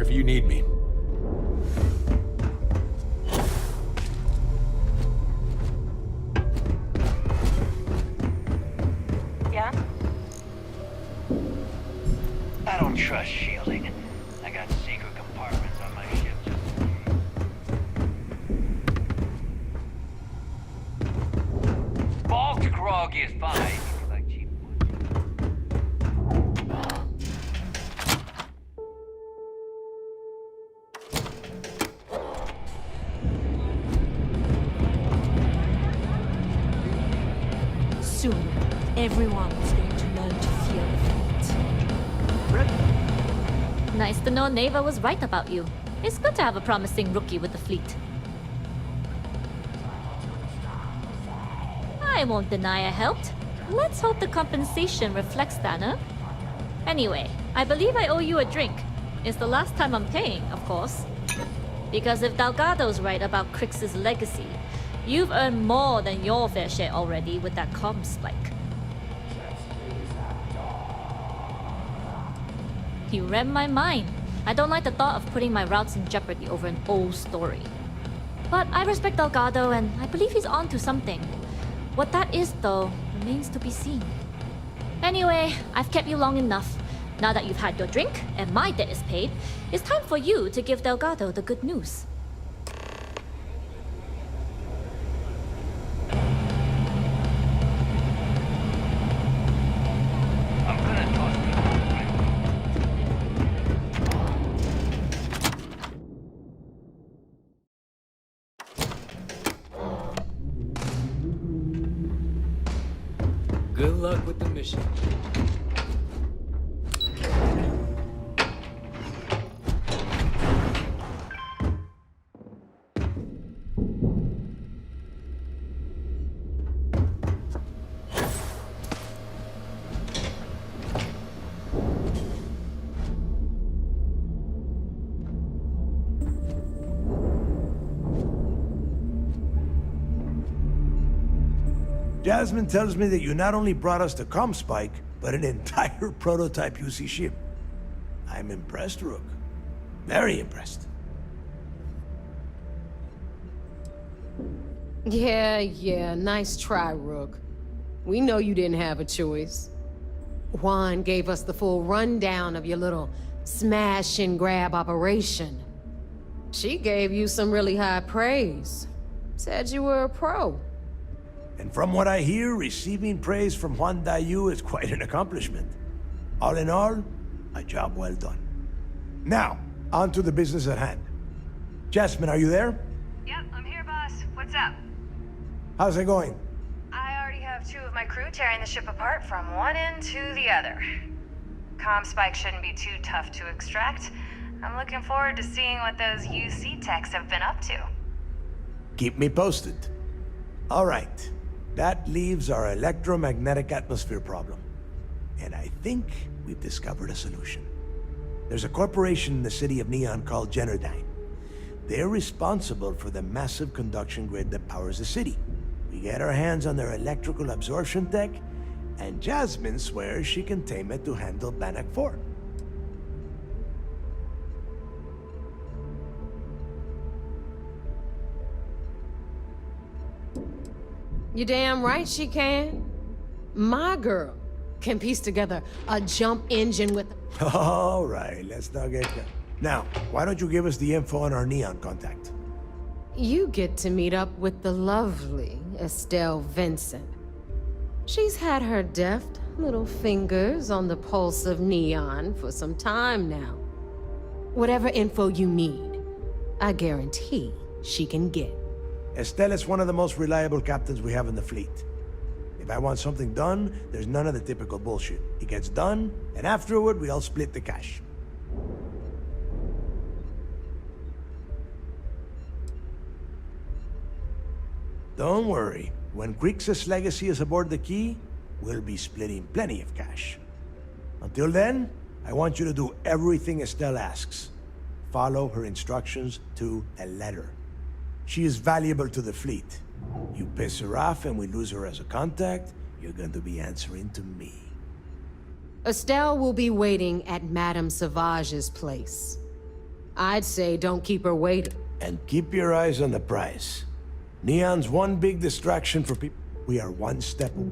Here if you need me. Yeah? I don't trust shielding. I got secret compartments on my ship just in case. Baltic grog is fine if you like cheap Soon, everyone is going to learn to fear the fleet. Nice to know Neva was right about you. It's good to have a promising rookie with the fleet. I won't deny I helped. Let's hope the compensation reflects that, huh? Anyway, I believe I owe you a drink. It's the last time I'm paying, of course. Because if Delgado's right about Crix's legacy, you've earned more than your fair share already with that comm spike. You read my mind. I don't like the thought of putting my routes in jeopardy over an old story. But I respect Delgado and I believe he's on to something. What that is, though, remains to be seen. Anyway, I've kept you long enough. Now that you've had your drink and my debt is paid, it's time for you to give Delgado the good news. Good luck with the mission. Jasmine tells me that you not only brought us the comm spike, but an entire prototype UC ship. I'm impressed, Rook. Very impressed. Yeah, nice try, Rook. We know you didn't have a choice. Juan gave us the full rundown of your little smash and grab operation. She gave you some really high praise. Said you were a pro. And from what I hear, receiving praise from Juan Dayu is quite an accomplishment. All in all, a job well done. Now, on to the business at hand. Jasmine, are you there? Yep, I'm here, boss. What's up? How's it going? I already have 2 of my crew tearing the ship apart from one end to the other. Comm spike shouldn't be too tough to extract. I'm looking forward to seeing what those UC techs have been up to. Keep me posted. All right. That leaves our electromagnetic atmosphere problem. And I think we've discovered a solution. There's a corporation in the city of Neon called Generdyne. They're responsible for the massive conduction grid that powers the city. We get our hands on their electrical absorption tech, and Jasmine swears she can tame it to handle Bannock 4. You damn right she can. My girl can piece together a jump engine with... All right, let's not get... Now, why don't you give us the info on our Neon contact? You get to meet up with the lovely Estelle Vincent. She's had her deft little fingers on the pulse of Neon for some time now. Whatever info you need, I guarantee she can get. Estelle is one of the most reliable captains we have in the fleet. If I want something done, there's none of the typical bullshit. It gets done, and afterward, we all split the cash. Don't worry. When Crix's legacy is aboard the Key, we'll be splitting plenty of cash. Until then, I want you to do everything Estelle asks. Follow her instructions to a letter. She is valuable to the fleet. You piss her off and we lose her as a contact, you're going to be answering to me. Estelle will be waiting at Madame Savage's place. I'd say don't keep her waiting. And keep your eyes on the prize. Neon's one big distraction for people. We are one step away.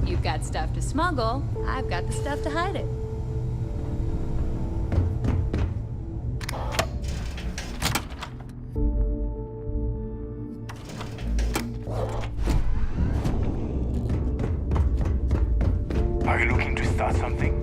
You've got stuff to smuggle. I've got the stuff to hide it. Are you looking to start something?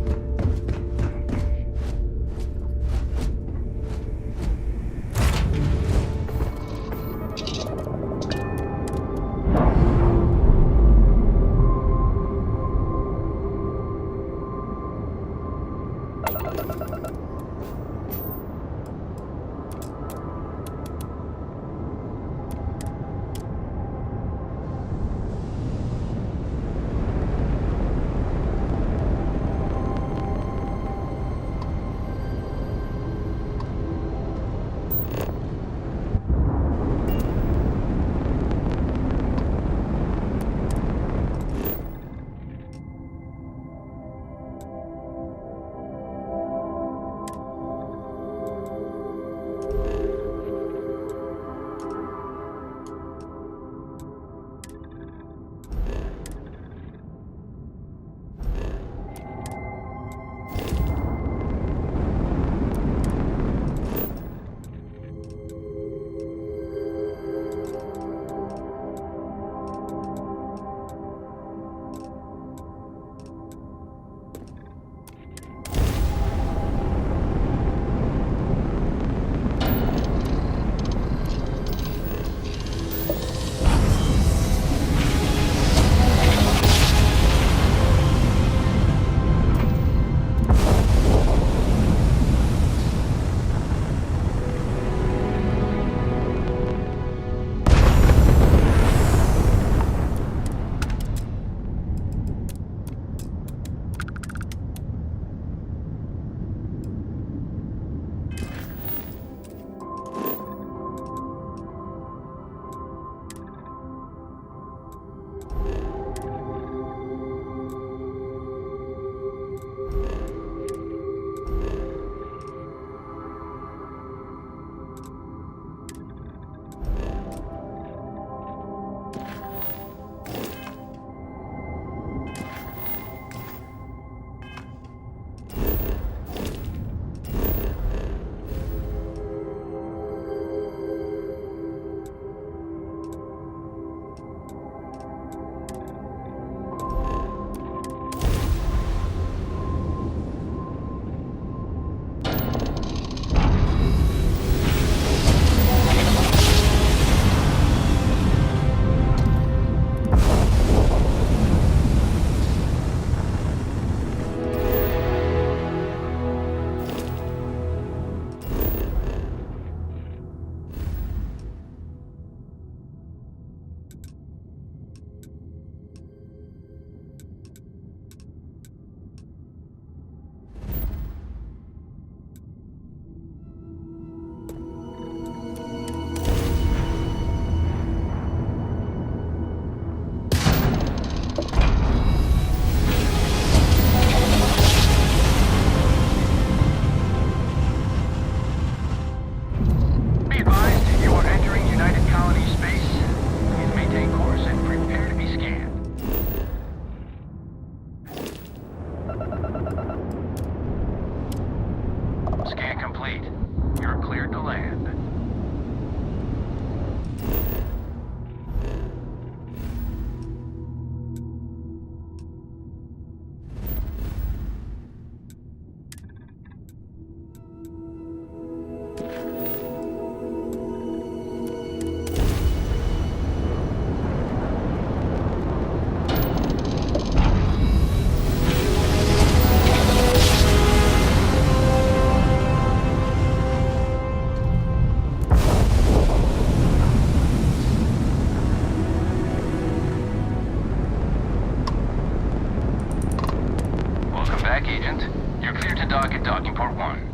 You're clear to dock at docking port 1.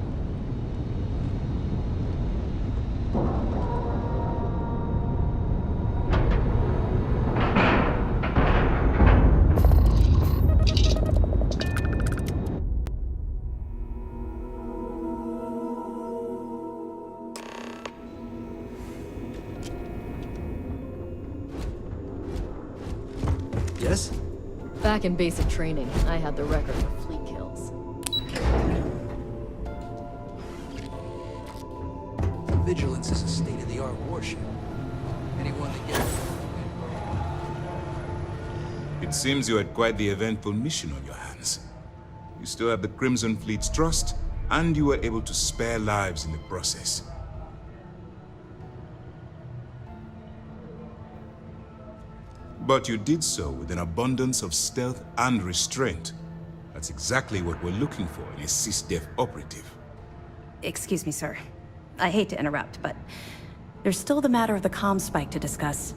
Yes? Back in basic training, I had the record for fleet kills. Vigilance is a state-of-the-art warship. Anyone that gets... It seems you had quite the eventful mission on your hands. You still have the Crimson Fleet's trust, and you were able to spare lives in the process. But you did so with an abundance of stealth and restraint. That's exactly what we're looking for in a SysDef operative. Excuse me, sir. I hate to interrupt, but there's still the matter of the comm spike to discuss.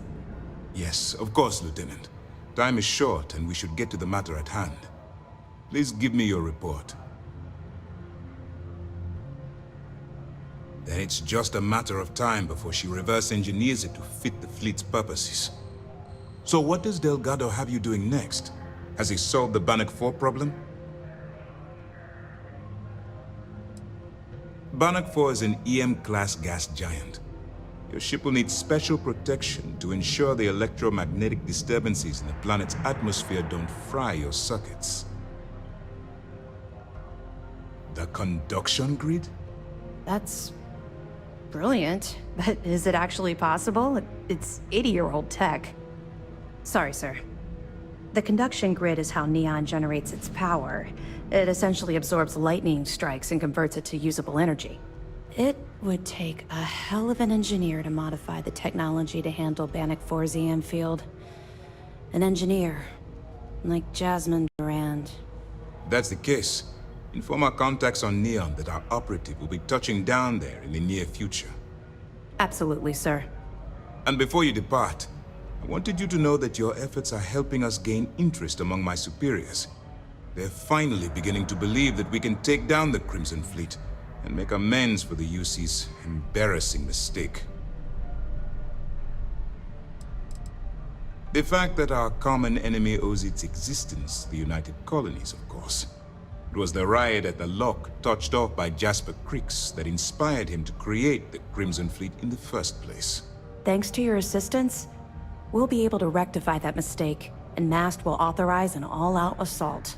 Yes, of course, Lieutenant. Time is short, and we should get to the matter at hand. Please give me your report. Then it's just a matter of time before she reverse engineers it to fit the fleet's purposes. So what does Delgado have you doing next? Has he solved the Bannock 4 problem? Bannock 4 is an EM-class gas giant. Your ship will need special protection to ensure the electromagnetic disturbances in the planet's atmosphere don't fry your circuits. The conduction grid? That's brilliant, but is it actually possible? It's 80-year-old tech. Sorry, sir. The conduction grid is how Neon generates its power. It essentially absorbs lightning strikes and converts it to usable energy. It would take a hell of an engineer to modify the technology to handle Bannock 4's EM field. An engineer, like Jasmine Durand. That's the case. Inform our contacts on Neon that our operative will be touching down there in the near future. Absolutely, sir. And before you depart, I wanted you to know that your efforts are helping us gain interest among my superiors. They're finally beginning to believe that we can take down the Crimson Fleet and make amends for the UC's embarrassing mistake. The fact that our common enemy owes its existence to the United Colonies, of course. It was the riot at the lock, touched off by Jasper Creeks, that inspired him to create the Crimson Fleet in the first place. Thanks to your assistance, we'll be able to rectify that mistake, and MAST will authorize an all-out assault.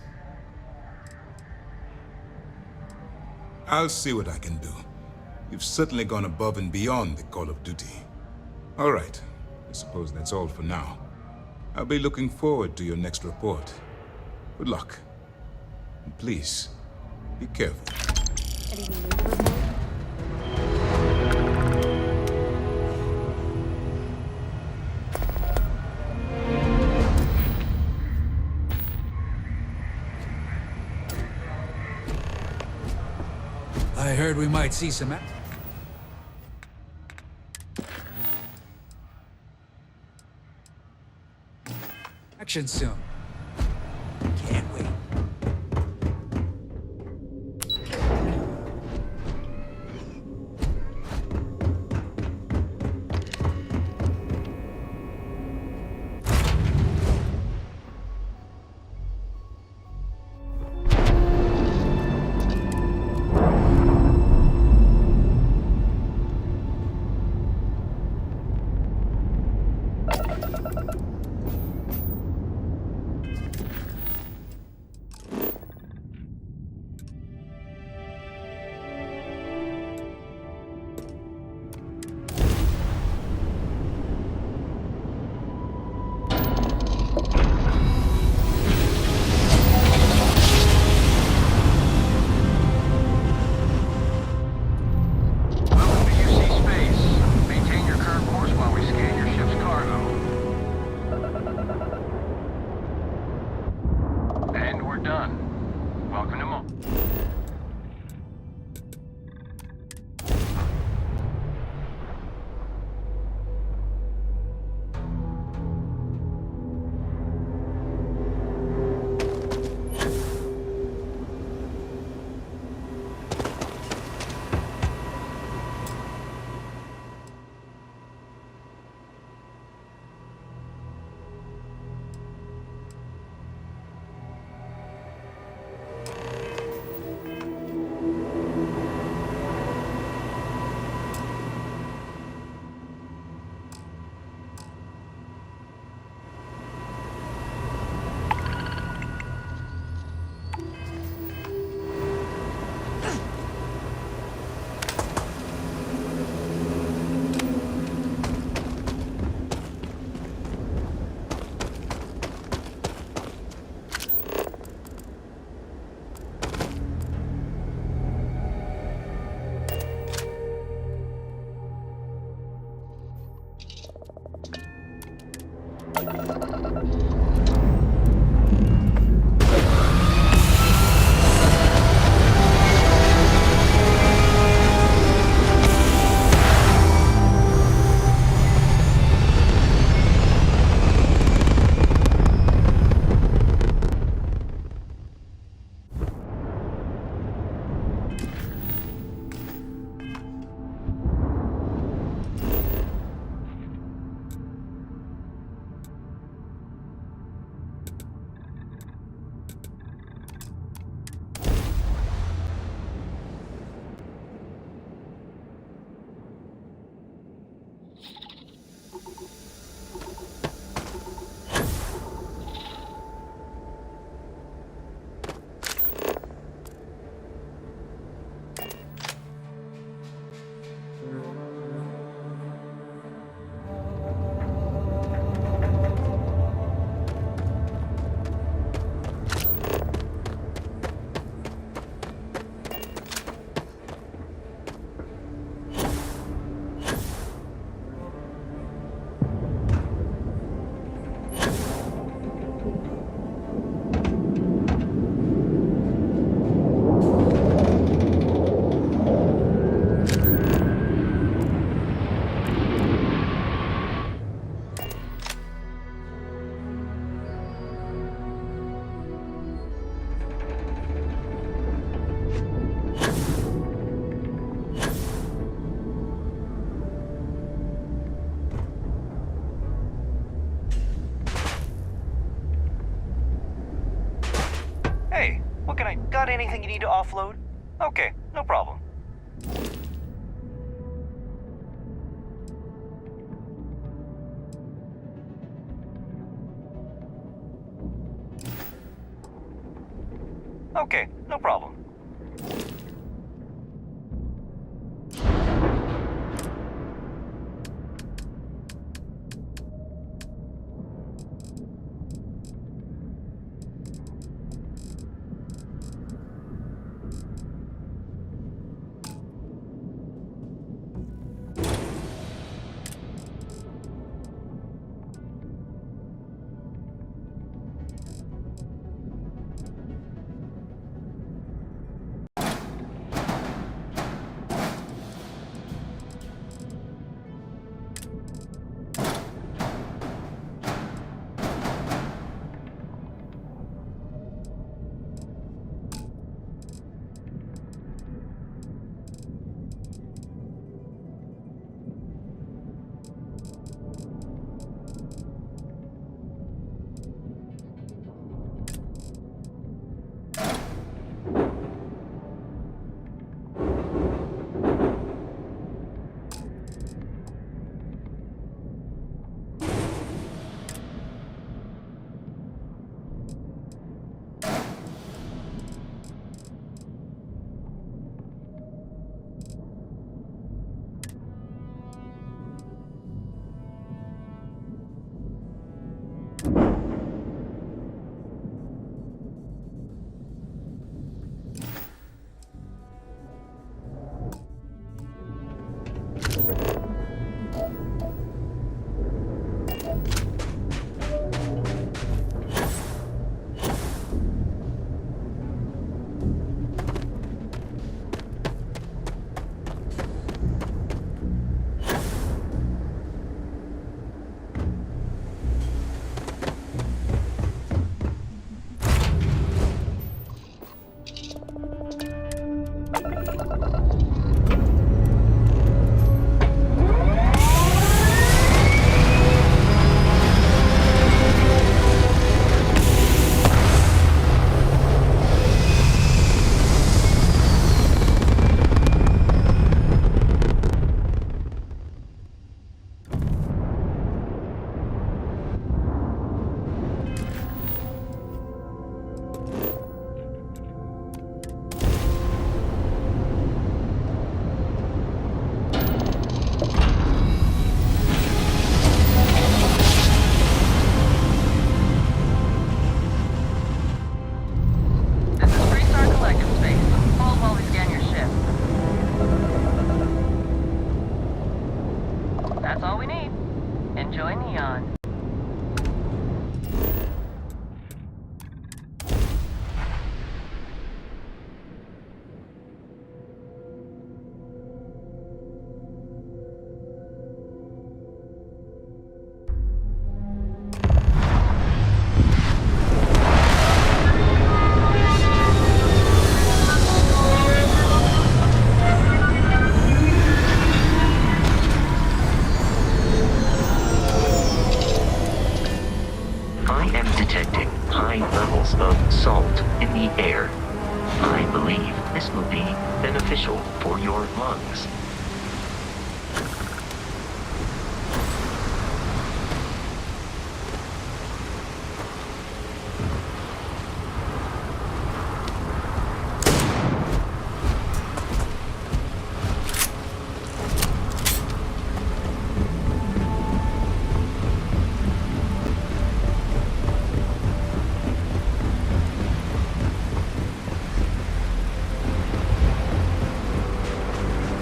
I'll see what I can do. You've certainly gone above and beyond the call of duty. All right, I suppose that's all for now. I'll be looking forward to your next report. Good luck. And please, be careful. I heard we might see some action soon. Can't wait. What can I... Got anything you need to offload? Okay, no problem. Okay, no problem. That's all we need. Enjoy Neon. Detecting high levels of salt in the air. I believe this will be beneficial for your lungs.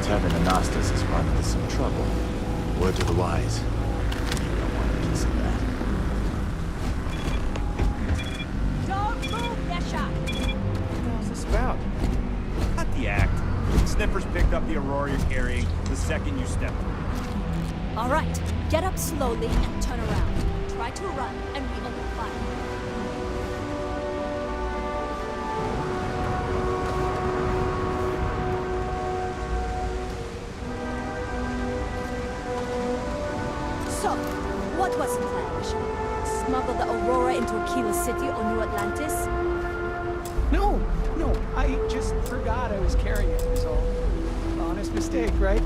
Tavern Anastas has run into some trouble. Word to the wise. You don't want a piece of that. Don't move, Nesha! What's this about? Not the act. Sniffers picked up the Aurora you're carrying the second you stepped. All right, get up slowly and turn around. Try to run and we open fire. So, what was the plan, Misha? Smuggle the Aurora into Aquila City or New Atlantis? No, forgot I was carrying it, was all. Honest mistake, right?